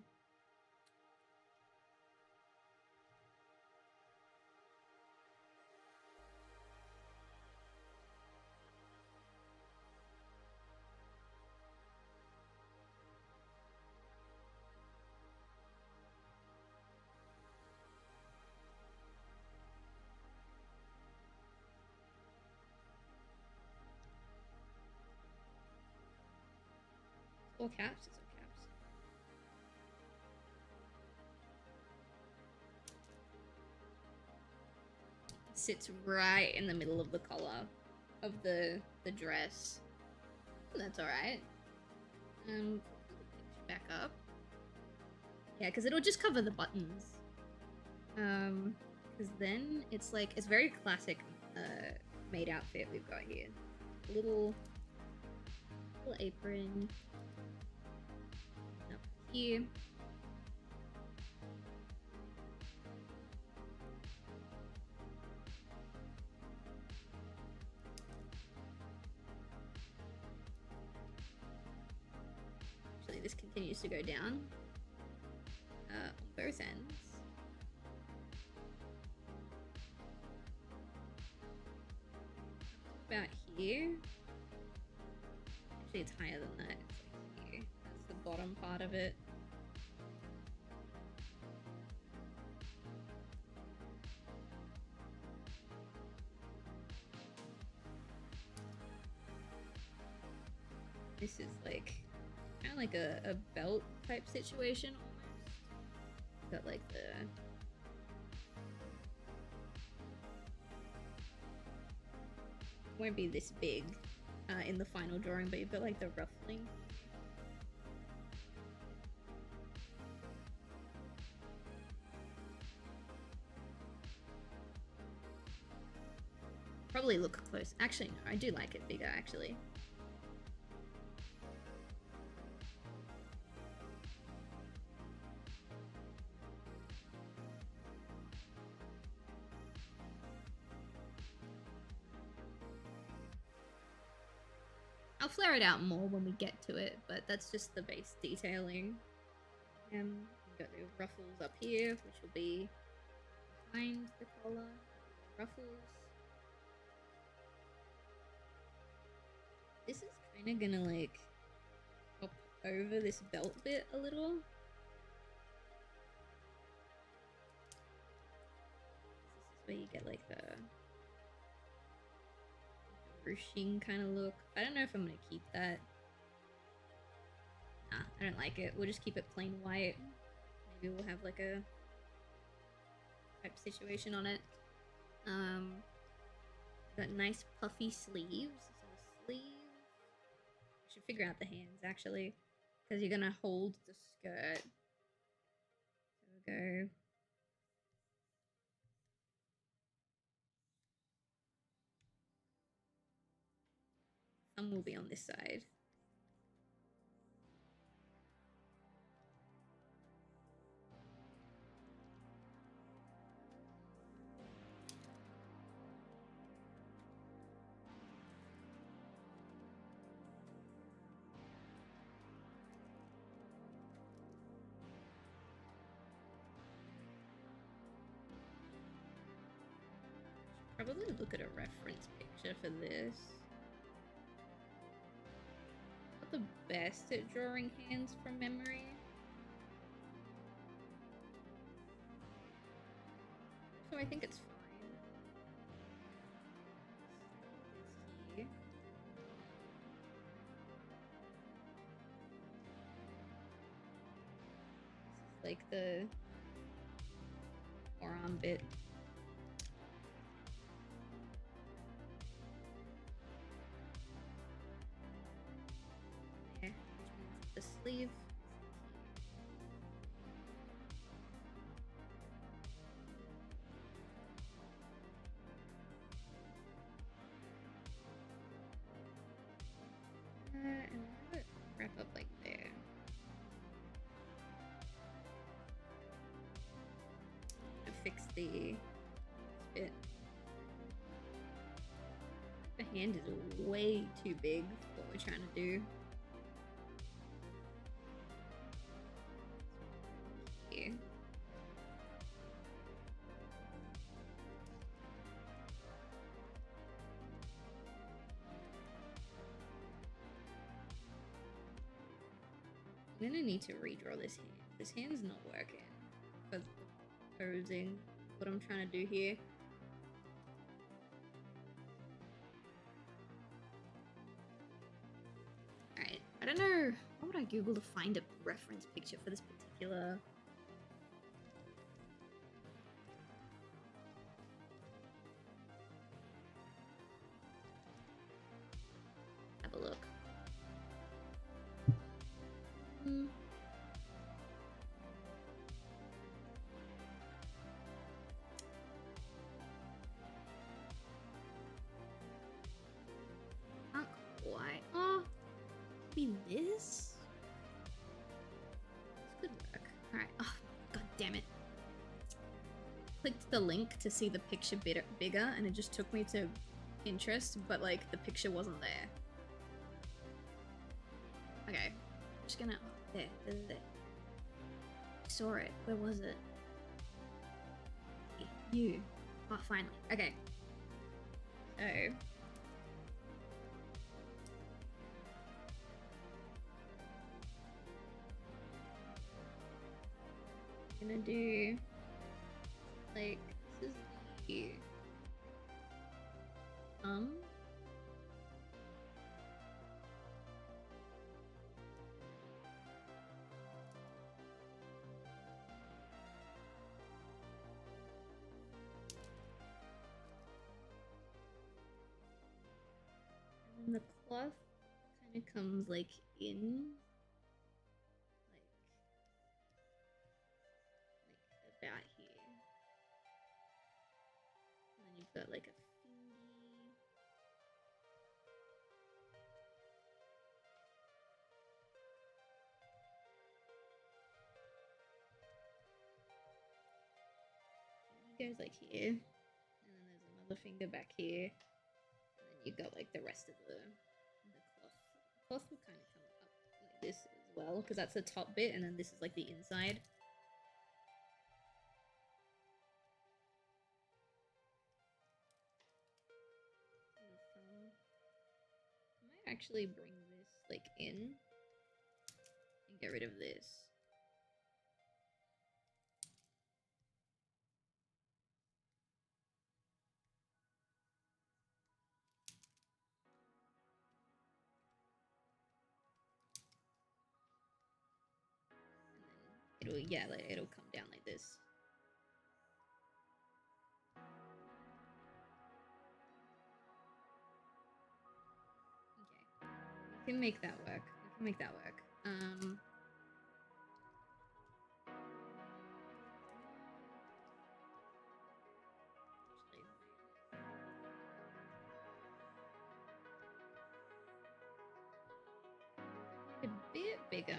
all caps, it's all caps. It sits right in the middle of the collar of the dress. That's alright. Back up. Yeah, because it'll just cover the buttons. Because then it's like, it's very classic maid outfit we've got here. Little apron. Up here. Actually, this continues to go down on both ends. About here. Actually, it's higher than that. It's like here. That's the bottom part of it. This is like kind of like a belt type situation almost. Got like the won't be this big in the final drawing, but you've got like the ruffling. Probably look close. Actually, no, I do like it bigger actually. I'll flare it out more when we get to it, but that's just the base detailing. We've got the ruffles up here, which will be behind the collar. Ruffles. This is kind of gonna like pop over this belt bit a little. This is where you get like the ruching kind of look. I don't know if I'm gonna keep that. Nah, I don't like it. We'll just keep it plain white. Maybe we'll have like a type situation on it. Got nice puffy sleeves. So the sleeve. I should figure out the hands actually, because you're gonna hold the skirt. So we'll go. Thumb will be on this side. Probably look at a reference picture for this. Not the best at drawing hands from memory. So I think it's fine. Here. This is like the forearm bit. There, which means the sleeve. And let it wrap up like there. To fix the bit. The hand is way too big for what we're trying to do. Here. I'm gonna need to redraw this hand. This hand's not working for posing what I'm trying to do here. Alright, I don't know. What would I Google to find a reference picture for this particular... Have a look. Not quite. Oh, be this? This could work. Alright. Oh, god damn it. Clicked the link to see the picture bigger, and it just took me to Pinterest, but like the picture wasn't there. Okay. I'm just gonna. There. I saw it. Where was it? You. Oh, finally. Okay. So. I'm gonna do. Like, this is the. And the cloth kind of comes like in, like about here, and then you've got like a fingy. It goes like here, and then there's another finger back here, and then you've got like the rest of the cloth. The cloth will kind of come up like this as well, because that's the top bit, and then this is like the inside. I might actually bring this like in and get rid of this. yeah, like, it'll come down like this. Okay, we can make that work. We can make that work. A bit bigger.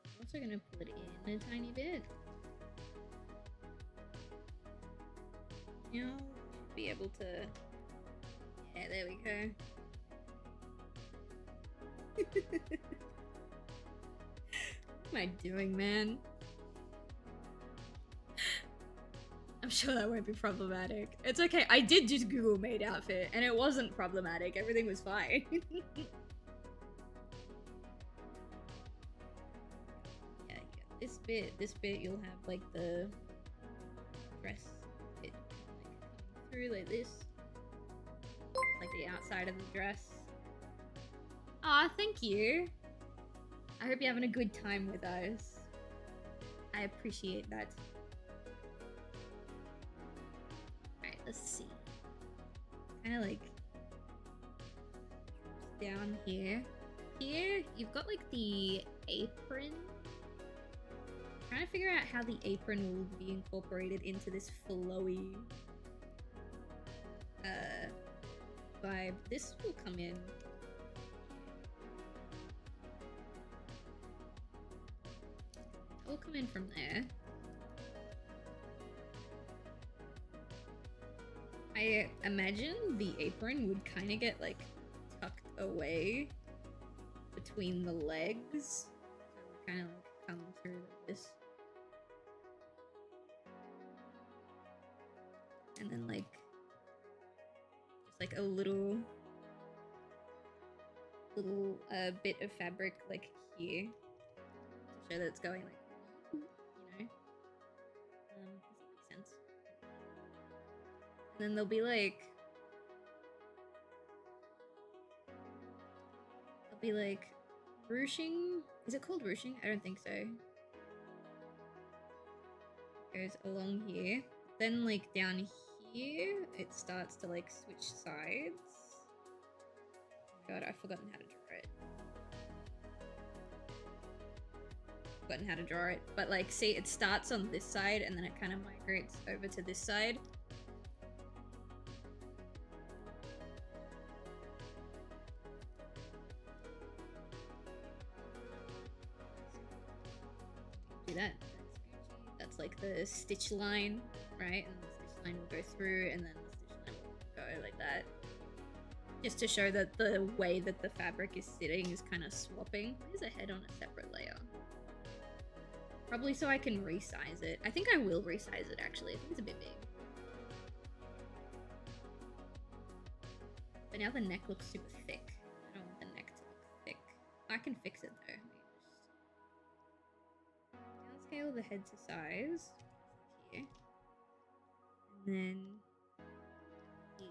I'm also gonna pull it in a tiny bit. You know, be able to. Yeah, there we go. What am I doing, man? I'm sure that won't be problematic. It's okay. I did just Google maid outfit and it wasn't problematic. Everything was fine. Yeah, this bit you'll have like the dress bit like coming through like this. Like the outside of the dress. Aw, thank you. I hope you're having a good time with us. I appreciate that. Alright, let's see. Kinda like down here. Here, you've got like the apron. I'm trying to figure out how the apron will be incorporated into this flowy vibe. This will come in. It will come in from there. I imagine the apron would kind of get like tucked away between the legs. So it would kind of like come through like this. And then like just like a little bit of fabric like here to show that it's going like, you know. Does that make sense? And then there'll be like ruching. Is it called ruching? I don't think so. Goes along here. Then like down here, it starts to like switch sides. Oh God, I've forgotten how to draw it. Forgotten how to draw it. But like, see, it starts on this side and then it kind of migrates over to this side. Do that. That's like the stitch line, right? And the stitch line will go through and then the stitch line will go like that. Just to show that the way that the fabric is sitting is kind of swapping. There's a head on a separate layer. Probably so I can resize it. I think I will resize it actually. I think it's a bit big. But now the neck looks super thick. I don't want the neck to look thick. I can fix it though. Downscale the head to size. Here. And then here.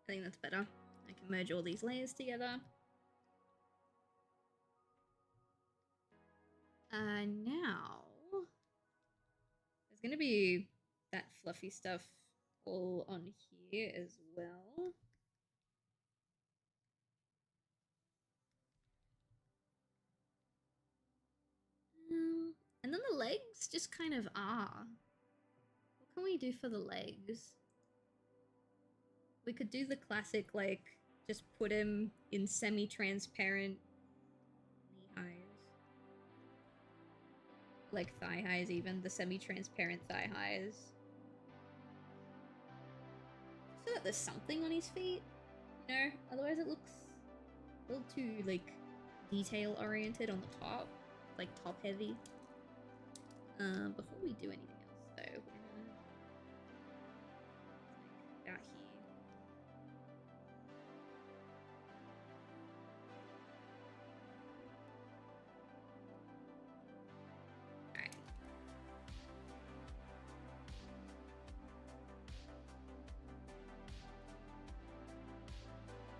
I think that's better. I can merge all these layers together. Now there's gonna be that fluffy stuff all on here as well. And then the legs just kind of are. What can we do for the legs? We could do the classic, like, just put him in semi-transparent knee highs. Like thigh highs even, the semi-transparent thigh highs. So that there's something on his feet, you know? Otherwise it looks a little too, like, detail-oriented on the top. Like, top-heavy. Before we do anything else, though, we're gonna... Like, out here.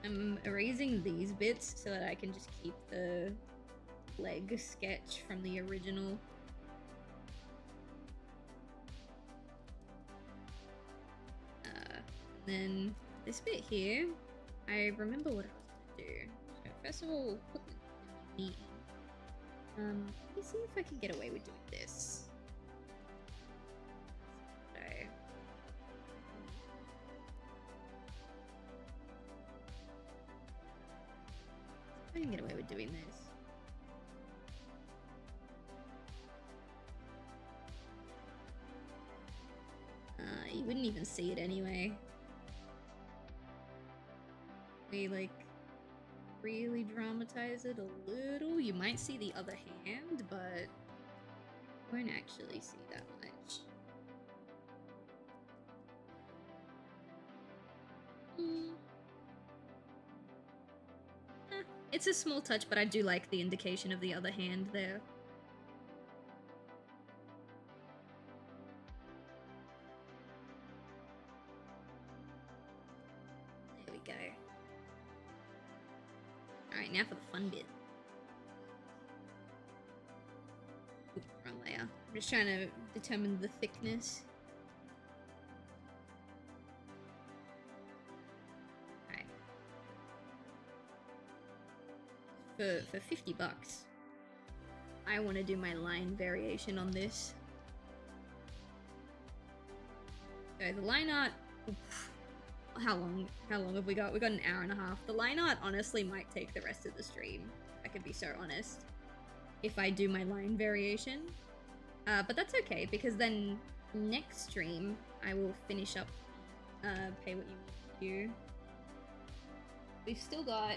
I'm erasing these bits so that I can just keep the leg sketch from the original. Then this bit here, I remember what I was gonna do. So first of all, put the knee in. Let me see if I can get away with doing this. So I can get away with doing this. You wouldn't even see it anyway. We like really dramatize it a little. You might see the other hand, but you won't actually see that much. It's a small touch, but I do like the indication of the other hand there. There we go. Alright, now for the fun bit. Oops, wrong layer. I'm just trying to determine the thickness. For 50 bucks, I want to do my line variation on this. So the line art, oof, how long have we got? We got an hour and a half. The line art honestly might take the rest of the stream. I could be so honest. If I do my line variation. But that's okay, because then next stream I will finish up Pay What You Need to.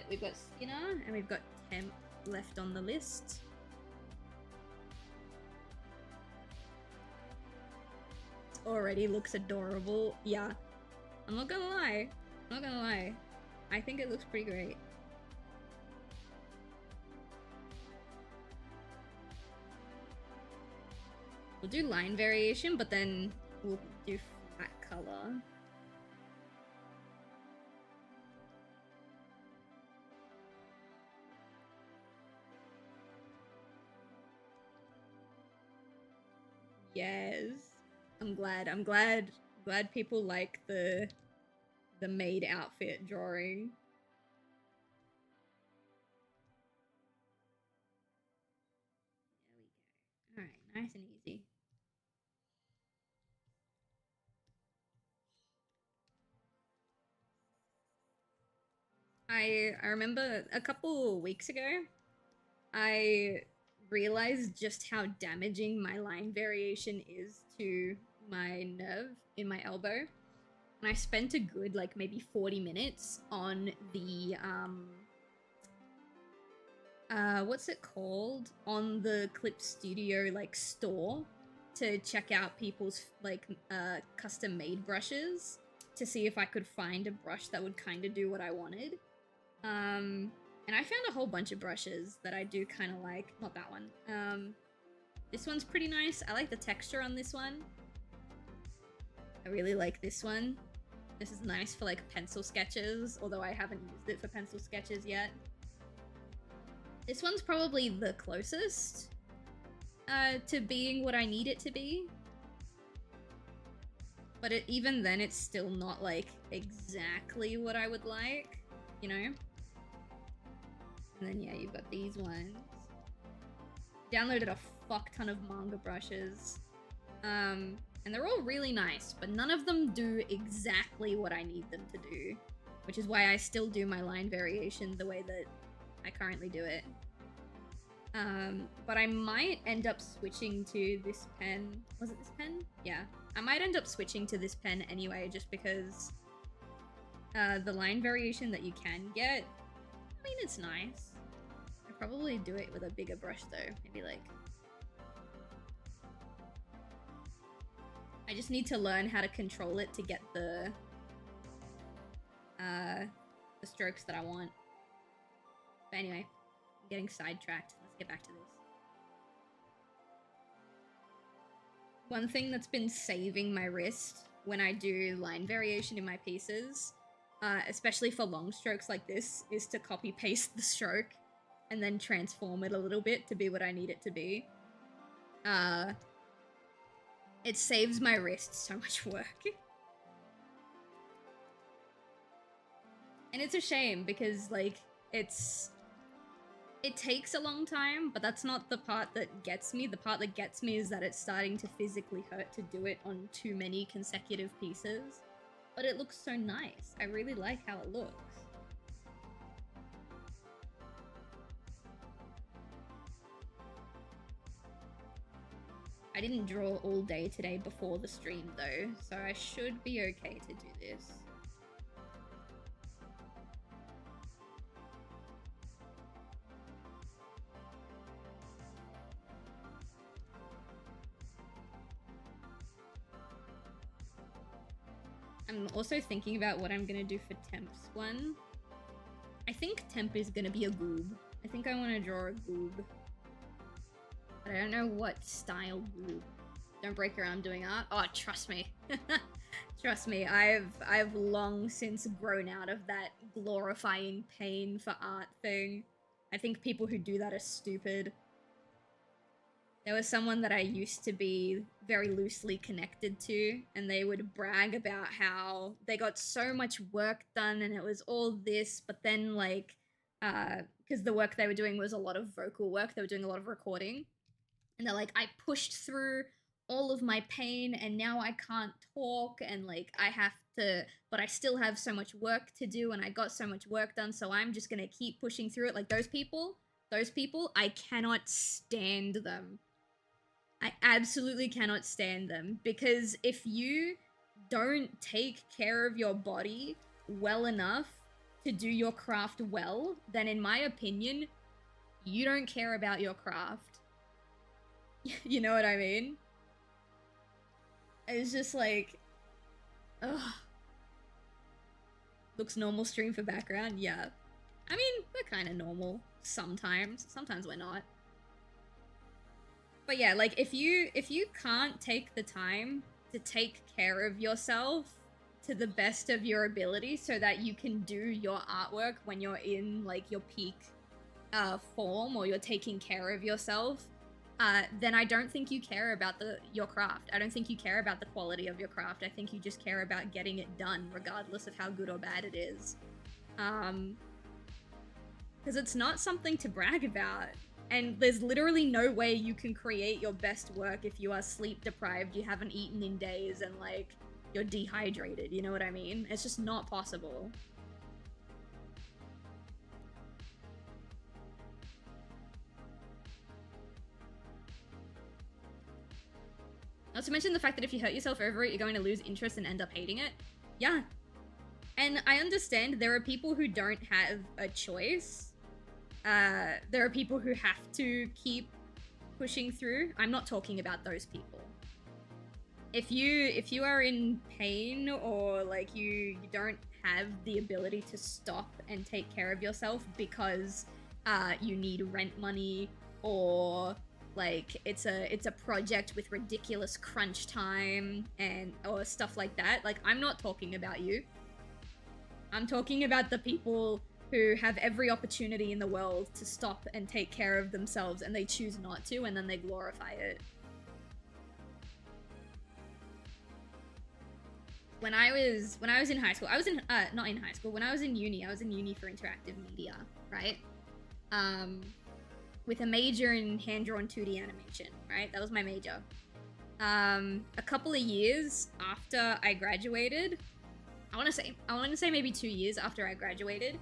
We've got Skinner and we've got Temp left on the list. It already looks adorable. Yeah, I'm not gonna lie. I think it looks pretty great. We'll do line variation, but then we'll do flat color. Yes. I'm glad people like the maid outfit drawing. There we go. Alright, nice and easy. I remember a couple weeks ago, I realized just how damaging my line variation is to my nerve in my elbow. And I spent a good, like, maybe 40 minutes on the, what's it called? On the Clip Studio, like, store to check out people's, like, custom-made brushes to see if I could find a brush that would kind of do what I wanted. And I found a whole bunch of brushes that I do kind of like. Not that one. This one's pretty nice. I like the texture on this one. I really like this one. This is nice for like pencil sketches, although I haven't used it for pencil sketches yet. This one's probably the closest to being what I need it to be. But even then, it's still not like exactly what I would like, you know? And then, yeah, you've got these ones. Downloaded a fuck ton of manga brushes. And they're all really nice, but none of them do exactly what I need them to do. Which is why I still do my line variation the way that I currently do it. But I might end up switching to this pen. Was it this pen? Yeah. I might end up switching to this pen anyway, just because the line variation that you can get, I mean, it's nice. I'd probably do it with a bigger brush though. Maybe like... I just need to learn how to control it to get the strokes that I want. But anyway, I'm getting sidetracked. Let's get back to this. One thing that's been saving my wrist when I do line variation in my pieces especially for long strokes like this, is to copy paste the stroke and then transform it a little bit to be what I need it to be. It saves my wrist so much work. And it's a shame because, like, it takes a long time, but that's not the part that gets me. The part that gets me is that it's starting to physically hurt to do it on too many consecutive pieces. But it looks so nice. I really like how it looks. I didn't draw all day today before the stream though, so I should be okay to do this. I'm also thinking about what I'm gonna do for Temp's one. I think Temp is gonna be a goob. I think I want to draw a goob. But I don't know what style goob. Don't break your arm doing art. Oh, trust me. Trust me, I've long since grown out of that glorifying pain for art thing. I think people who do that are stupid. There was someone that I used to be very loosely connected to, and they would brag about how they got so much work done and it was all this, but then, like, because the work they were doing was a lot of vocal work, they were doing a lot of recording, and they're like, I pushed through all of my pain and now I can't talk, and, like, I have to, but I still have so much work to do and I got so much work done, so I'm just gonna keep pushing through it. Like, those people, I cannot stand them. I absolutely cannot stand them, because if you don't take care of your body well enough to do your craft well, then in my opinion, you don't care about your craft. You know what I mean? It's just like, ugh. Looks normal stream for background? Yeah. I mean, we're kind of normal sometimes. Sometimes we're not. But yeah, like, if you can't take the time to take care of yourself to the best of your ability so that you can do your artwork when you're in, like, your peak form, or you're taking care of yourself, then I don't think you care about your craft. I don't think you care about the quality of your craft. I think you just care about getting it done, regardless of how good or bad it is. Because it's not something to brag about. And there's literally no way you can create your best work if you are sleep deprived, you haven't eaten in days, and, like, you're dehydrated, you know what I mean? It's just not possible. Not to mention the fact that if you hurt yourself over it, you're going to lose interest and end up hating it. Yeah. And I understand there are people who don't have a choice. There are people who have to keep pushing through. I'm not talking about those people. If you are in pain, or, like, you don't have the ability to stop and take care of yourself because you need rent money, or, like, it's a project with ridiculous crunch time or stuff like that, like, I'm not talking about you. I'm talking about the people who have every opportunity in the world to stop and take care of themselves, and they choose not to, and then they glorify it. When I was in high school, not in high school, when I was in uni for interactive media, right? With a major in hand-drawn 2D animation, right? That was my major. A couple of years after I graduated, I want to say maybe 2 years after I graduated,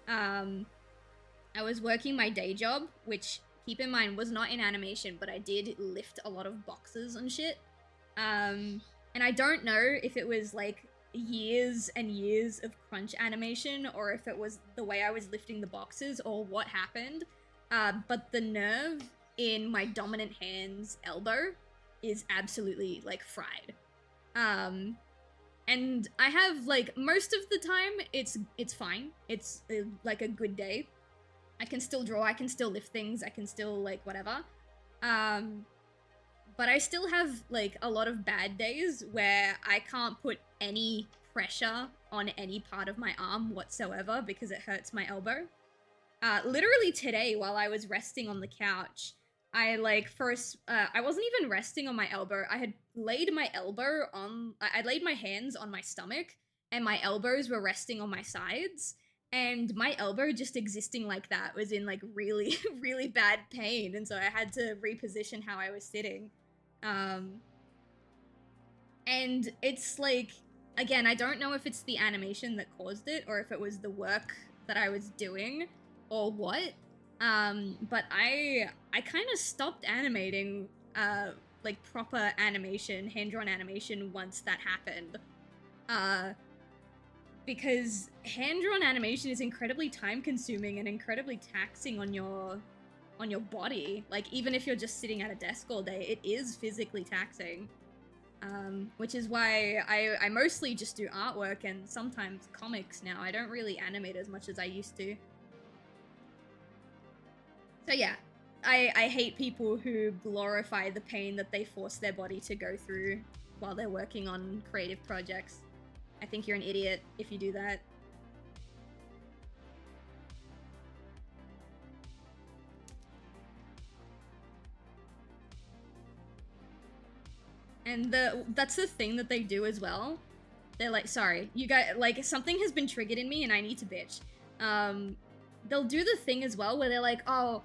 I was working my day job, which, keep in mind, was not in animation, but I did lift a lot of boxes and shit. And I don't know if it was, like, years and years of crunch animation, or if it was the way I was lifting the boxes, or what happened. But the nerve in my dominant hand's elbow is absolutely, like, fried. And I have, like, most of the time, it's fine. It's, like, a good day. I can still draw, I can still lift things, I can still, like, whatever. But I still have, like, a lot of bad days where I can't put any pressure on any part of my arm whatsoever because it hurts my elbow. Literally today, while I was resting on the couch, I wasn't even resting on my elbow. I had laid my elbow on, I laid my hands on my stomach, and my elbows were resting on my sides. And my elbow just existing like that was in like really, really bad pain. And so I had to reposition how I was sitting. And it's like, again, I don't know if it's the animation that caused it or if it was the work that I was doing or what. But I kind of stopped animating, like proper animation, hand-drawn animation once that happened. Because hand-drawn animation is incredibly time-consuming and incredibly taxing on your body. Like, even if you're just sitting at a desk all day, it is physically taxing. Which is why I mostly just do artwork and sometimes comics now. I don't really animate as much as I used to. So yeah, I hate people who glorify the pain that they force their body to go through while they're working on creative projects. I think you're an idiot if you do that. And that's the thing that they do as well. They're like, sorry, you guys, like, something has been triggered in me and I need to bitch. They'll do the thing as well where they're like, oh,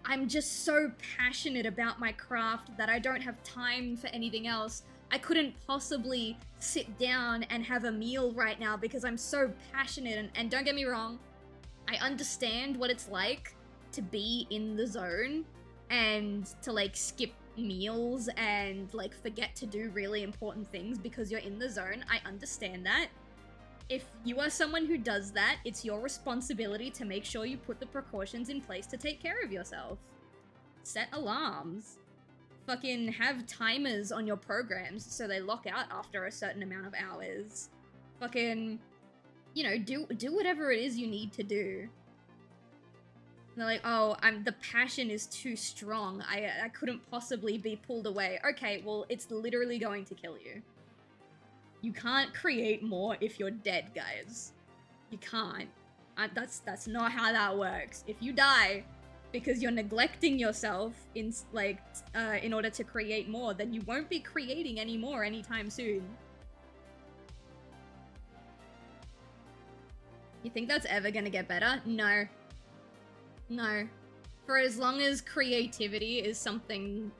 I'm just so passionate about my craft that I don't have time for anything else. I couldn't possibly sit down and have a meal right now because I'm so passionate. And don't get me wrong, I understand what it's like to be in the zone and to like skip meals and like forget to do really important things because you're in the zone. I understand that. If you are someone who does that, it's your responsibility to make sure you put the precautions in place to take care of yourself. Set alarms. Fucking have timers on your programs so they lock out after a certain amount of hours. Fucking, you know, do whatever it is you need to do. And they're like, oh, the passion is too strong. I couldn't possibly be pulled away. Okay, well, it's literally going to kill you. You can't create more if you're dead, guys. You can't. That's not how that works. If you die because you're neglecting yourself in order to create more, then you won't be creating any more anytime soon. You think that's ever gonna get better? No. No. For as long as creativity is something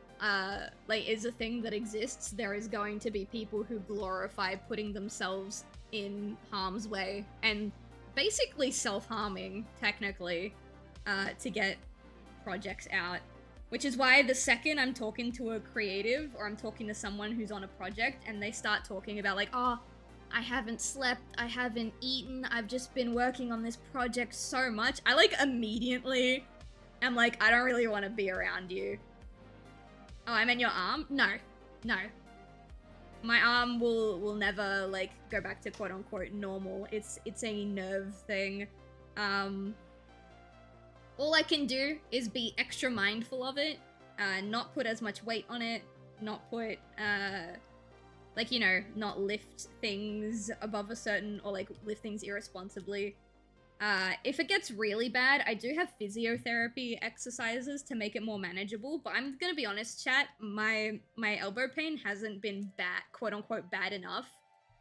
is a thing that exists, there is going to be people who glorify putting themselves in harm's way and basically self-harming, technically, to get projects out. Which is why the second I'm talking to a creative or I'm talking to someone who's on a project and they start talking about like, oh, I haven't slept, I haven't eaten, I've just been working on this project so much, I like immediately am like, I don't really want to be around you. Oh, I meant your arm? No. No. My arm will never, like, go back to quote-unquote normal. It's a nerve thing. All I can do is be extra mindful of it, not put as much weight on it, not put, like, you know, not lift things above a certain, or, like, lift things irresponsibly. If it gets really bad, I do have physiotherapy exercises to make it more manageable, but I'm gonna be honest, chat, my elbow pain hasn't been bad, quote-unquote bad enough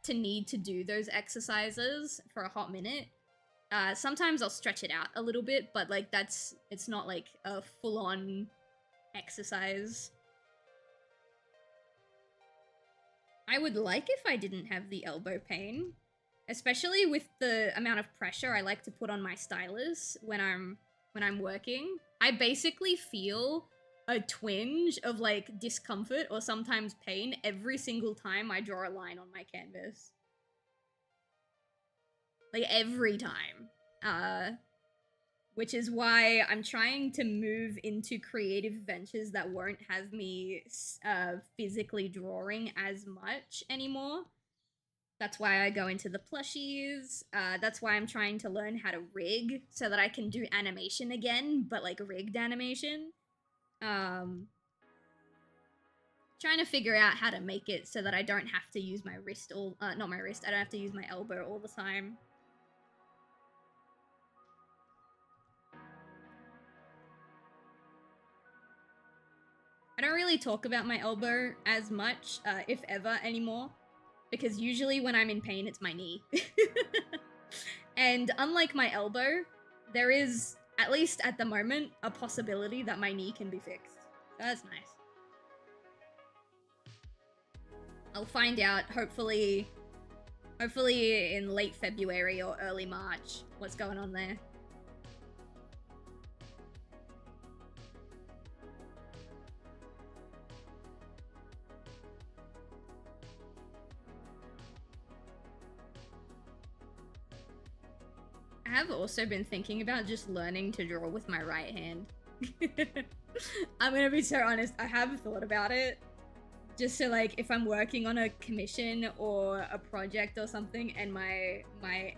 to need to do those exercises for a hot minute. Sometimes I'll stretch it out a little bit, but, like, it's not, like, a full-on exercise. I would like if I didn't have the elbow pain. Especially with the amount of pressure I like to put on my stylus when I'm working. I basically feel a twinge of like discomfort or sometimes pain every single time I draw a line on my canvas. Like every time. Which is why I'm trying to move into creative ventures that won't have me physically drawing as much anymore. That's why I go into the plushies. That's why I'm trying to learn how to rig so that I can do animation again, but like rigged animation. trying to figure out how to make it so that I don't have to use my wrist not my wrist, I don't have to use my elbow all the time. I don't really talk about my elbow as much, if ever, anymore, because usually when I'm in pain, it's my knee. And unlike my elbow, there is, at least at the moment, a possibility that my knee can be fixed. So that's nice. I'll find out, hopefully in late February or early March, what's going on there. I have also been thinking about just learning to draw with my right hand. I'm gonna be so honest, I have thought about it. Just so, like, if I'm working on a commission or a project or something and my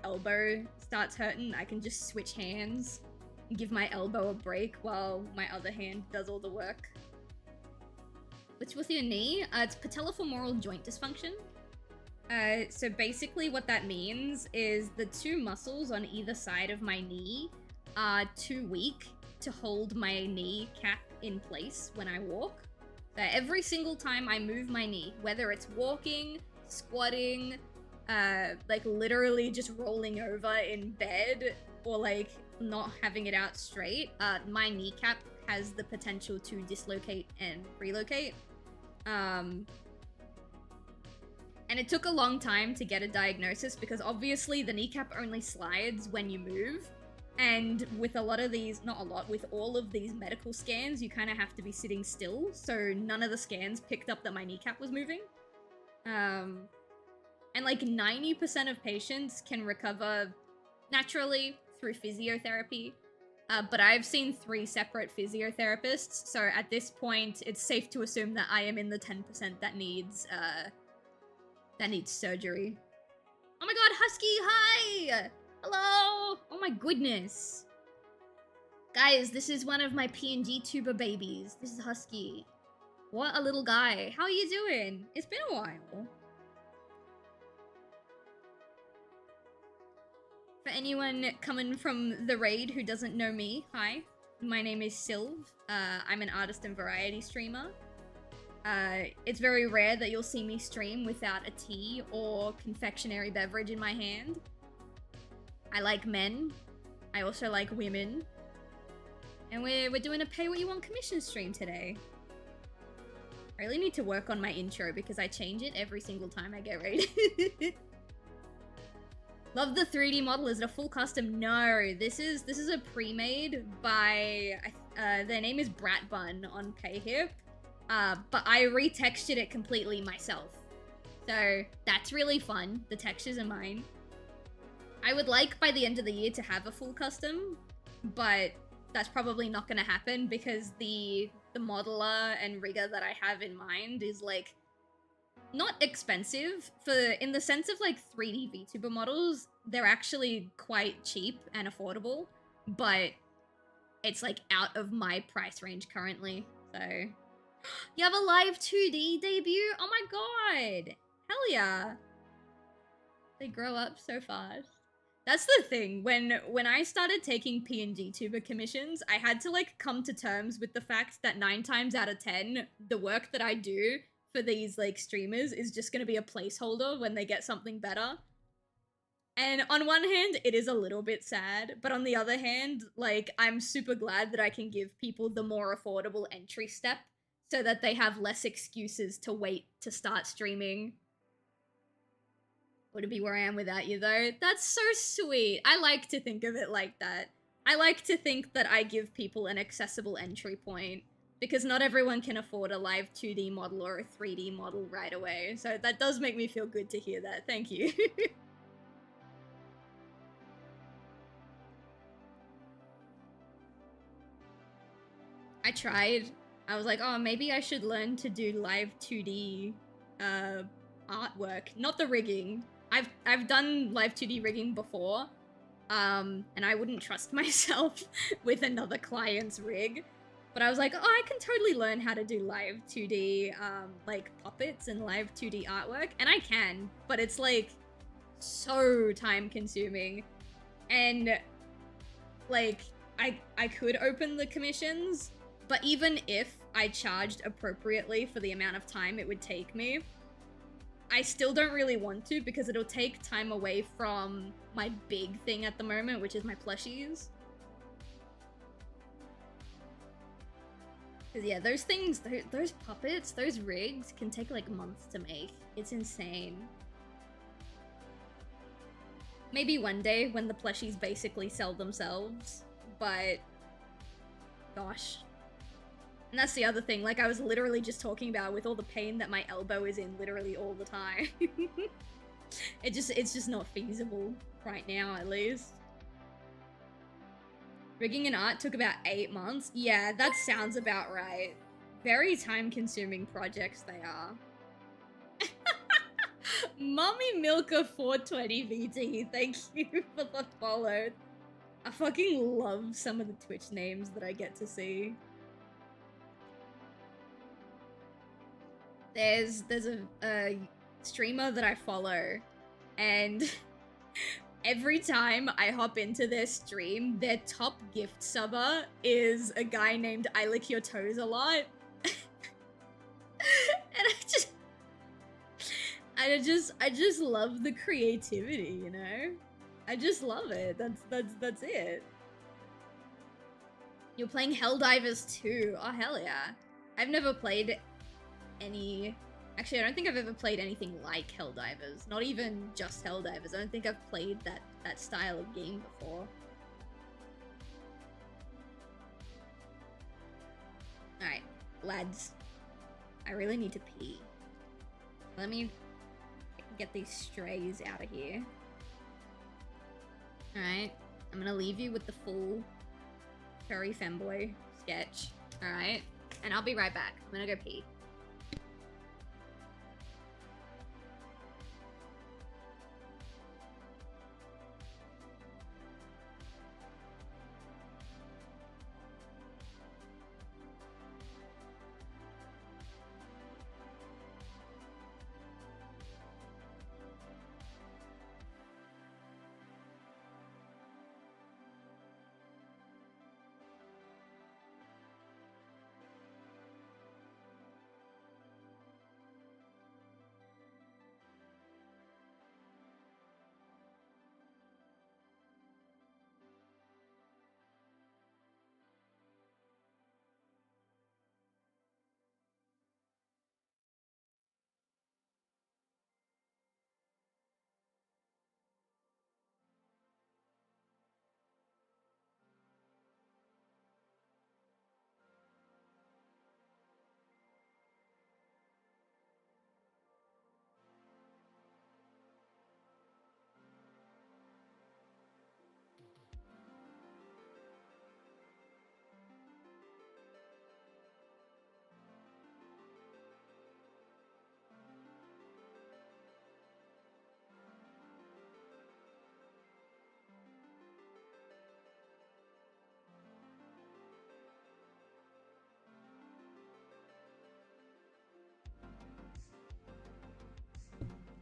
elbow starts hurting, I can just switch hands and give my elbow a break while my other hand does all the work. What's with your knee? It's patellofemoral joint dysfunction. So basically what that means is the two muscles on either side of my knee are too weak to hold my knee cap in place when I walk. So every single time I move my knee, whether it's walking, squatting, like literally just rolling over in bed, or like not having it out straight, my kneecap has the potential to dislocate and relocate. And it took a long time to get a diagnosis because obviously the kneecap only slides when you move. And with a lot of these, not a lot, with all of these medical scans, you kind of have to be sitting still. So none of the scans picked up that my kneecap was moving. And like 90% of patients can recover naturally through physiotherapy. But I've seen 3 separate physiotherapists. So at this point, it's safe to assume that I am in the 10% that needs surgery. Oh my god, Husky, hi! Hello! Oh my goodness. Guys, this is one of my PNG tuber babies. This is Husky. What a little guy. How are you doing? It's been a while. For anyone coming from the raid who doesn't know me, hi. My name is Silv. I'm an artist and variety streamer. It's very rare that you'll see me stream without a tea or confectionery beverage in my hand. I like men. I also like women. And we're doing a pay what you want commission stream today. I really need to work on my intro because I change it every single time I get raided. Love the 3D model. Is it a full custom? No, this is a pre-made by their name is Brat Bun on PayHip. But I retextured it completely myself. So that's really fun. The textures are mine. I would like by the end of the year to have a full custom, but that's probably not going to happen because the modeler and rigger that I have in mind is like not expensive in the sense of like 3D VTuber models. They're actually quite cheap and affordable, but it's like out of my price range currently. So you have a live 2D debut? Oh my god! Hell yeah! They grow up so fast. That's the thing, when I started taking PNG tuber commissions, I had to like come to terms with the fact that 9 times out of 10, the work that I do for these like streamers is just gonna be a placeholder when they get something better. And on one hand, it is a little bit sad, but on the other hand, like, I'm super glad that I can give people the more affordable entry step so that they have less excuses to wait to start streaming. Wouldn't be where I am without you, though. That's so sweet. I like to think of it like that. I like to think that I give people an accessible entry point, because not everyone can afford a live 2D model or a 3D model right away. So that does make me feel good to hear that. Thank you. I tried. I was like, oh, maybe I should learn to do live 2D artwork. Not the rigging. I've done live 2D rigging before, and I wouldn't trust myself with another client's rig. But I was like, oh, I can totally learn how to do live 2D, like, puppets and live 2D artwork. And I can, but it's, like, so time-consuming. And, like, I could open the commissions, but even if I charged appropriately for the amount of time it would take me, I still don't really want to because it'll take time away from my big thing at the moment, which is my plushies. Because yeah, those things, those puppets, those rigs can take like months to make. It's insane. Maybe one day when the plushies basically sell themselves, but gosh. And that's the other thing, like I was literally just talking about with all the pain that my elbow is in literally all the time. It's just not feasible right now, at least. Rigging an art took about 8 months. Yeah, that sounds about right. Very time-consuming projects they are. Mummy Milker 420 VT, thank you for the follow. I fucking love some of the Twitch names that I get to see. There's a streamer that I follow, and every time I hop into their stream, their top gift subber is a guy named I Lick Your Toes a Lot. And I just love the creativity, you know? I just love it. That's it. You're playing Helldivers 2. Oh, hell yeah. I've never played any... Actually, I don't think I've ever played anything like Helldivers. Not even just Helldivers. I don't think I've played that style of game before. Alright, lads. I really need to pee. Let me get these strays out of here. Alright, I'm gonna leave you with the full furry femboy sketch. Alright, and I'll be right back. I'm gonna go pee.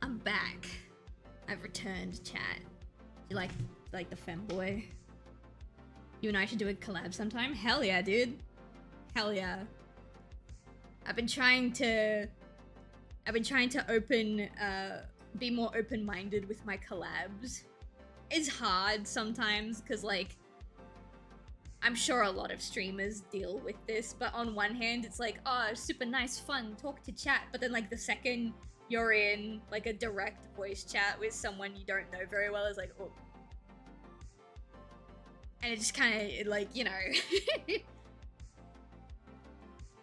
I'm back. I've returned, chat. You like the femboy? You and I should do a collab sometime? Hell yeah, dude. Hell yeah. I've been trying to be more open-minded with my collabs. It's hard sometimes, because like, I'm sure a lot of streamers deal with this, but on one hand, it's like, oh, super nice, fun, talk to chat, but then like the second you're in like a direct voice chat with someone you don't know very well, it's like, oh. And it just kind of like, you know.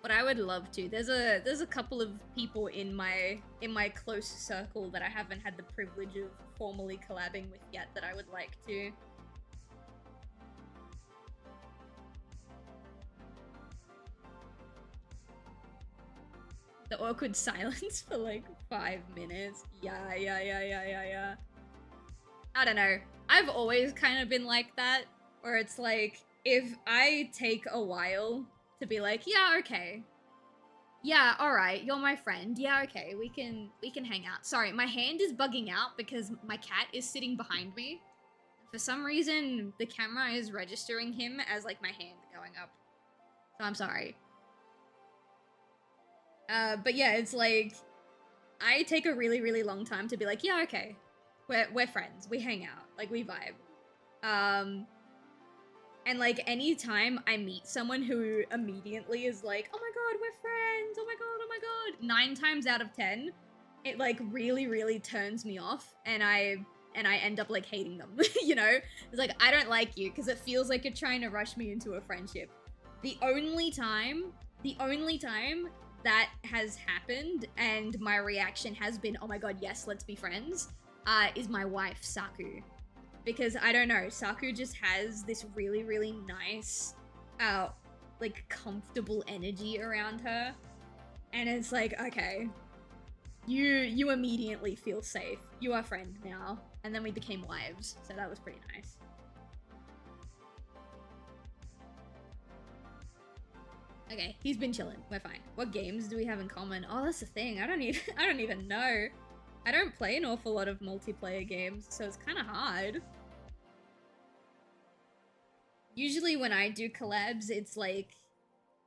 But I would love to. There's a couple of people in my close circle that I haven't had the privilege of formally collabing with yet that I would like to. The awkward silence for like 5 minutes. Yeah. I don't know. I've always kind of been like that, where it's like, if I take a while to be like, yeah, okay. Yeah, alright, you're my friend. Yeah, okay, we can hang out. Sorry, my hand is bugging out because my cat is sitting behind me. For some reason, the camera is registering him as like my hand going up. So I'm sorry. But yeah, it's like, I take a really, really long time to be like, yeah, okay, we're friends, we hang out, like we vibe. And like anytime I meet someone who immediately is like, oh my god, we're friends, oh my god, 9 times out of 10, it like really, really turns me off, and I end up like hating them, you know? It's like, I don't like you because it feels like you're trying to rush me into a friendship. The only time that has happened and my reaction has been, oh my god, yes, let's be friends, is my wife, Saku. Because, I don't know, Saku just has this really, really nice, like, comfortable energy around her. And it's like, okay, you immediately feel safe. You are friends now. And then we became wives, so that was pretty nice. Okay, he's been chilling. We're fine. What games do we have in common? Oh, that's the thing. I don't even know. I don't play an awful lot of multiplayer games, so it's kind of hard. Usually when I do collabs, it's like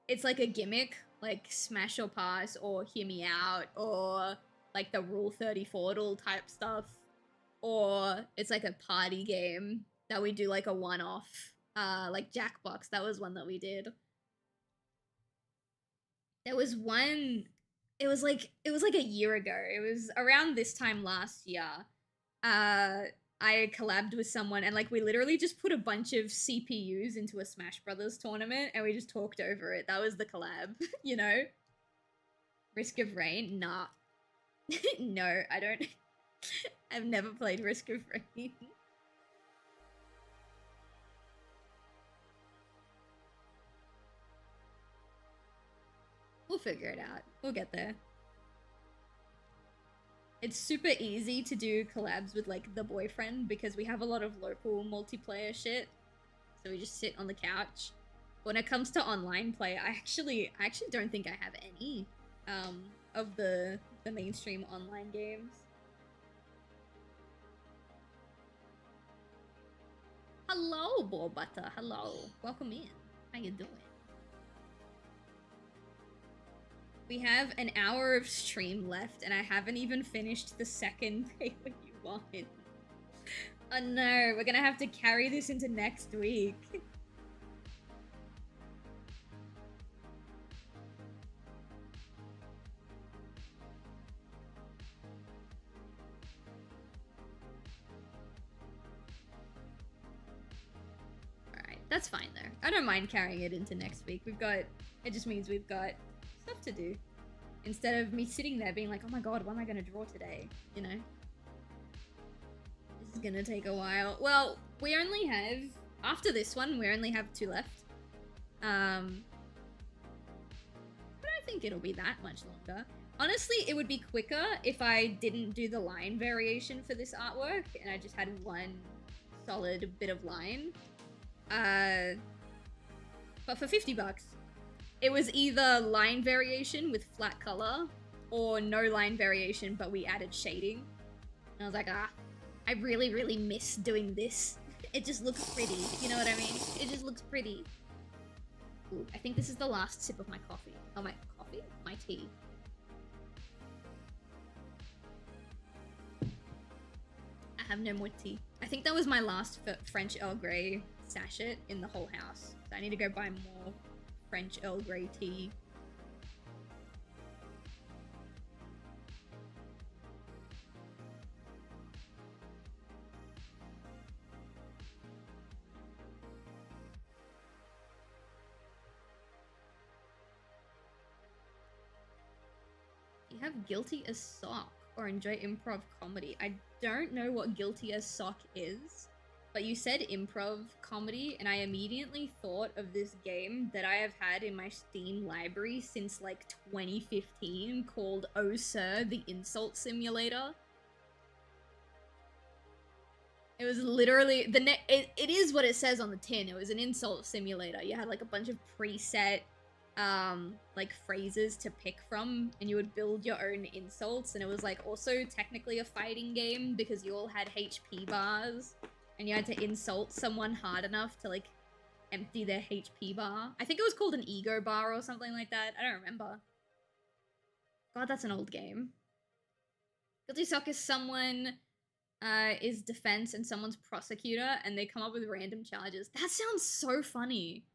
a gimmick, like Smash or Pass or Hear Me Out or like the Rule 30 Fortal type stuff, or it's like a party game that we do like a one-off, like Jackbox. That was one that we did. There was one, it was like a year ago. It was around this time last year. I collabed with someone and like we literally just put a bunch of CPUs into a Smash Brothers tournament and we just talked over it. That was the collab, you know? Risk of Rain? Nah. No, I don't. I've never played Risk of Rain. We'll figure it out. We'll get there. It's super easy to do collabs with like the boyfriend because we have a lot of local multiplayer shit. So we just sit on the couch. When it comes to online play, I actually don't think I have any of the mainstream online games. Hello, Butter. Hello. Welcome in. How you doing? We have an hour of stream left, and I haven't even finished the second Pay What You Want. Oh no, we're gonna have to carry this into next week. Alright, that's fine though. I don't mind carrying it into next week. It just means we've got stuff to do. Instead of me sitting there being like, oh my god, what am I gonna draw today? You know? This is gonna take a while. Well, we only have, after this one, we only have 2 left. I don't think it'll be that much longer. Honestly, it would be quicker if I didn't do the line variation for this artwork and I just had one solid bit of line. But for 50 bucks, it was either line variation with flat color or no line variation, but we added shading. And I was like, I really, really miss doing this. It just looks pretty, you know what I mean? It just looks pretty. Ooh, I think this is the last sip of my coffee. Oh, my coffee? My tea. I have no more tea. I think that was my last French Earl Grey sachet in the whole house. So I need to go buy more French Earl Grey tea. You have Guilty as Sock or enjoy improv comedy. I don't know what Guilty as Sock is. But you said improv comedy, and I immediately thought of this game that I have had in my Steam library since like 2015 called Oh Sir, the Insult Simulator. It was literally, it is what it says on the tin. It was an insult simulator. You had like a bunch of preset like phrases to pick from, and you would build your own insults, and it was like also technically a fighting game because you all had HP bars and you had to insult someone hard enough to like empty their HP bar. I think it was called an ego bar or something like that. I don't remember. God, that's an old game. Guilty Sock is someone is defense and someone's prosecutor, and they come up with random charges. That sounds so funny.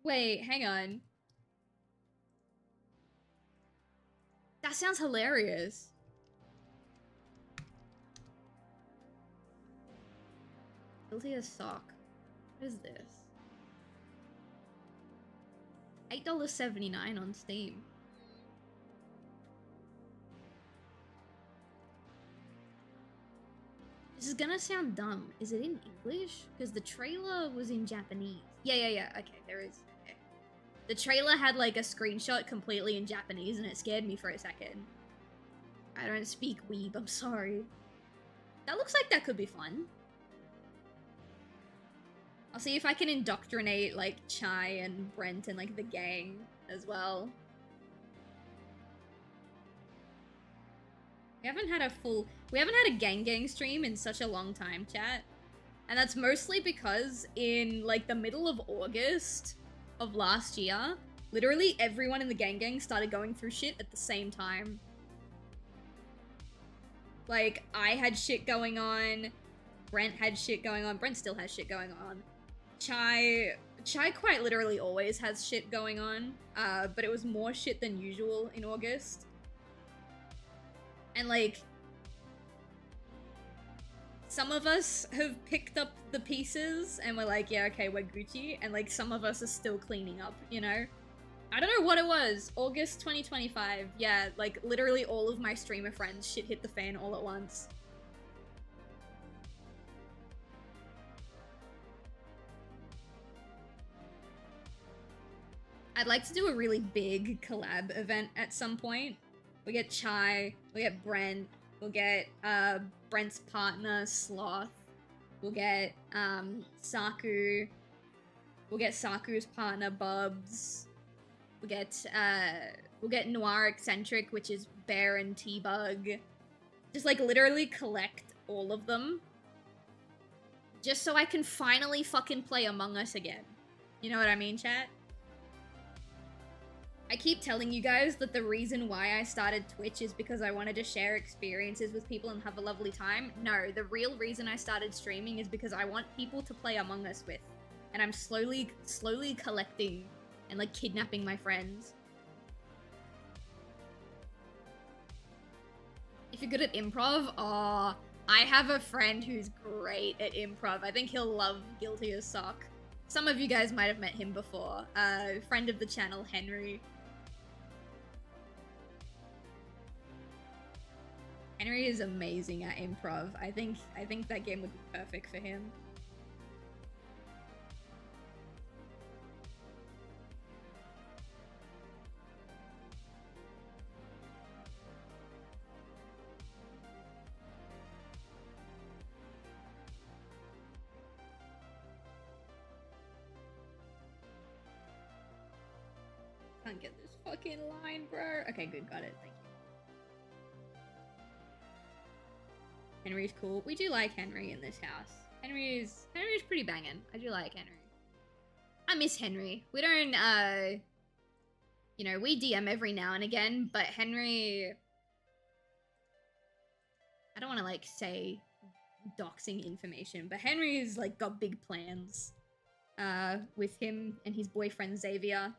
Wait, hang on. That sounds hilarious. Guilty as Sock. What is this? $8.79 on Steam. This is gonna sound dumb. Is it in English? Because the trailer was in Japanese. Yeah. Okay, there is. Okay. The trailer had like a screenshot completely in Japanese and it scared me for a second. I don't speak weeb, I'm sorry. That looks like that could be fun. I'll see if I can indoctrinate like Chai and Brent and like the gang as well. We haven't had a gang stream in such a long time, chat. And that's mostly because in like the middle of August of last year, literally everyone in the gang started going through shit at the same time. Like, I had shit going on, Brent had shit going on, Brent still has shit going on. Chai quite literally always has shit going on, but it was more shit than usual in August. And like, some of us have picked up the pieces and we're like, yeah, okay, we're Gucci. And like, some of us are still cleaning up, you know? I don't know what it was. August 2025. Yeah, like literally all of my streamer friends shit hit the fan all at once. I'd like to do a really big collab event at some point. We get Chai, we get Brent, we'll get Brent's partner, Sloth, we'll get Saku, we'll get Saku's partner, Bubs, we'll get Noir Eccentric, which is Bear and T-Bug. Just like literally collect all of them. Just so I can finally fucking play Among Us again. You know what I mean, chat? I keep telling you guys that the reason why I started Twitch is because I wanted to share experiences with people and have a lovely time. No, the real reason I started streaming is because I want people to play Among Us with. And I'm slowly collecting and like kidnapping my friends. If you're good at improv, I have a friend who's great at improv. I think he'll love Guilty as Sock. Some of you guys might have met him before. Friend of the channel, Henry. Henry is amazing at improv. I think that game would be perfect for him. Can't get this fucking line, bro. Okay, good, got it. Thank you. Henry's cool. We do like Henry in this house. Henry's pretty banging. I do like Henry. I miss Henry. We don't, you know, we DM every now and again, but Henry... I don't want to, like, say doxing information, but Henry's, like, got big plans, with him and his boyfriend Xavier.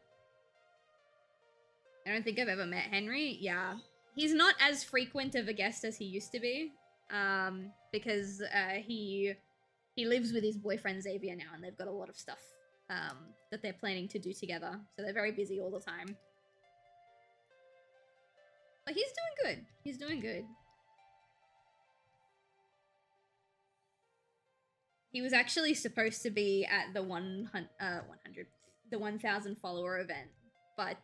I don't think I've ever met Henry. Yeah. He's not as frequent of a guest as he used to be. Because he lives with his boyfriend Xavier now, and they've got a lot of stuff that they're planning to do together. So they're very busy all the time. But he's doing good. He's doing good. He was actually supposed to be at the 1,000 follower event, but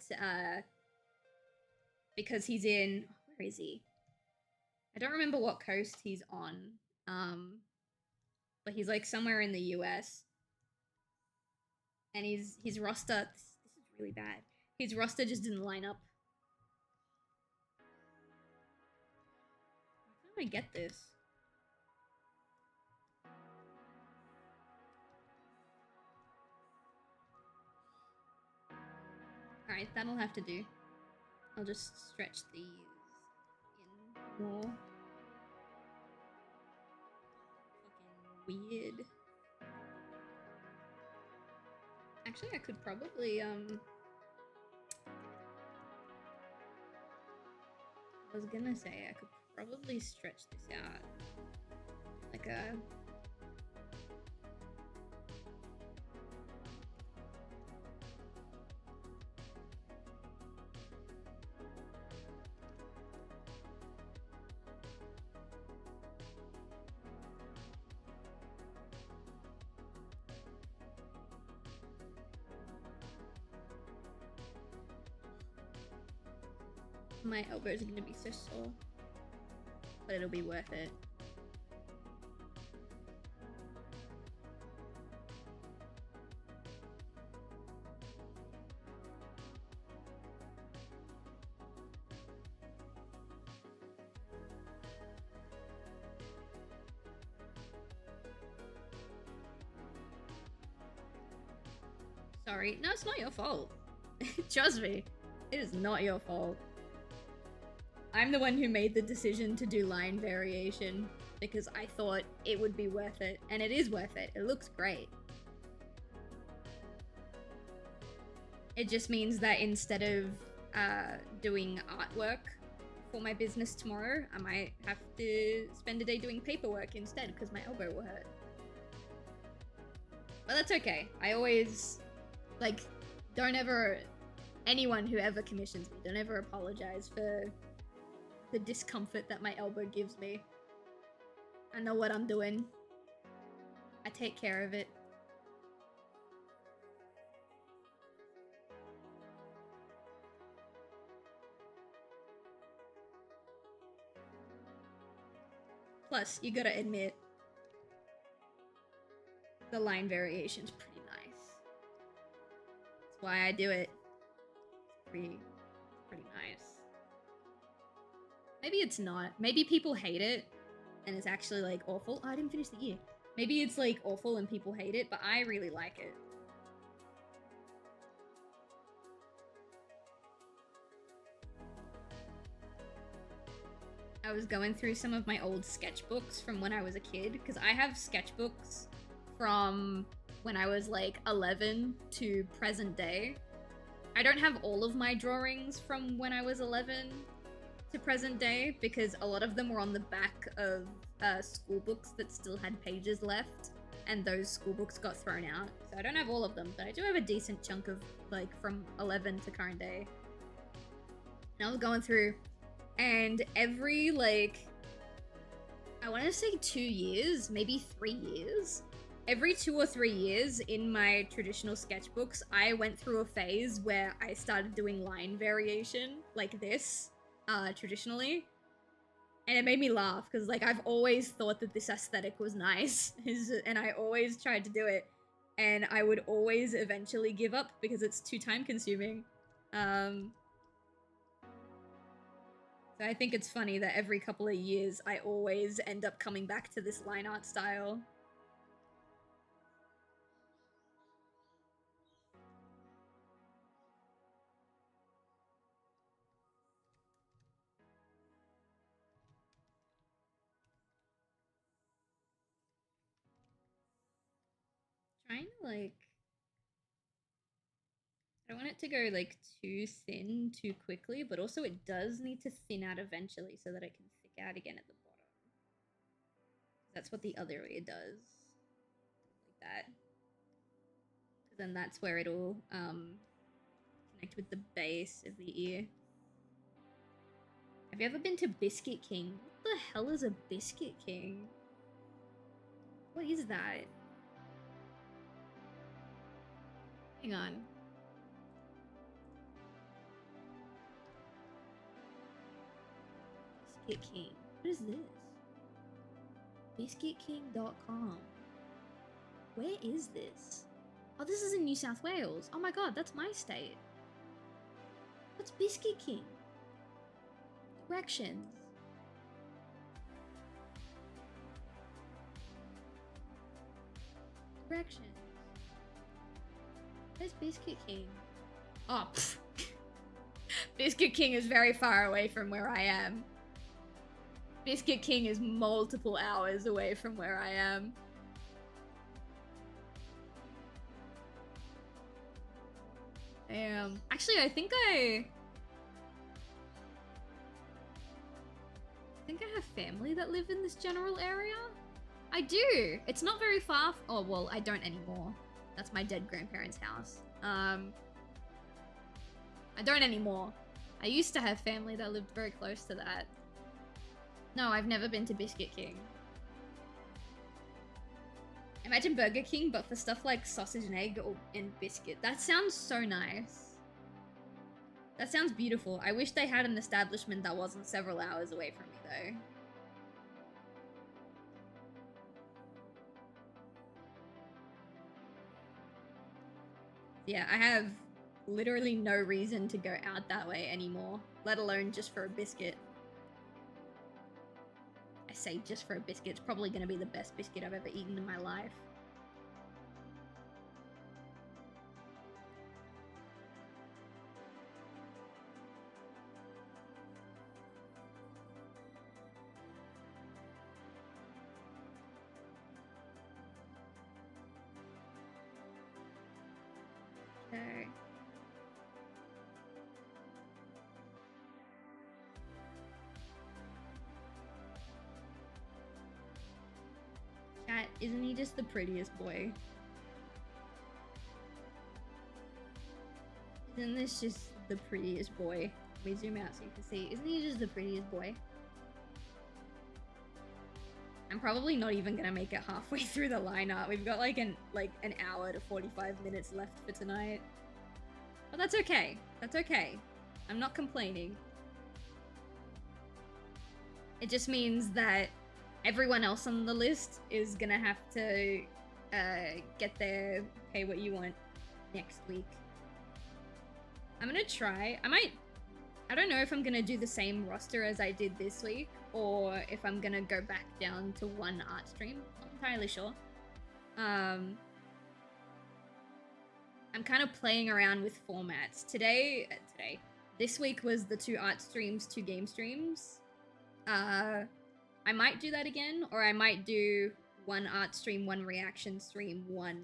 because he's in, where is he? I don't remember what coast he's on, but he's like somewhere in the US. And his roster, this is really bad. His roster just didn't line up. How can I get this? Alright, that'll have to do. I'll just stretch these in more. Fucking weird. Actually, I could probably, I was gonna say, I could probably stretch this out. Like a... My elbows are gonna be so sore, but it'll be worth it. Sorry, no, it's not your fault. Trust me, it is not your fault. I'm the one who made the decision to do line variation because I thought it would be worth it, and it is worth it. It looks great. It just means that instead of doing artwork for my business tomorrow, I might have to spend a day doing paperwork instead because my elbow will hurt. But that's okay. I always, like, don't ever, anyone who ever commissions me, don't ever apologize for the discomfort that my elbow gives me. I know what I'm doing. I take care of it. Plus, you gotta admit, the line variation's pretty nice. That's why I do it. It's pretty nice. Maybe it's not. Maybe people hate it and it's actually like awful. Oh, I didn't finish the ear. Maybe it's like awful and people hate it, but I really like it. I was going through some of my old sketchbooks from when I was a kid, because I have sketchbooks from when I was like 11 to present day. I don't have all of my drawings from when I was 11 to present day, because a lot of them were on the back of school books that still had pages left, and those school books got thrown out. So I don't have all of them, but I do have a decent chunk of like from 11 to current day. And I was going through, and every like, I want to say 2 years, maybe 3 years, every 2 or 3 years in my traditional sketchbooks, I went through a phase where I started doing line variation like this. Traditionally, and it made me laugh because like I've always thought that this aesthetic was nice and I always tried to do it, and I would always eventually give up because it's too time consuming. So I think it's funny that every couple of years I always end up coming back to this line art style. Trying to like, I don't want it to go like too thin too quickly, but also it does need to thin out eventually so that it can thick out again at the bottom. That's what the other ear does. Like that. Because then that's where it'll connect with the base of the ear. Have you ever been to Biscuit King? What the hell is a Biscuit King? What is that? Hang on. Biscuit King. What is this? BiscuitKing.com. Where is this? Oh, this is in New South Wales. Oh my god, that's my state. What's Biscuit King? Directions. Directions. Where's Biscuit King? Oh, pfft. Biscuit King is very far away from where I am. Biscuit King is multiple hours away from where I am. Actually, I think I have family that live in this general area. I do. It's not very far. Oh, well, I don't anymore. That's my dead grandparents' house. I don't anymore. I used to have family that lived very close to that. No, I've never been to Biscuit King. Imagine Burger King, but for stuff like sausage and egg and biscuit. That sounds so nice. That sounds beautiful. I wish they had an establishment that wasn't several hours away from me, though. Yeah, I have literally no reason to go out that way anymore, let alone just for a biscuit. I say just for a biscuit, it's probably going to be the best biscuit I've ever eaten in my life. Okay. Chat, isn't he just the prettiest boy? Isn't this just the prettiest boy? Let me zoom out so you can see. Isn't he just the prettiest boy? I'm probably not even gonna make it halfway through the lineup. We've got like an hour to 45 minutes left for tonight. But that's okay. That's okay. I'm not complaining. It just means that everyone else on the list is gonna have to get their pay what you want next week. I'm gonna try. I don't know if I'm gonna do the same roster as I did this week, or if I'm gonna go back down to one art stream. Not entirely sure. I'm kind of playing around with formats. This week was the 2 art streams, 2 game streams. I might do that again, or I might do 1 art stream, 1 reaction stream, 2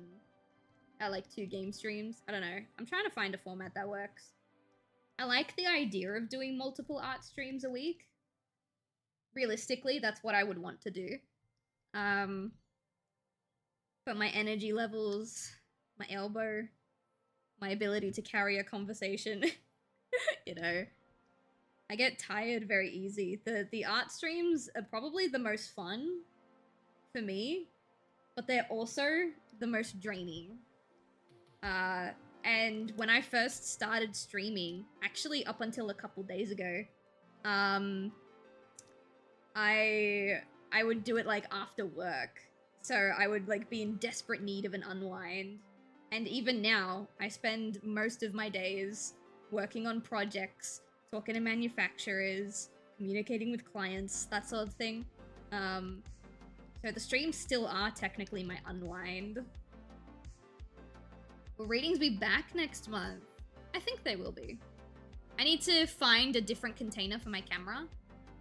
game streams. I don't know. I'm trying to find a format that works. I like the idea of doing multiple art streams a week. Realistically, that's what I would want to do. But my energy levels, my elbow, my ability to carry a conversation, you know, I get tired very easy. The art streams are probably the most fun for me, but they're also the most draining. And when I first started streaming, actually up until a couple days ago, I would do it like after work. So I would like be in desperate need of an unwind. And even now, I spend most of my days working on projects, talking to manufacturers, communicating with clients, that sort of thing. So the streams still are technically my unwind. Will readings be back next month? I think they will be. I need to find a different container for my camera,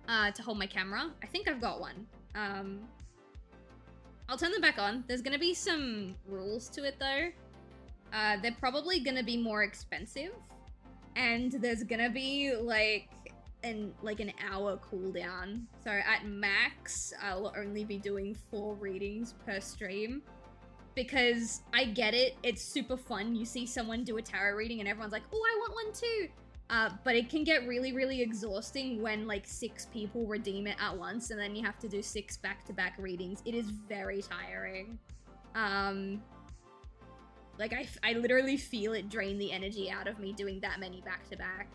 to hold my camera. I think I've got one. I'll turn them back on. There's gonna be some rules to it though. They're probably gonna be more expensive, and there's gonna be like an hour cooldown. So at max, I'll only be doing 4 readings per stream. Because I get it, it's super fun. You see someone do a tarot reading and everyone's like, oh, I want one too. But it can get really, really exhausting when like 6 people redeem it at once and then you have to do 6 back-to-back readings. It is very tiring. Like I literally feel it drain the energy out of me doing that many back-to-back.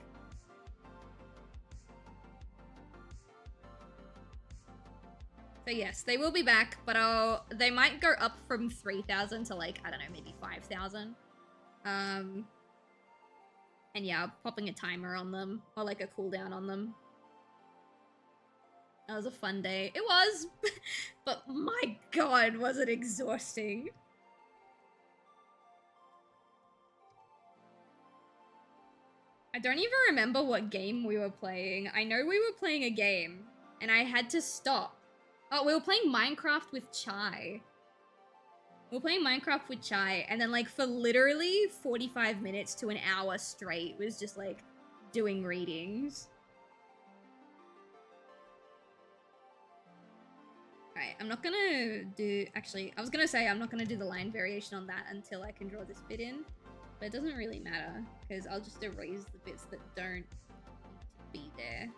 So yes, they will be back, but they might go up from 3,000 to like, I don't know, maybe 5,000. And yeah, popping a timer on them, or like a cooldown on them. That was a fun day. It was, but my god, was it exhausting. I don't even remember what game we were playing. I know we were playing a game, and I had to stop. Oh, we were playing Minecraft with Chai. We were playing Minecraft with Chai, and then like for literally 45 minutes to an hour straight was just like doing readings. Alright, I'm not gonna do, actually, I was gonna say I'm not gonna do the line variation on that until I can draw this bit in, but it doesn't really matter, because I'll just erase the bits that don't be there.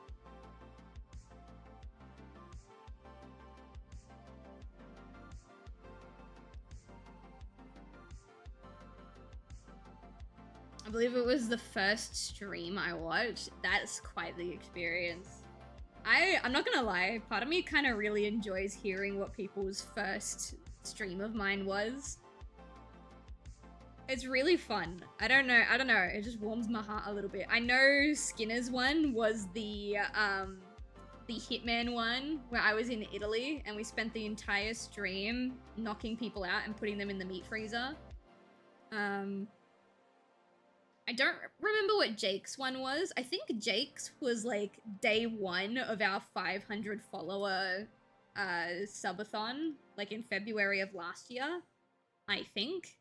I believe it was the first stream I watched. That's quite the experience. I'm not gonna lie, part of me kind of really enjoys hearing what people's first stream of mine was. It's really fun. I don't know, it just warms my heart a little bit. I know Skinner's one was the Hitman one, where I was in Italy, and we spent the entire stream knocking people out and putting them in the meat freezer. I don't remember what Jake's one was. I think Jake's was like day 1 of our 500 follower subathon, like in February of last year, I think.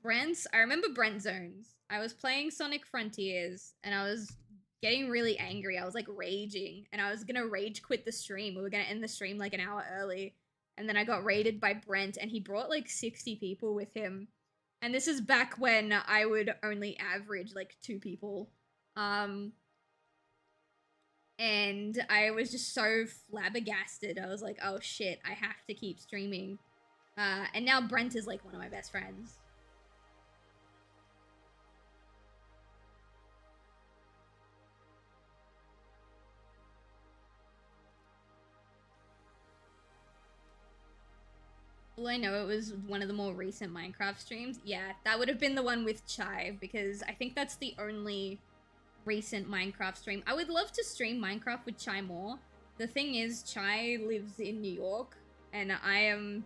Brent's, I remember Brent Zones. I was playing Sonic Frontiers and I was getting really angry. I was like raging and I was gonna rage quit the stream. We were gonna end the stream like an hour early. And then I got raided by Brent and he brought like 60 people with him. And this is back when I would only average like 2 people. And I was just so flabbergasted. I was like, oh shit, I have to keep streaming. And now Brent is like one of my best friends. Well, I know it was one of the more recent Minecraft streams. Yeah, that would have been the one with Chai, because I think that's the only recent Minecraft stream. I would love to stream Minecraft with Chai more. The thing is, Chai lives in New York, and I am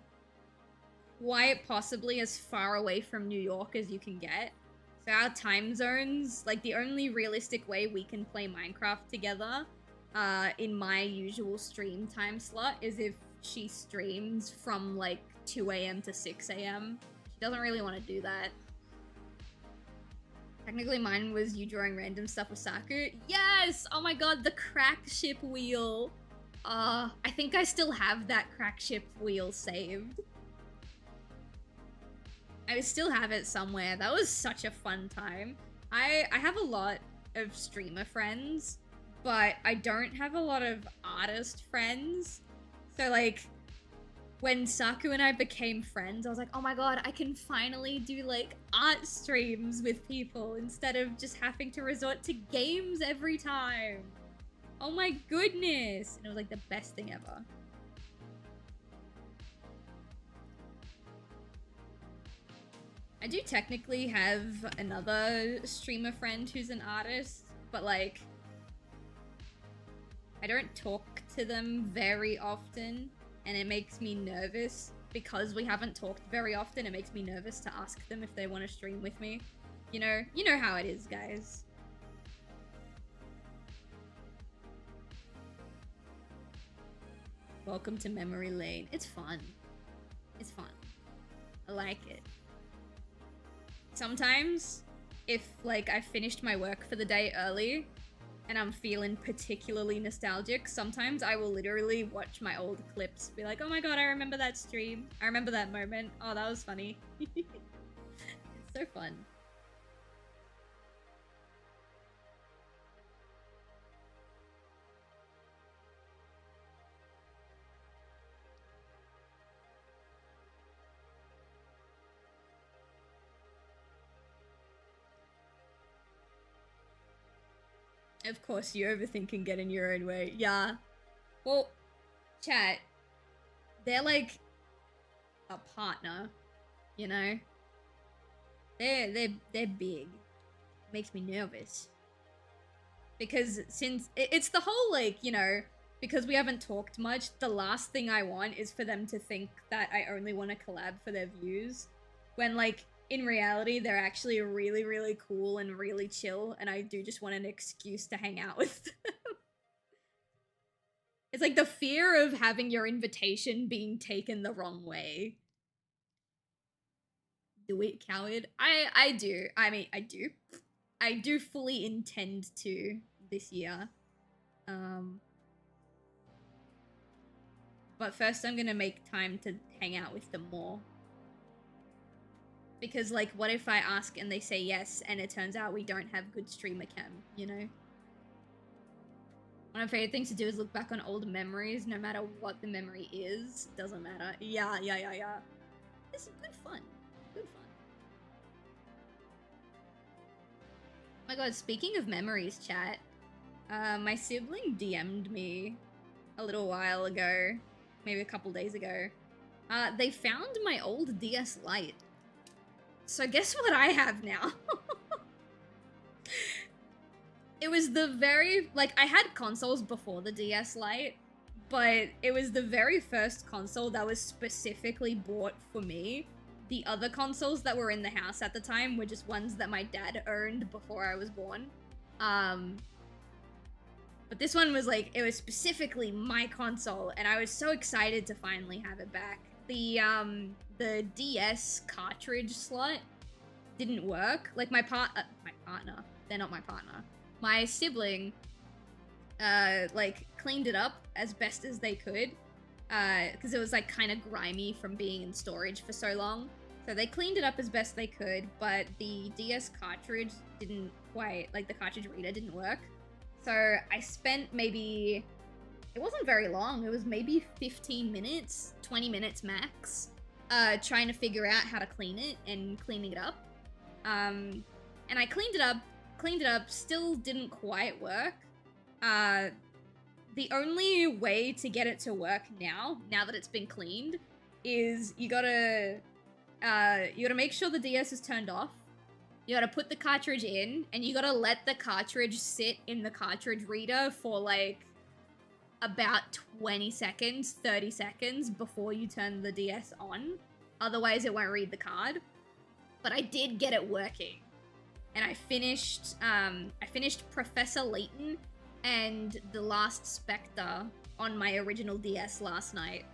quite possibly as far away from New York as you can get. So our time zones, like the only realistic way we can play Minecraft together in my usual stream time slot is if she streams from like 2 a.m. to 6 a.m. She doesn't really want to do that. Technically mine was you drawing random stuff with Saku. Yes! Oh my god, the crack ship wheel. I think I still have that crack ship wheel saved. I still have it somewhere. That was such a fun time. I have a lot of streamer friends, but I don't have a lot of artist friends. So like, when Saku and I became friends, I was like, oh my god, I can finally do like art streams with people instead of just having to resort to games every time. Oh my goodness. And it was like the best thing ever. I do technically have another streamer friend who's an artist, but like, I don't talk to them very often, and it makes me nervous because we haven't talked very often. It makes me nervous to ask them if they want to stream with me. You know how it is, guys. Welcome to memory lane. It's fun. It's fun. I like it. Sometimes, if like I finished my work for the day early and I'm feeling particularly nostalgic, sometimes I will literally watch my old clips, be like, oh my god, I remember that stream. I remember that moment. Oh, that was funny. It's so fun. Of course, you overthink and get in your own way. Yeah. Well, chat, they're like a partner, you know? They're big. Makes me nervous. Because since it's the whole, like, you know, because we haven't talked much, the last thing I want is for them to think that I only want to collab for their views. When, like, in reality, they're actually really, really cool and really chill, and I do just want an excuse to hang out with them. It's like the fear of having your invitation being taken the wrong way. Do it, coward. I do. I mean, I do. I do fully intend to this year. But first I'm gonna make time to hang out with them more. Because, like, what if I ask and they say yes and it turns out we don't have good streamer chem, you know? One of my favorite things to do is look back on old memories, no matter what the memory is. Doesn't matter. Yeah. It's good fun. Good fun. Oh my god, speaking of memories, chat, my sibling DM'd me a little while ago, maybe a couple days ago. They found my old DS Lite. So guess what I have now? It was the very, like, I had consoles before the DS Lite, but it was the very first console that was specifically bought for me. The other consoles that were in the house at the time were just ones that my dad owned before I was born. But this one was, like, it was specifically my console, and I was so excited to finally have it back. The DS cartridge slot didn't work. Like, my partner, they're not my partner. My sibling, like, cleaned it up as best as they could, because it was, like, kind of grimy from being in storage for so long. So they cleaned it up as best they could, but the DS cartridge didn't quite, like, the cartridge reader didn't work. So I spent maybe, it wasn't very long, it was maybe 15 minutes, 20 minutes max, trying to figure out how to clean it and cleaning it up. And I cleaned it up, still didn't quite work. The only way to get it to work now that it's been cleaned, is you gotta make sure the DS is turned off. You gotta put the cartridge in, and you gotta let the cartridge sit in the cartridge reader for, like, about 20 seconds, 30 seconds before you turn the DS on. Otherwise, it won't read the card. But I did get it working. And I finished Professor Layton and The Last Spectre on my original DS last night,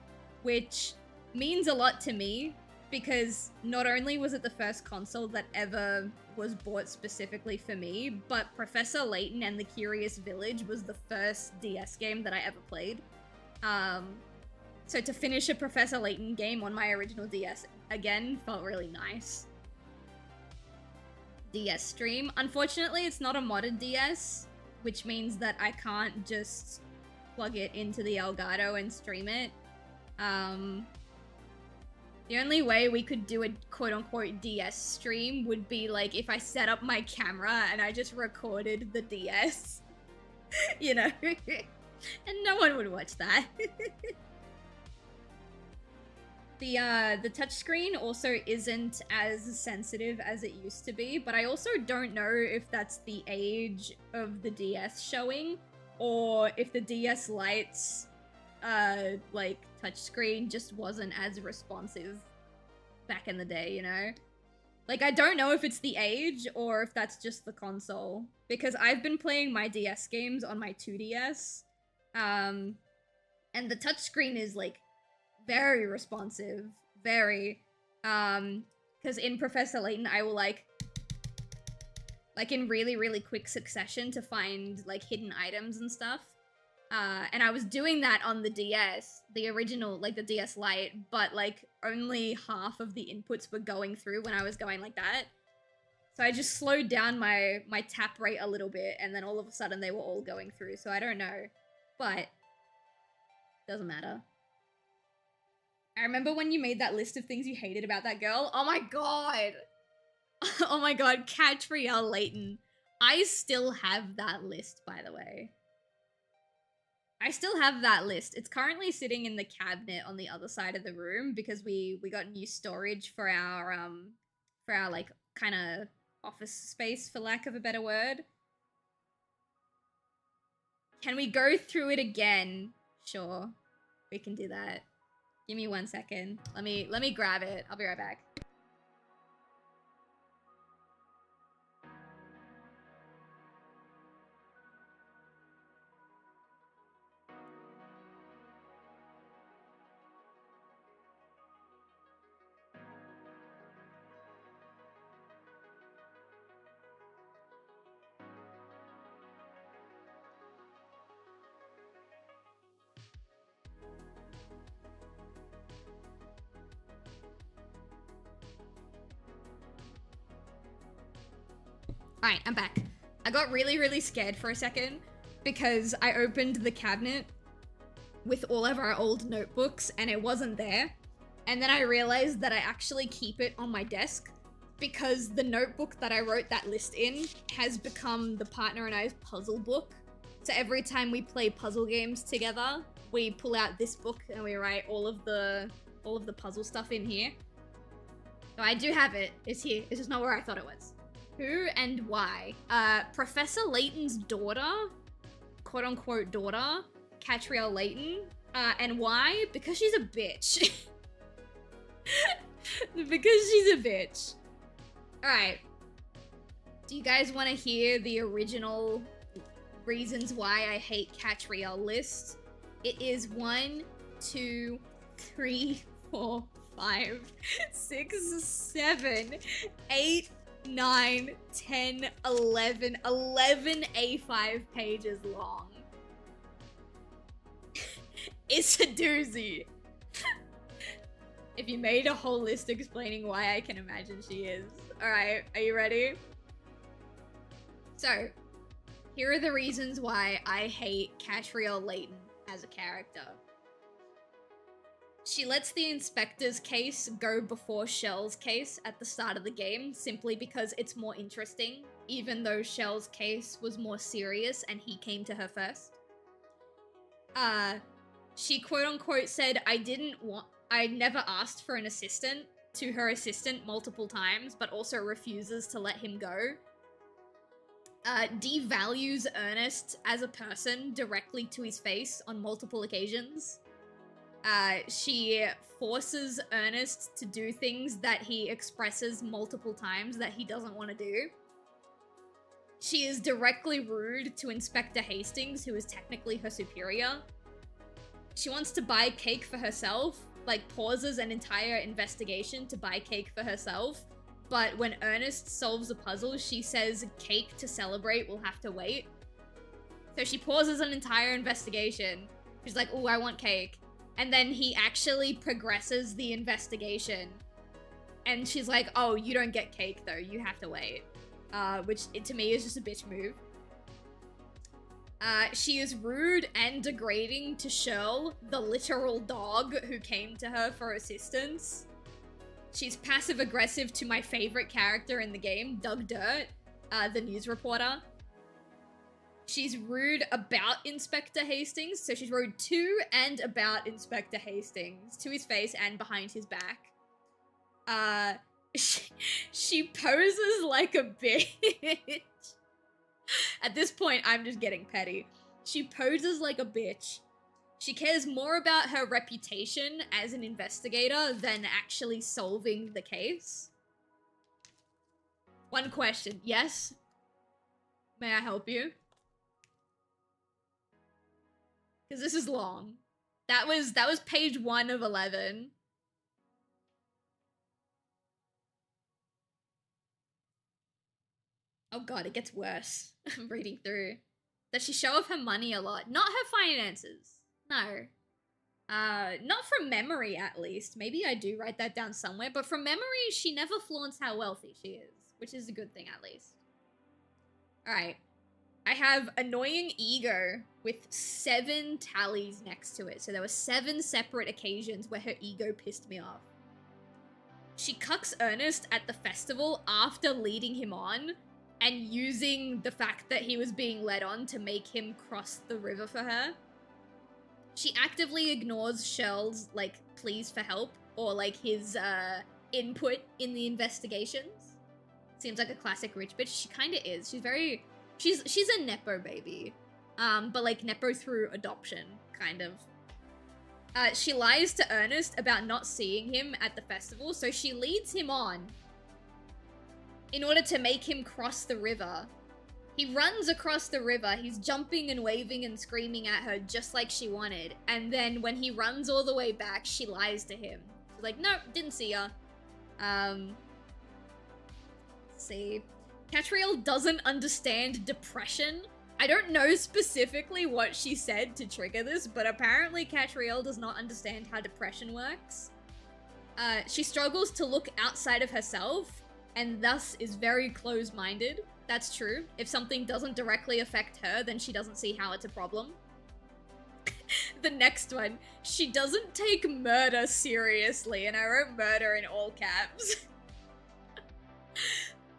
which means a lot to me, because not only was it the first console that ever was bought specifically for me, but Professor Layton and the Curious Village was the first DS game that I ever played. So to finish a Professor Layton game on my original DS again felt really nice. DS stream. Unfortunately, it's not a modded DS, which means that I can't just plug it into the Elgato and stream it. The only way we could do a quote-unquote DS stream would be, like, if I set up my camera and I just recorded the DS. You know? And no one would watch that. The touchscreen also isn't as sensitive as it used to be, but I also don't know if that's the age of the DS showing, or if the DS Lite's, like, touchscreen just wasn't as responsive back in the day, you know? Like, I don't know if it's the age, or if that's just the console, because I've been playing my DS games on my 2DS, and the touchscreen is, like, very responsive, very, because in Professor Layton, I will, like, in really, really quick succession to find, like, hidden items and stuff. And I was doing that on the DS, the original, like, the DS Lite, but, like, only half of the inputs were going through when I was going like that. So I just slowed down my tap rate a little bit, and then all of a sudden they were all going through, so I don't know. But, doesn't matter. I remember when you made that list of things you hated about that girl. Oh my god! Oh my god, Catriel Layton. I still have that list, by the way. I still have that list. It's currently sitting in the cabinet on the other side of the room because we got new storage for our like kind of office space, for lack of a better word. Can we go through it again? Sure, we can do that. Give me 1 second. Let me grab it. I'll be right back. Alright, I'm back. I got really scared for a second because I opened the cabinet with all of our old notebooks and it wasn't there. And then I realized that I actually keep it on my desk because the notebook that I wrote that list in has become the partner and I's puzzle book. So every time we play puzzle games together, we pull out this book and we write all of the puzzle stuff in here. So I do have it. It's here. It's just not where I thought it was. Who and why? Professor Layton's daughter, quote-unquote daughter, Catriel Layton. And why? Because she's a bitch. Because she's a bitch. Alright. Do you guys want to hear the original reasons why I hate Catriel list? It is 1, 2, 3, 4, 5, 6, 7, 8, 9, 10, 11 A5 pages long. It's a doozy. If you made a whole list explaining why, I can imagine she is. Alright, are you ready? So, here are the reasons why I hate Catriel Layton as a character. She lets the inspector's case go before Shell's case at the start of the game, simply because it's more interesting, even though Shell's case was more serious and he came to her first. She quote-unquote said, I never asked for an assistant to her assistant multiple times, but also refuses to let him go. Devalues Ernest as a person directly to his face on multiple occasions. She forces Ernest to do things that he expresses multiple times that he doesn't want to do. She is directly rude to Inspector Hastings, who is technically her superior. She wants to buy cake for herself, like pauses an entire investigation to buy cake for herself. But when Ernest solves a puzzle, she says cake to celebrate will have to wait. So she pauses an entire investigation. She's like, oh, I want cake. And then he actually progresses the investigation. And she's like, oh, you don't get cake though, you have to wait. Which to me is just a bitch move. She is rude and degrading to Shell, the literal dog who came to her for assistance. She's passive-aggressive to my favorite character in the game, Doug Dirt, the news reporter. She's rude about Inspector Hastings, so she's rude to and about Inspector Hastings, to his face and behind his back. She poses like a bitch. At this point, I'm just getting petty. She poses like a bitch. She cares more about her reputation as an investigator than actually solving the case. One question. Yes? May I help you? Because this is long. That was page 1 of 11. Oh god, it gets worse. I'm reading through. Does she show off her money a lot? Not her finances. No. Not from memory, at least. Maybe I do write that down somewhere, but from memory, she never flaunts how wealthy she is, which is a good thing, at least. Alright. I have annoying ego with 7 tallies next to it. So there were 7 separate occasions where her ego pissed me off. She cucks Ernest at the festival after leading him on and using the fact that he was being led on to make him cross the river for her. She actively ignores Shell's, like, pleas for help or, like, his, input in the investigations. Seems like a classic rich bitch. She kind of is. She's a Nepo baby. But like Nepo through adoption, kind of. She lies to Ernest about not seeing him at the festival, so she leads him on in order to make him cross the river. He runs across the river, he's jumping and waving and screaming at her just like she wanted, and then when he runs all the way back, she lies to him. She's like, no, didn't see ya. Let's see. Catriel doesn't understand depression. I don't know specifically what she said to trigger this, but apparently Catriel does not understand how depression works. She struggles to look outside of herself, and thus is very close-minded. That's true. If something doesn't directly affect her, then she doesn't see how it's a problem. The next one, she doesn't take murder seriously, and I wrote murder in all caps.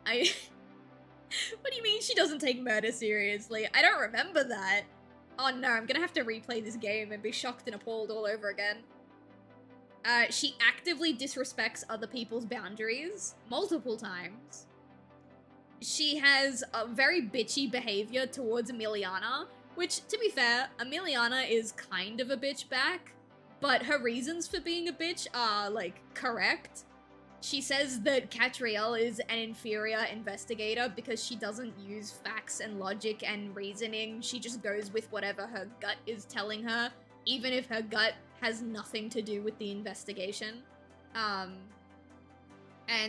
What do you mean she doesn't take murder seriously? I don't remember that. Oh no, I'm gonna have to replay this game and be shocked and appalled all over again. She actively disrespects other people's boundaries multiple times. She has a very bitchy behavior towards Emiliana, which, to be fair, Emiliana is kind of a bitch back, but her reasons for being a bitch are, like, correct. She says that Catriel is an inferior investigator because she doesn't use facts and logic and reasoning. She just goes with whatever her gut is telling her, even if her gut has nothing to do with the investigation. And,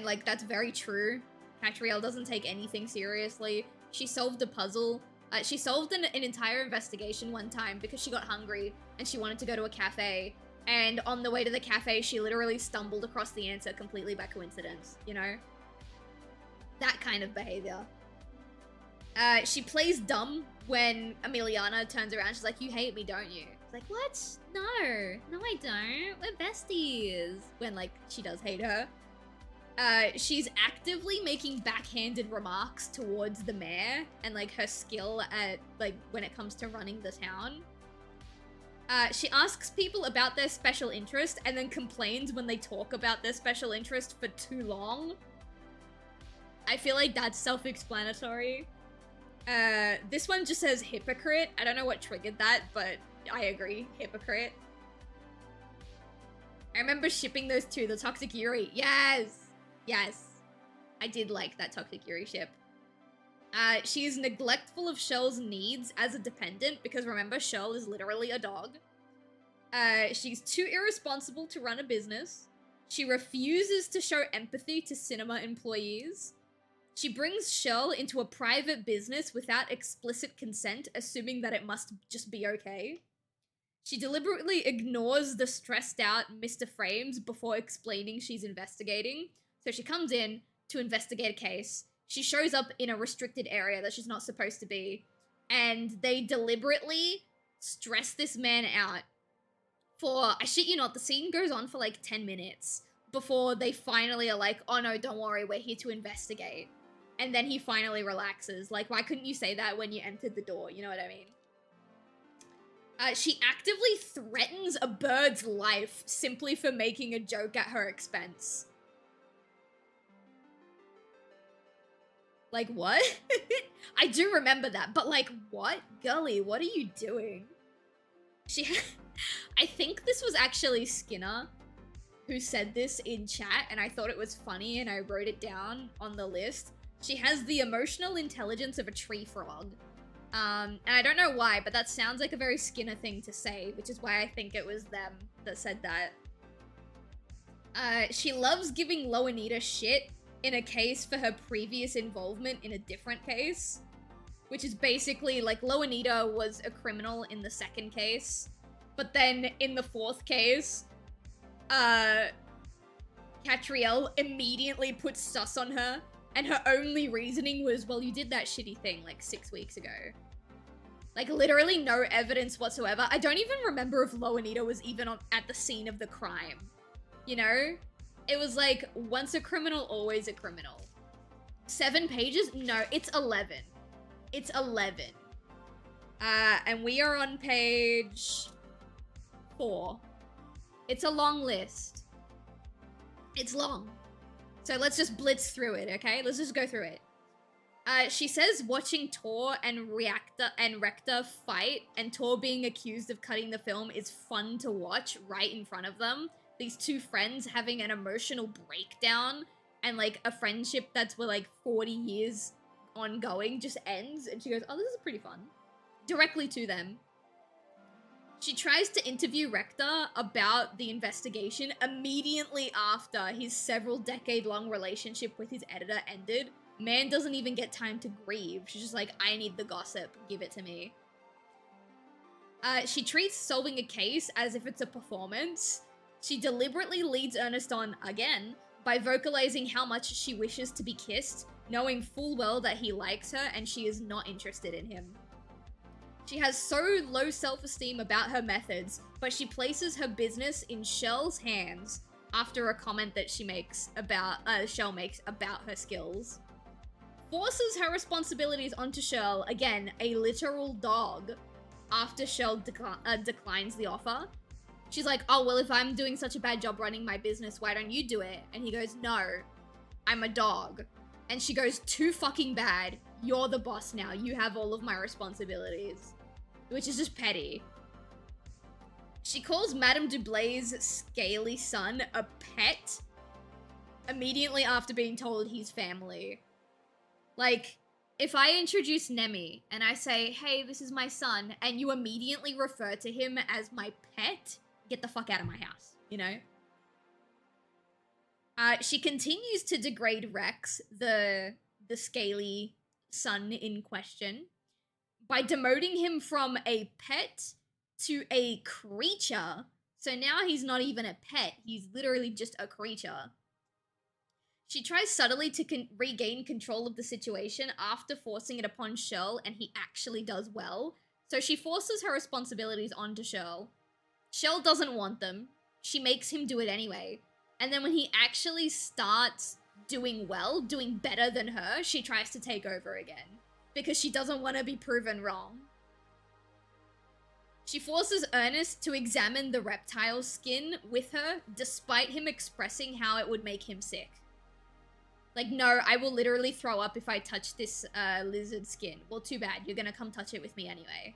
like, that's very true. Catriel doesn't take anything seriously. She solved a puzzle. She solved an entire investigation one time because she got hungry and she wanted to go to a cafe. And on the way to the cafe, she literally stumbled across the answer completely by coincidence, you know? That kind of behavior. She plays dumb when Emiliana turns around. She's like, you hate me, don't you? It's like, what? No, I don't. We're besties. When, like, she does hate her. She's actively making backhanded remarks towards the mayor and, like, her skill at, like, when it comes to running the town. She asks people about their special interest and then complains when they talk about their special interest for too long. I feel like that's self-explanatory. This one just says hypocrite. I don't know what triggered that, but I agree. Hypocrite. I remember shipping those two, the Toxic Yuri. Yes! Yes. I did like that Toxic Yuri ship. She is neglectful of Shell's needs as a dependent, because remember, Shell is literally a dog. She's too irresponsible to run a business. She refuses to show empathy to cinema employees. She brings Shell into a private business without explicit consent, assuming that it must just be okay. She deliberately ignores the stressed out Mr. Frames before explaining she's investigating. So she comes in to investigate a case. She shows up in a restricted area that she's not supposed to be, and they deliberately stress this man out for, I shit you not, the scene goes on for like 10 minutes before they finally are like, oh no, don't worry, we're here to investigate. And then he finally relaxes. Like, why couldn't you say that when you entered the door? You know what I mean? She actively threatens a bird's life simply for making a joke at her expense. Like, what? I do remember that, but like, what? Gully, what are you doing? I think this was actually Skinner who said this in chat, and I thought it was funny, and I wrote it down on the list. She has the emotional intelligence of a tree frog. And I don't know why, but that sounds like a very Skinner thing to say, which is why I think it was them that said that. She loves giving Loanita shit in a case for her previous involvement in a different case, which is basically like Loanita was a criminal in the second case, but then in the fourth case, Catriel immediately put sus on her, and her only reasoning was, well, you did that shitty thing like 6 weeks ago. Like, literally no evidence whatsoever. I don't even remember if Loanita was even at the scene of the crime. You know? It was like, once a criminal, always a criminal. 7 pages? No, it's 11. It's 11. And we are on page 4. It's a long list. It's long. So let's just blitz through it, okay? Let's just go through it. She says watching Tor and Rector fight and Tor being accused of cutting the film is fun to watch right in front of them. These two friends having an emotional breakdown and like a friendship that's for like 40 years ongoing just ends, and she goes, oh, this is pretty fun. Directly to them. She tries to interview Rector about the investigation immediately after his several decade-long relationship with his editor ended. Man doesn't even get time to grieve. She's just like, I need the gossip, give it to me. She treats solving a case as if it's a performance. She deliberately leads Ernest on again by vocalizing how much she wishes to be kissed, knowing full well that he likes her and she is not interested in him. She has so low self-esteem about her methods, but she places her business in Shell's hands after a comment that she makes about, Shell makes about her skills. Forces her responsibilities onto Shell, again, a literal dog, after Shell declines the offer. She's like, oh, well, if I'm doing such a bad job running my business, why don't you do it? And he goes, no, I'm a dog. And she goes, too fucking bad. You're the boss now. You have all of my responsibilities. Which is just petty. She calls Madame Dublay's scaly son a pet immediately after being told he's family. Like, if I introduce Nemi and I say, hey, this is my son, and you immediately refer to him as my pet, get the fuck out of my house, you know? She continues to degrade Rex, the scaly son in question, by demoting him from a pet to a creature. So now he's not even a pet, he's literally just a creature. She tries subtly to regain control of the situation after forcing it upon Shell, and he actually does well. So she forces her responsibilities onto Shell. Shell doesn't want them. She makes him do it anyway. And then when he actually starts doing well, doing better than her, she tries to take over again. Because she doesn't want to be proven wrong. She forces Ernest to examine the reptile skin with her, despite him expressing how it would make him sick. Like, no, I will literally throw up if I touch this lizard skin. Well, too bad. You're gonna come touch it with me anyway.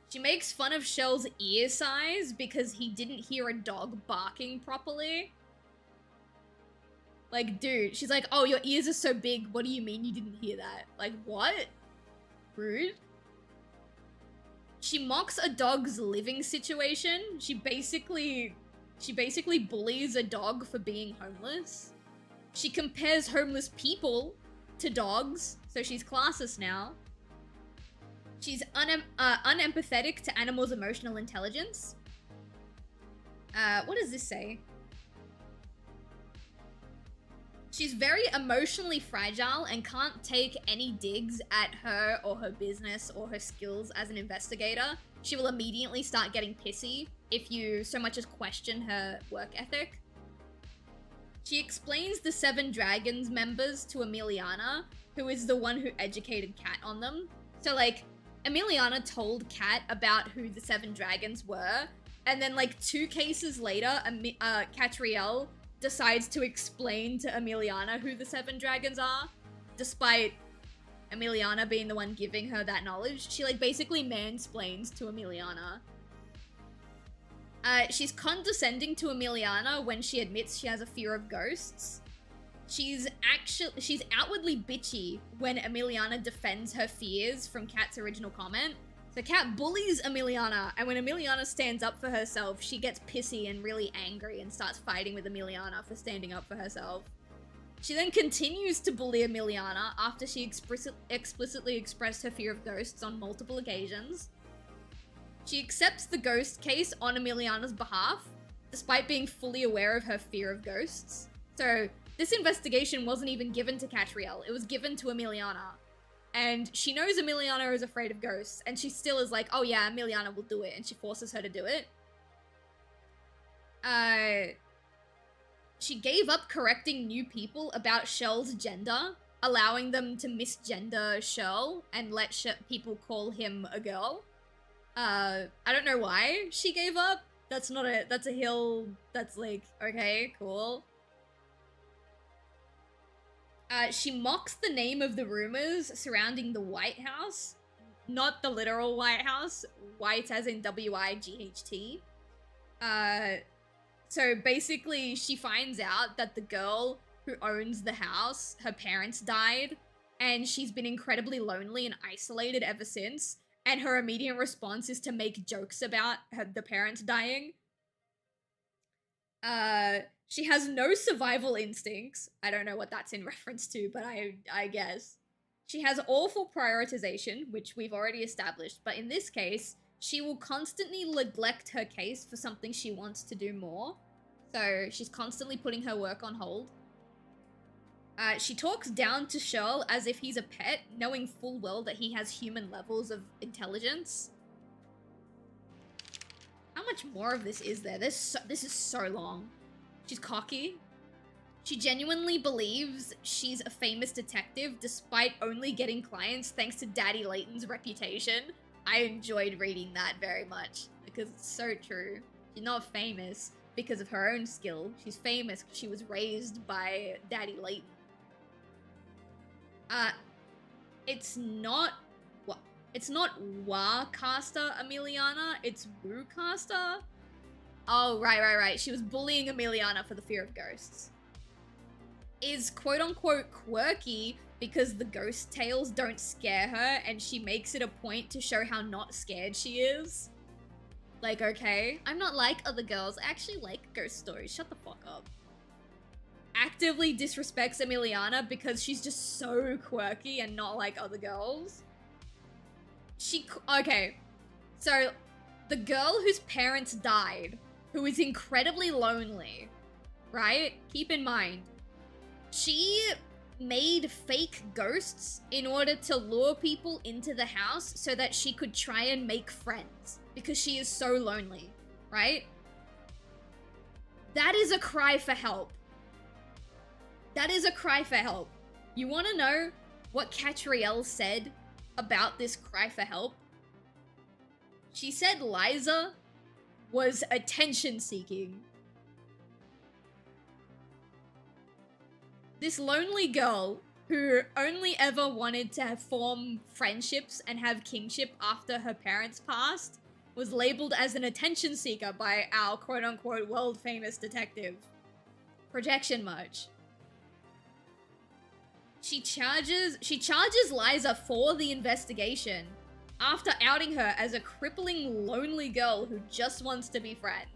She makes fun of Shell's ear size because he didn't hear a dog barking properly. Like, dude, she's like, oh, your ears are so big. What do you mean you didn't hear that? Like, what? Rude. She mocks a dog's living situation. She basically bullies a dog for being homeless. She compares homeless people to dogs, so she's classist now. She's unempathetic to animals' emotional intelligence. What does this say? She's very emotionally fragile and can't take any digs at her or her business or her skills as an investigator. She will immediately start getting pissy if you so much as question her work ethic. She explains the Seven Dragons members to Emiliana, who is the one who educated Kat on them. So, like, Emiliana told Kat about who the Seven Dragons were, and then, like, 2 cases later, Catriel decides to explain to Emiliana who the Seven Dragons are, despite Emiliana being the one giving her that knowledge. She, like, basically mansplains to Emiliana. She's condescending to Emiliana when she admits she has a fear of ghosts. She's outwardly bitchy when Emiliana defends her fears from Kat's original comment. So Kat bullies Emiliana, and when Emiliana stands up for herself, she gets pissy and really angry and starts fighting with Emiliana for standing up for herself. She then continues to bully Emiliana after she explicitly expressed her fear of ghosts on multiple occasions. She accepts the ghost case on Emiliana's behalf, despite being fully aware of her fear of ghosts. So this investigation wasn't even given to Catriel, it was given to Emiliana. And she knows Emiliana is afraid of ghosts, and she still is like, oh yeah, Emiliana will do it, and she forces her to do it. She gave up correcting new people about Shell's gender, allowing them to misgender Shell and let people call him a girl. I don't know why she gave up. That's a hill that's like, okay, cool. She mocks the name of the rumors surrounding the White House. Not the literal White House. White as in W-I-G-H-T. So basically, she finds out that the girl who owns the house, her parents died, and she's been incredibly lonely and isolated ever since. And her immediate response is to make jokes about the parents dying. She has no survival instincts. I don't know what that's in reference to, but I guess. She has awful prioritization, which we've already established, but in this case, she will constantly neglect her case for something she wants to do more. So she's constantly putting her work on hold. She talks down to Shirl as if he's a pet, knowing full well that he has human levels of intelligence. How much more of this is there? This is so long. She's cocky. She genuinely believes she's a famous detective despite only getting clients thanks to Daddy Layton's reputation. I enjoyed reading that very much because it's so true. She's not famous because of her own skill. She's famous because she was raised by Daddy Layton. It's not Wa-caster Emiliana, it's Wu-caster. Oh, right. She was bullying Emiliana for the fear of ghosts. Is quote-unquote quirky because the ghost tales don't scare her and she makes it a point to show how not scared she is. Like, okay, I'm not like other girls. I actually like ghost stories. Shut the fuck up. Actively disrespects Emiliana because she's just so quirky and not like other girls. Okay, so the girl whose parents died, who is incredibly lonely, right? Keep in mind, she made fake ghosts in order to lure people into the house so that she could try and make friends because she is so lonely, right? That is a cry for help. That is a cry for help. You want to know what Catriel said about this cry for help? She said Liza was attention seeking. This lonely girl who only ever wanted to form friendships and have kingship after her parents passed was labeled as an attention seeker by our quote-unquote world-famous detective. Projection much. She charges Liza for the investigation after outing her as a crippling, lonely girl who just wants to be friends.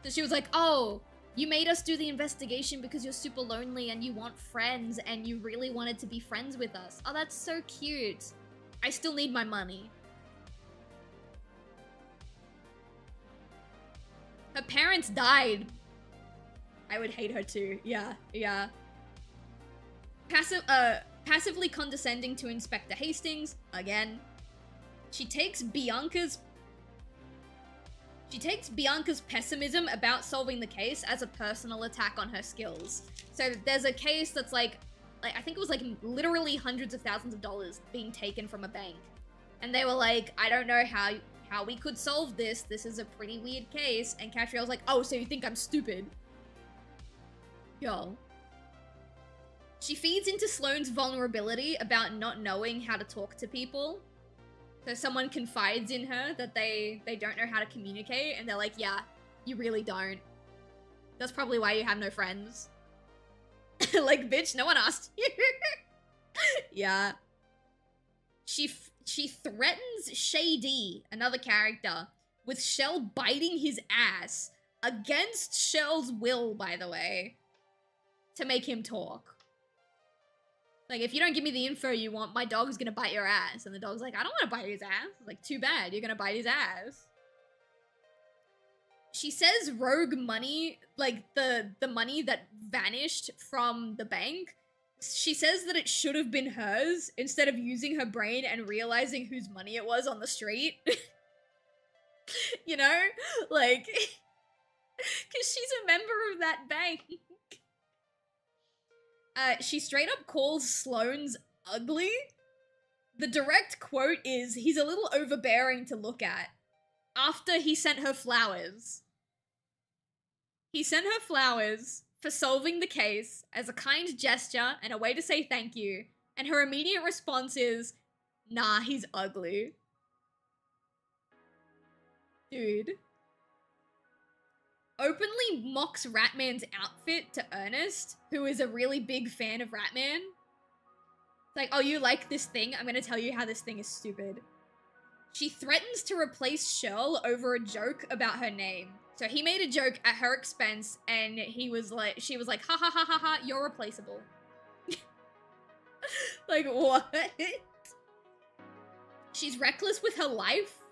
So she was like, oh, you made us do the investigation because you're super lonely and you want friends and you really wanted to be friends with us. Oh, that's so cute. I still need my money. Her parents died. I would hate her too. Yeah. Passively condescending to Inspector Hastings, again. She takes Bianca's pessimism about solving the case as a personal attack on her skills. So there's a case that's like I think it was like literally hundreds of thousands of dollars being taken from a bank. And they were like, I don't know how we could solve this. This is a pretty weird case. And Catriel's like, oh, so you think I'm stupid? Yo. She feeds into Sloane's vulnerability about not knowing how to talk to people. So someone confides in her that they don't know how to communicate, and they're like, yeah, you really don't. That's probably why you have no friends. Like, bitch, no one asked you. Yeah. She threatens Shady, another character, with Shell biting his ass, against Shell's will, by the way, to make him talk. Like, if you don't give me the info you want, my dog's gonna bite your ass. And the dog's like, I don't want to bite his ass. Like, too bad, you're gonna bite his ass. She says rogue money, like the money that vanished from the bank, she says that it should have been hers instead of using her brain and realizing whose money it was on the street. You know? Like, because she's a member of that bank. She straight up calls Sloane's ugly. The direct quote is, he's a little overbearing to look at. After he sent her flowers. He sent her flowers for solving the case as a kind gesture and a way to say thank you. And her immediate response is, nah, he's ugly. Dude. Openly mocks Ratman's outfit to Ernest, who is a really big fan of Ratman. It's like, oh, you like this thing? I'm gonna tell you how this thing is stupid. She threatens to replace Shirl over a joke about her name. So he made a joke at her expense, and she was like, ha ha ha ha ha, you're replaceable. Like, what? She's reckless with her life.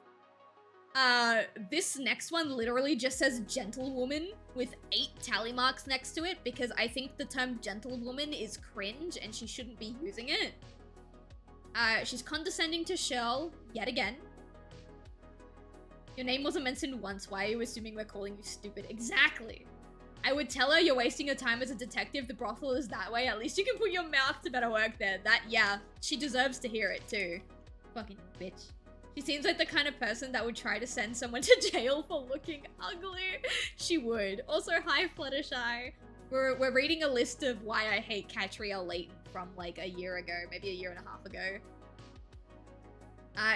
This next one literally just says gentlewoman with 8 tally marks next to it because I think the term gentlewoman is cringe and she shouldn't be using it. She's condescending to Shirl yet again. Your name wasn't mentioned once. Why are you assuming we're calling you stupid? Exactly. I would tell her you're wasting your time as a detective. The brothel is that way. At least you can put your mouth to better work there. Yeah, she deserves to hear it too. Fucking bitch. She seems like the kind of person that would try to send someone to jail for looking ugly. She would. Also, hi Fluttershy. We're reading a list of why I hate Catriel Layton from like a year ago, maybe a year and a half ago.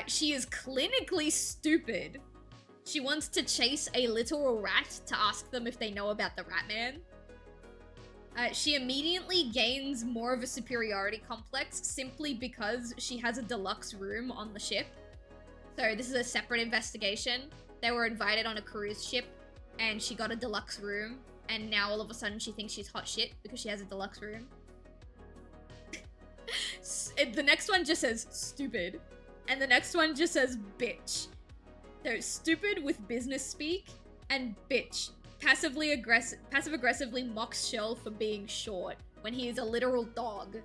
She is clinically stupid. She wants to chase a literal rat to ask them if they know about the Ratman. She immediately gains more of a superiority complex simply because she has a deluxe room on the ship. So this is a separate investigation. They were invited on a cruise ship and she got a deluxe room. And now all of a sudden she thinks she's hot shit because she has a deluxe room. The next one just says stupid. And the next one just says bitch. So stupid with business speak and bitch. Passive aggressively mocks Shell for being short when he is a literal dog.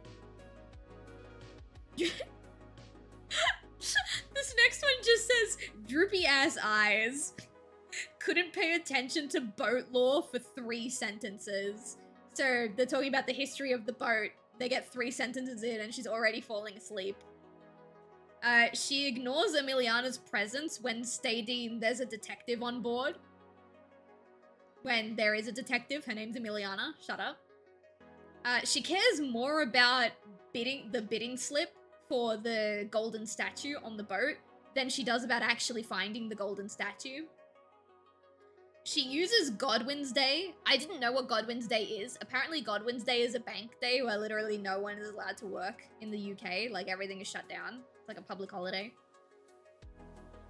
This next one just says droopy ass eyes. Couldn't pay attention to boat law for 3 sentences. So they're talking about the history of the boat. They get 3 sentences in and she's already falling asleep. She ignores Emiliana's presence when stating there's a detective on board. When there is a detective, her name's Emiliana, shut up. She cares more about the bidding slip for the golden statue on the boat than she does about actually finding the golden statue. She uses Godwin's Day. I didn't know what Godwin's Day is. Apparently Godwin's Day is a bank day where literally no one is allowed to work in the UK. Like everything is shut down. It's like a public holiday.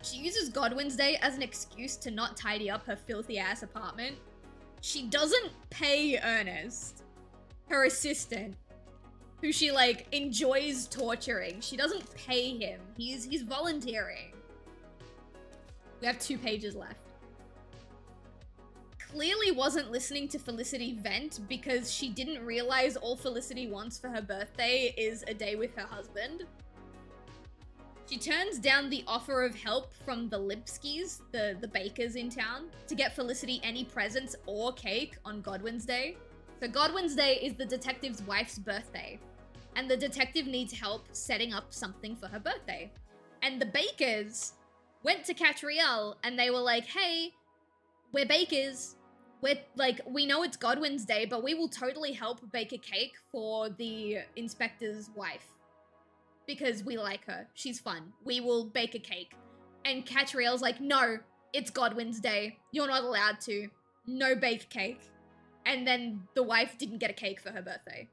She uses Godwin's Day as an excuse to not tidy up her filthy ass apartment. She doesn't pay Ernest, her assistant, who she like enjoys torturing. She doesn't pay him. He's volunteering. We have 2 pages left. Clearly wasn't listening to Felicity vent because she didn't realize all Felicity wants for her birthday is a day with her husband. She turns down the offer of help from the Lipskys, the bakers in town, to get Felicity any presents or cake on Godwin's Day. So Godwin's Day is the detective's wife's birthday, and the detective needs help setting up something for her birthday. And the bakers went to Catriel and they were like, hey, we're bakers. We know it's Godwin's Day, but we will totally help bake a cake for the inspector's wife. Because we like her. She's fun. We will bake a cake. And Catriel's like, no, it's Godwin's Day. You're not allowed to. No bake cake. And then the wife didn't get a cake for her birthday.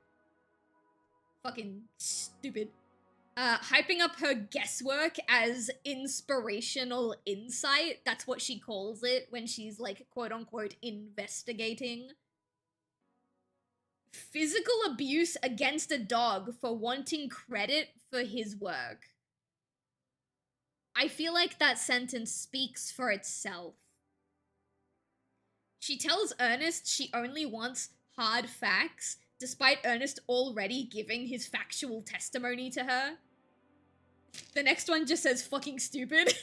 Fucking stupid. Hyping up her guesswork as inspirational insight. That's what she calls it when she's like, quote unquote, investigating. Physical abuse against a dog for wanting credit for his work. I feel like that sentence speaks for itself. She tells Ernest she only wants hard facts, despite Ernest already giving his factual testimony to her. The next one just says fucking stupid.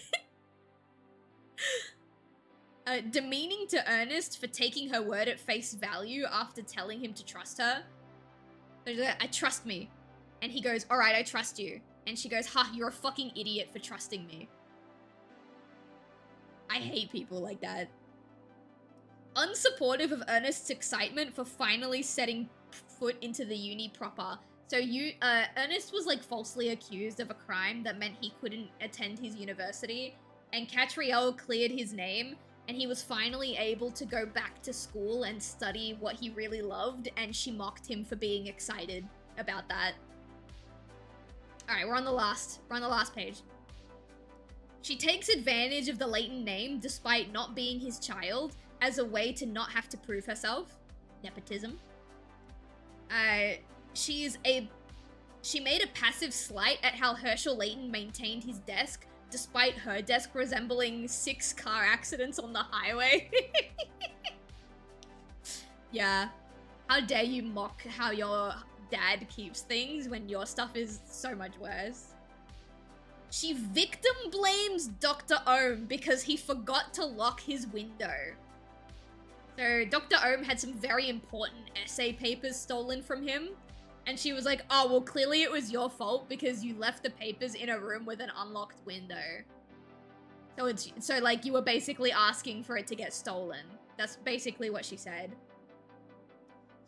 Demeaning to Ernest for taking her word at face value after telling him to trust her. So she's like, I trust me. And he goes, all right, I trust you. And she goes, ha, you're a fucking idiot for trusting me. I hate people like that. unsupportive of Ernest's excitement for finally setting foot into the uni proper. So Ernest was like falsely accused of a crime that meant he couldn't attend his university, and Catriel cleared his name, and he was finally able to go back to school and study what he really loved, and she mocked him for being excited about that. Alright, we're on the last page. She takes advantage of the latent name despite not being his child as a way to not have to prove herself. Nepotism. She made a passive slight at how Herschel Layton maintained his desk, despite her desk resembling 6 car accidents on the highway. Yeah. How dare you mock how your dad keeps things when your stuff is so much worse. She victim blames Dr. Ohm because he forgot to lock his window. So Dr. Ohm had some very important essay papers stolen from him, and she was like, oh, well, clearly it was your fault because you left the papers in a room with an unlocked window. So like, you were basically asking for it to get stolen. That's basically what she said.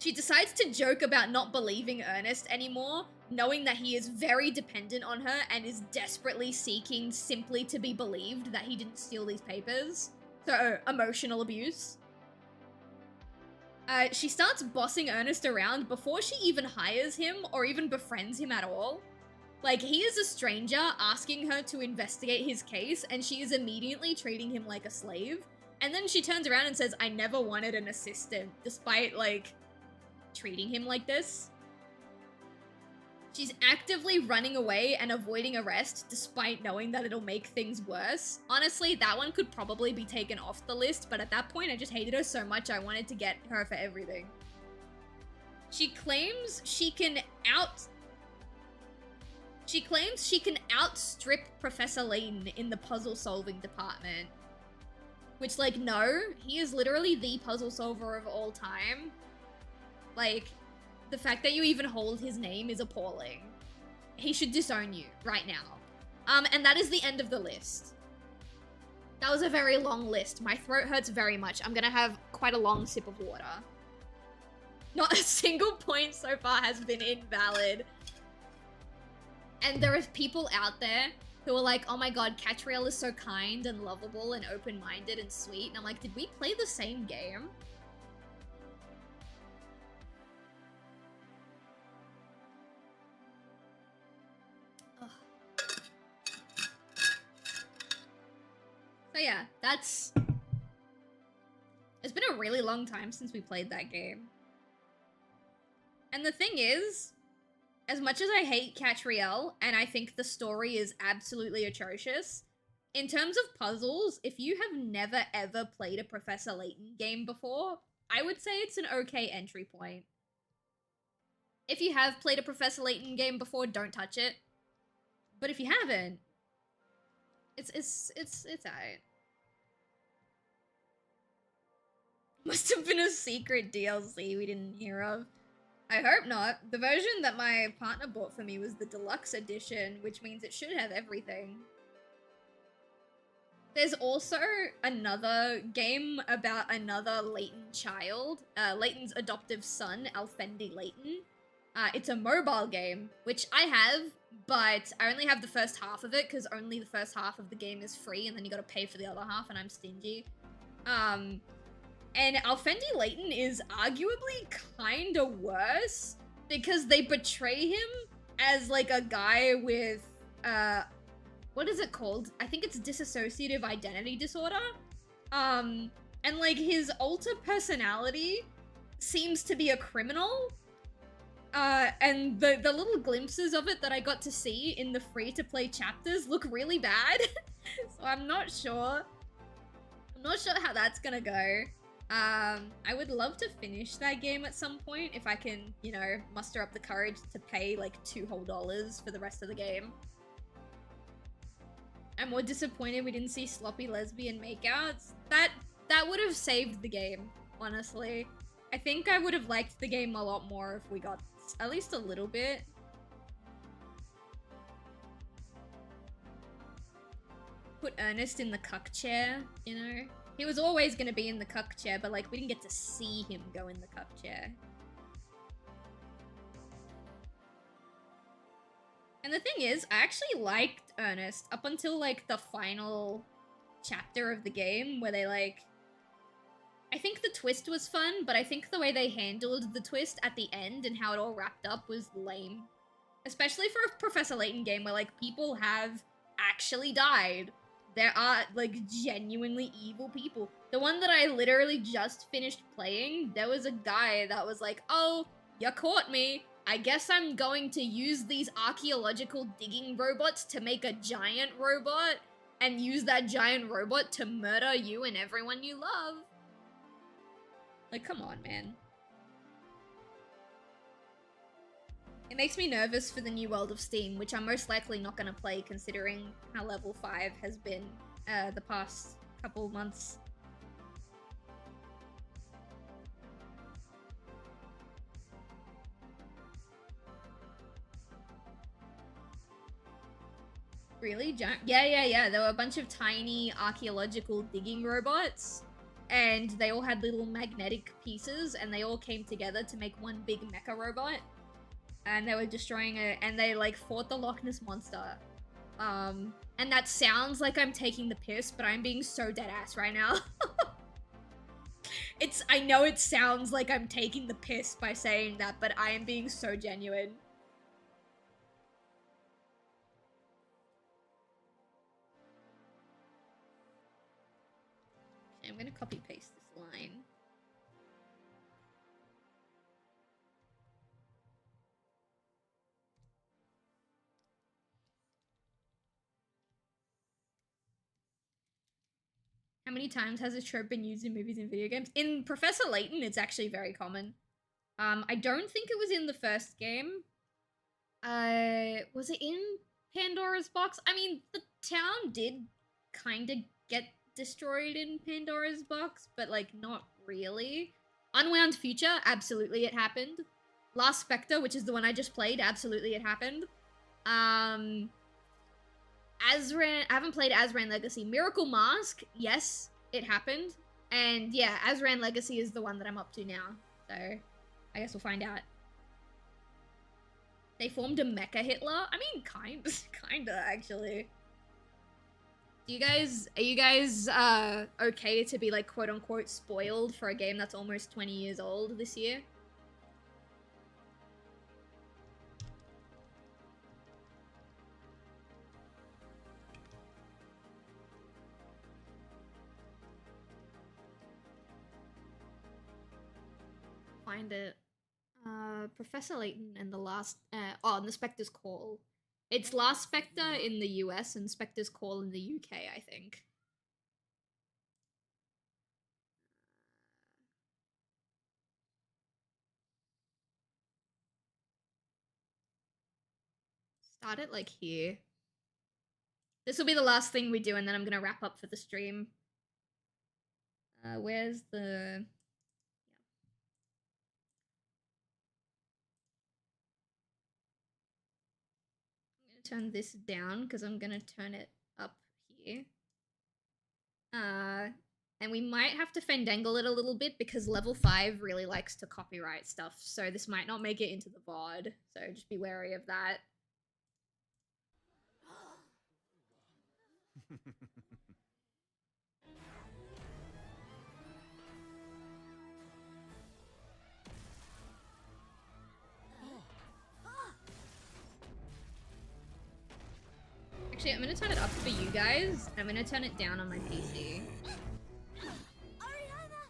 She decides to joke about not believing Ernest anymore, knowing that he is very dependent on her and is desperately seeking simply to be believed that he didn't steal these papers. So, emotional abuse. She starts bossing Ernest around before she even hires him or even befriends him at all. Like, he is a stranger asking her to investigate his case, and she is immediately treating him like a slave. And then she turns around and says, I never wanted an assistant, despite, like, treating him like this. She's actively running away and avoiding arrest despite knowing that it'll make things worse. Honestly, that one could probably be taken off the list, but at that point I just hated her so much I wanted to get her for everything. She claims she can outstrip Professor Layton in the puzzle solving department. Which, like, no, he is literally the puzzle solver of all time. Like, the fact that you even hold his name is appalling. He should disown you right now. And that is the end of the list. That was a very long list. My throat hurts very much. I'm gonna have quite a long sip of water. Not a single point so far has been invalid. And there are people out there who are like, oh my god, Catriel is so kind and lovable and open-minded and sweet. And I'm like, did we play the same game? So yeah, it's been a really long time since we played that game. And the thing is, as much as I hate Catriel, and I think the story is absolutely atrocious, in terms of puzzles, if you have never ever played a Professor Layton game before, I would say it's an okay entry point. If you have played a Professor Layton game before, don't touch it. But if you haven't, it's alright. Must have been a secret DLC we didn't hear of. I hope not. The version that my partner bought for me was the deluxe edition, which means it should have everything. There's also another game about another Layton child, Layton's adoptive son, Alfendi Layton. It's a mobile game, which I have, but I only have the first half of it because only the first half of the game is free, and then you gotta pay for the other half, and I'm stingy. And Alfendi Layton is arguably kinda worse because they portray him as like a guy with, what is it called? I think it's dissociative identity disorder. And like his alter personality seems to be a criminal. And the little glimpses of it that I got to see in the free-to-play chapters look really bad. So I'm not sure. I'm not sure how that's gonna go. I would love to finish that game at some point if I can, you know, muster up the courage to pay like $2 whole for the rest of the game. I'm more disappointed we didn't see sloppy lesbian makeouts. That would have saved the game, honestly. I think I would have liked the game a lot more if we got at least a little bit. Put Ernest in the cuck chair, you know? He was always gonna be in the cuck chair, but like we didn't get to see him go in the cuck chair. And the thing is, I actually liked Ernest up until like the final chapter of the game where they like... I think the twist was fun, but I think the way they handled the twist at the end and how it all wrapped up was lame. Especially for a Professor Layton game where like people have actually died. There are, like, genuinely evil people. The one that I literally just finished playing, there was a guy that was like, oh, you caught me. I guess I'm going to use these archaeological digging robots to make a giant robot and use that giant robot to murder you and everyone you love. Like, come on, man. It makes me nervous for the new World of Steam, which I'm most likely not going to play considering how level 5 has been the past couple months. Really? Yeah. There were a bunch of tiny archaeological digging robots, and they all had little magnetic pieces, and they all came together to make one big mecha robot. And they were destroying it, and they like fought the Loch Ness Monster. And that sounds like I'm taking the piss, but I'm being so dead ass right now. I know it sounds like I'm taking the piss by saying that, but I am being so genuine. Okay, I'm gonna copy paste this line. How many times has this trope been used in movies and video games? In Professor Layton, it's actually very common. I don't think it was in the first game. Was it in Pandora's Box? I mean, the town did kind of get destroyed in Pandora's Box, but like not really. Unwound Future, absolutely it happened. Last Spectre, which is the one I just played, absolutely it happened. Azran, I haven't played Azran Legacy. Miracle Mask, yes, it happened. And yeah, Azran Legacy is the one that I'm up to now. So, I guess we'll find out. They formed a mecha Hitler? I mean, kinda, actually. Are you guys okay to be like quote unquote spoiled for a game that's almost 20 years old this year? Find it. Professor Layton and the last, and the Spectre's Call. It's Last Spectre in the US and Spectre's Call in the UK, I think. Start it like here. This will be the last thing we do, and then I'm gonna wrap up for the stream. Where's the... turn this down because I'm gonna turn it up here. And we might have to fandangle it a little bit because level 5 really likes to copyright stuff, so this might not make it into the VOD, so just be wary of that. Actually, I'm gonna turn it up for you guys. I'm gonna turn it down on my PC. Ariana,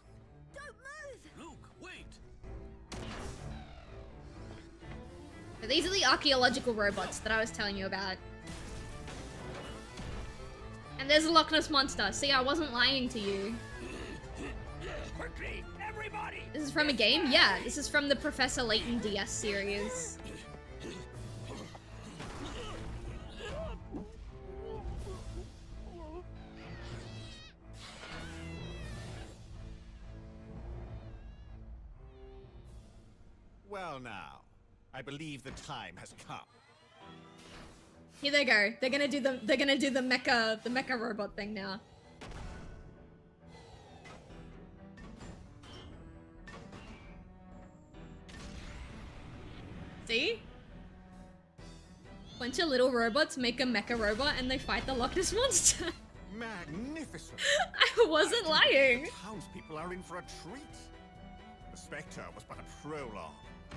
don't move! Luke, wait! So these are the archaeological robots that I was telling you about. And there's a Loch Ness Monster. See, I wasn't lying to you. Quickly, everybody! This is from a game? Yeah, this is from the Professor Layton DS series. Well now, I believe the time has come. Here they go. They're gonna do the mecha robot thing now. See? Bunch of little robots make a mecha robot and they fight the Loch Ness Monster. Magnificent. I wasn't lying. The townspeople are in for a treat. The Spectre was but a prologue.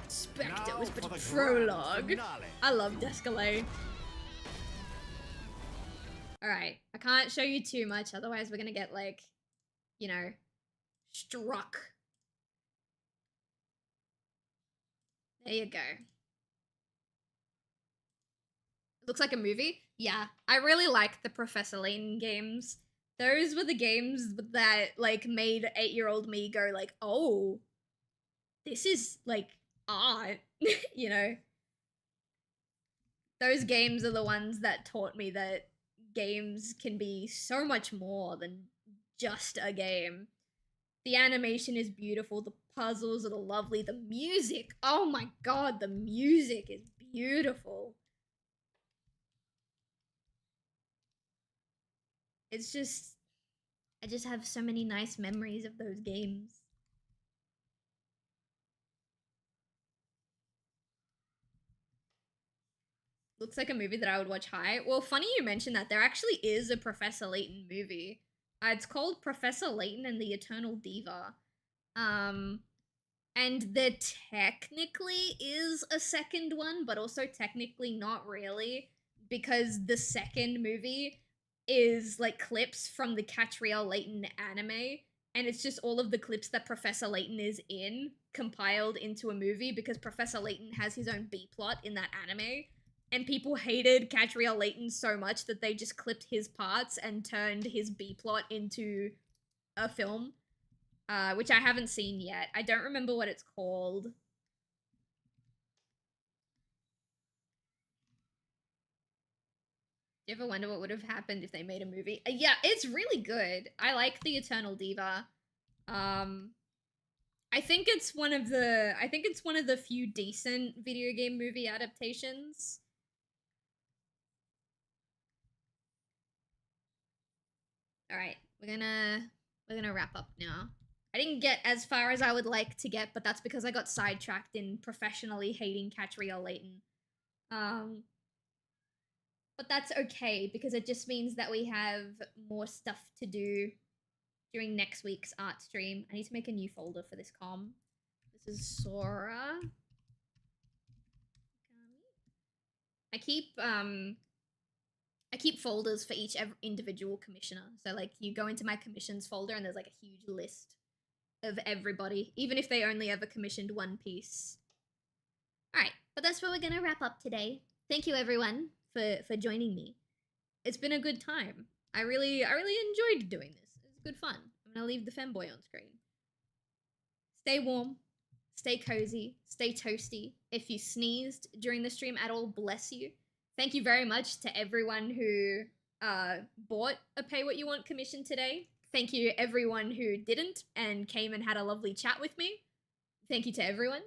Spectre was but Now a for the grand prologue. finale. I love Descalay. Alright, I can't show you too much, otherwise we're gonna get, like, you know, struck. There you go. Looks like a movie? Yeah, I really like the Professor Layton games. Those were the games that, like, made 8-year-old me go, like, oh, this is, like, art, you know? Those games are the ones that taught me that games can be so much more than just a game. The animation is beautiful, the puzzles are lovely, the music, oh my god, the music is beautiful. It's just, I just have so many nice memories of those games. Looks like a movie that I would watch high. Well, funny you mentioned that. There actually is a Professor Layton movie. It's called Professor Layton and the Eternal Diva. And there technically is a second one, but also technically not really, because the second movie is like clips from the Catriel Layton anime, and it's just all of the clips that Professor Layton is in compiled into a movie, because Professor Layton has his own B-plot in that anime. And people hated Catriel Layton so much that they just clipped his parts and turned his B-plot into a film, which I haven't seen yet. I don't remember what it's called. Do you ever wonder what would have happened if they made a movie? Yeah, it's really good. I like the Eternal Diva. I think it's one of the few decent video game movie adaptations. All right, we're gonna wrap up now. I didn't get as far as I would like to get, but that's because I got sidetracked in professionally hating Catriel Layton. But that's okay, because it just means that we have more stuff to do during next week's art stream. I need to make a new folder for this comm. This is Sora. I keep folders for each individual commissioner. So, like, you go into my commissions folder and there's, like, a huge list of everybody, even if they only ever commissioned one piece. Alright, but that's where we're gonna wrap up today. Thank you, everyone, for joining me. It's been a good time. I really enjoyed doing this. It was good fun. I'm gonna leave the femboy on screen. Stay warm, stay cozy, stay toasty. If you sneezed during the stream at all, bless you. Thank you very much to everyone who bought a Pay What You Want commission today. Thank you everyone who didn't and came and had a lovely chat with me. Thank you to everyone.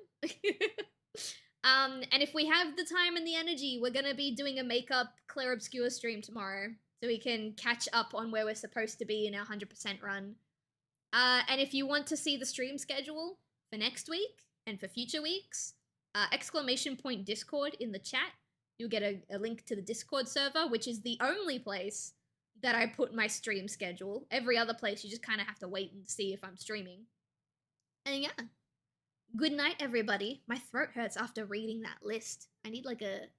And if we have the time and the energy, we're gonna be doing a makeup Claire Obscure stream tomorrow, so we can catch up on where we're supposed to be in our 100% run. And if you want to see the stream schedule for next week and for future weeks, ! Discord in the chat. You'll get a link to the Discord server, which is the only place that I put my stream schedule. Every other place, you just kind of have to wait and see if I'm streaming. And yeah. Good night, everybody. My throat hurts after reading that list. I need like a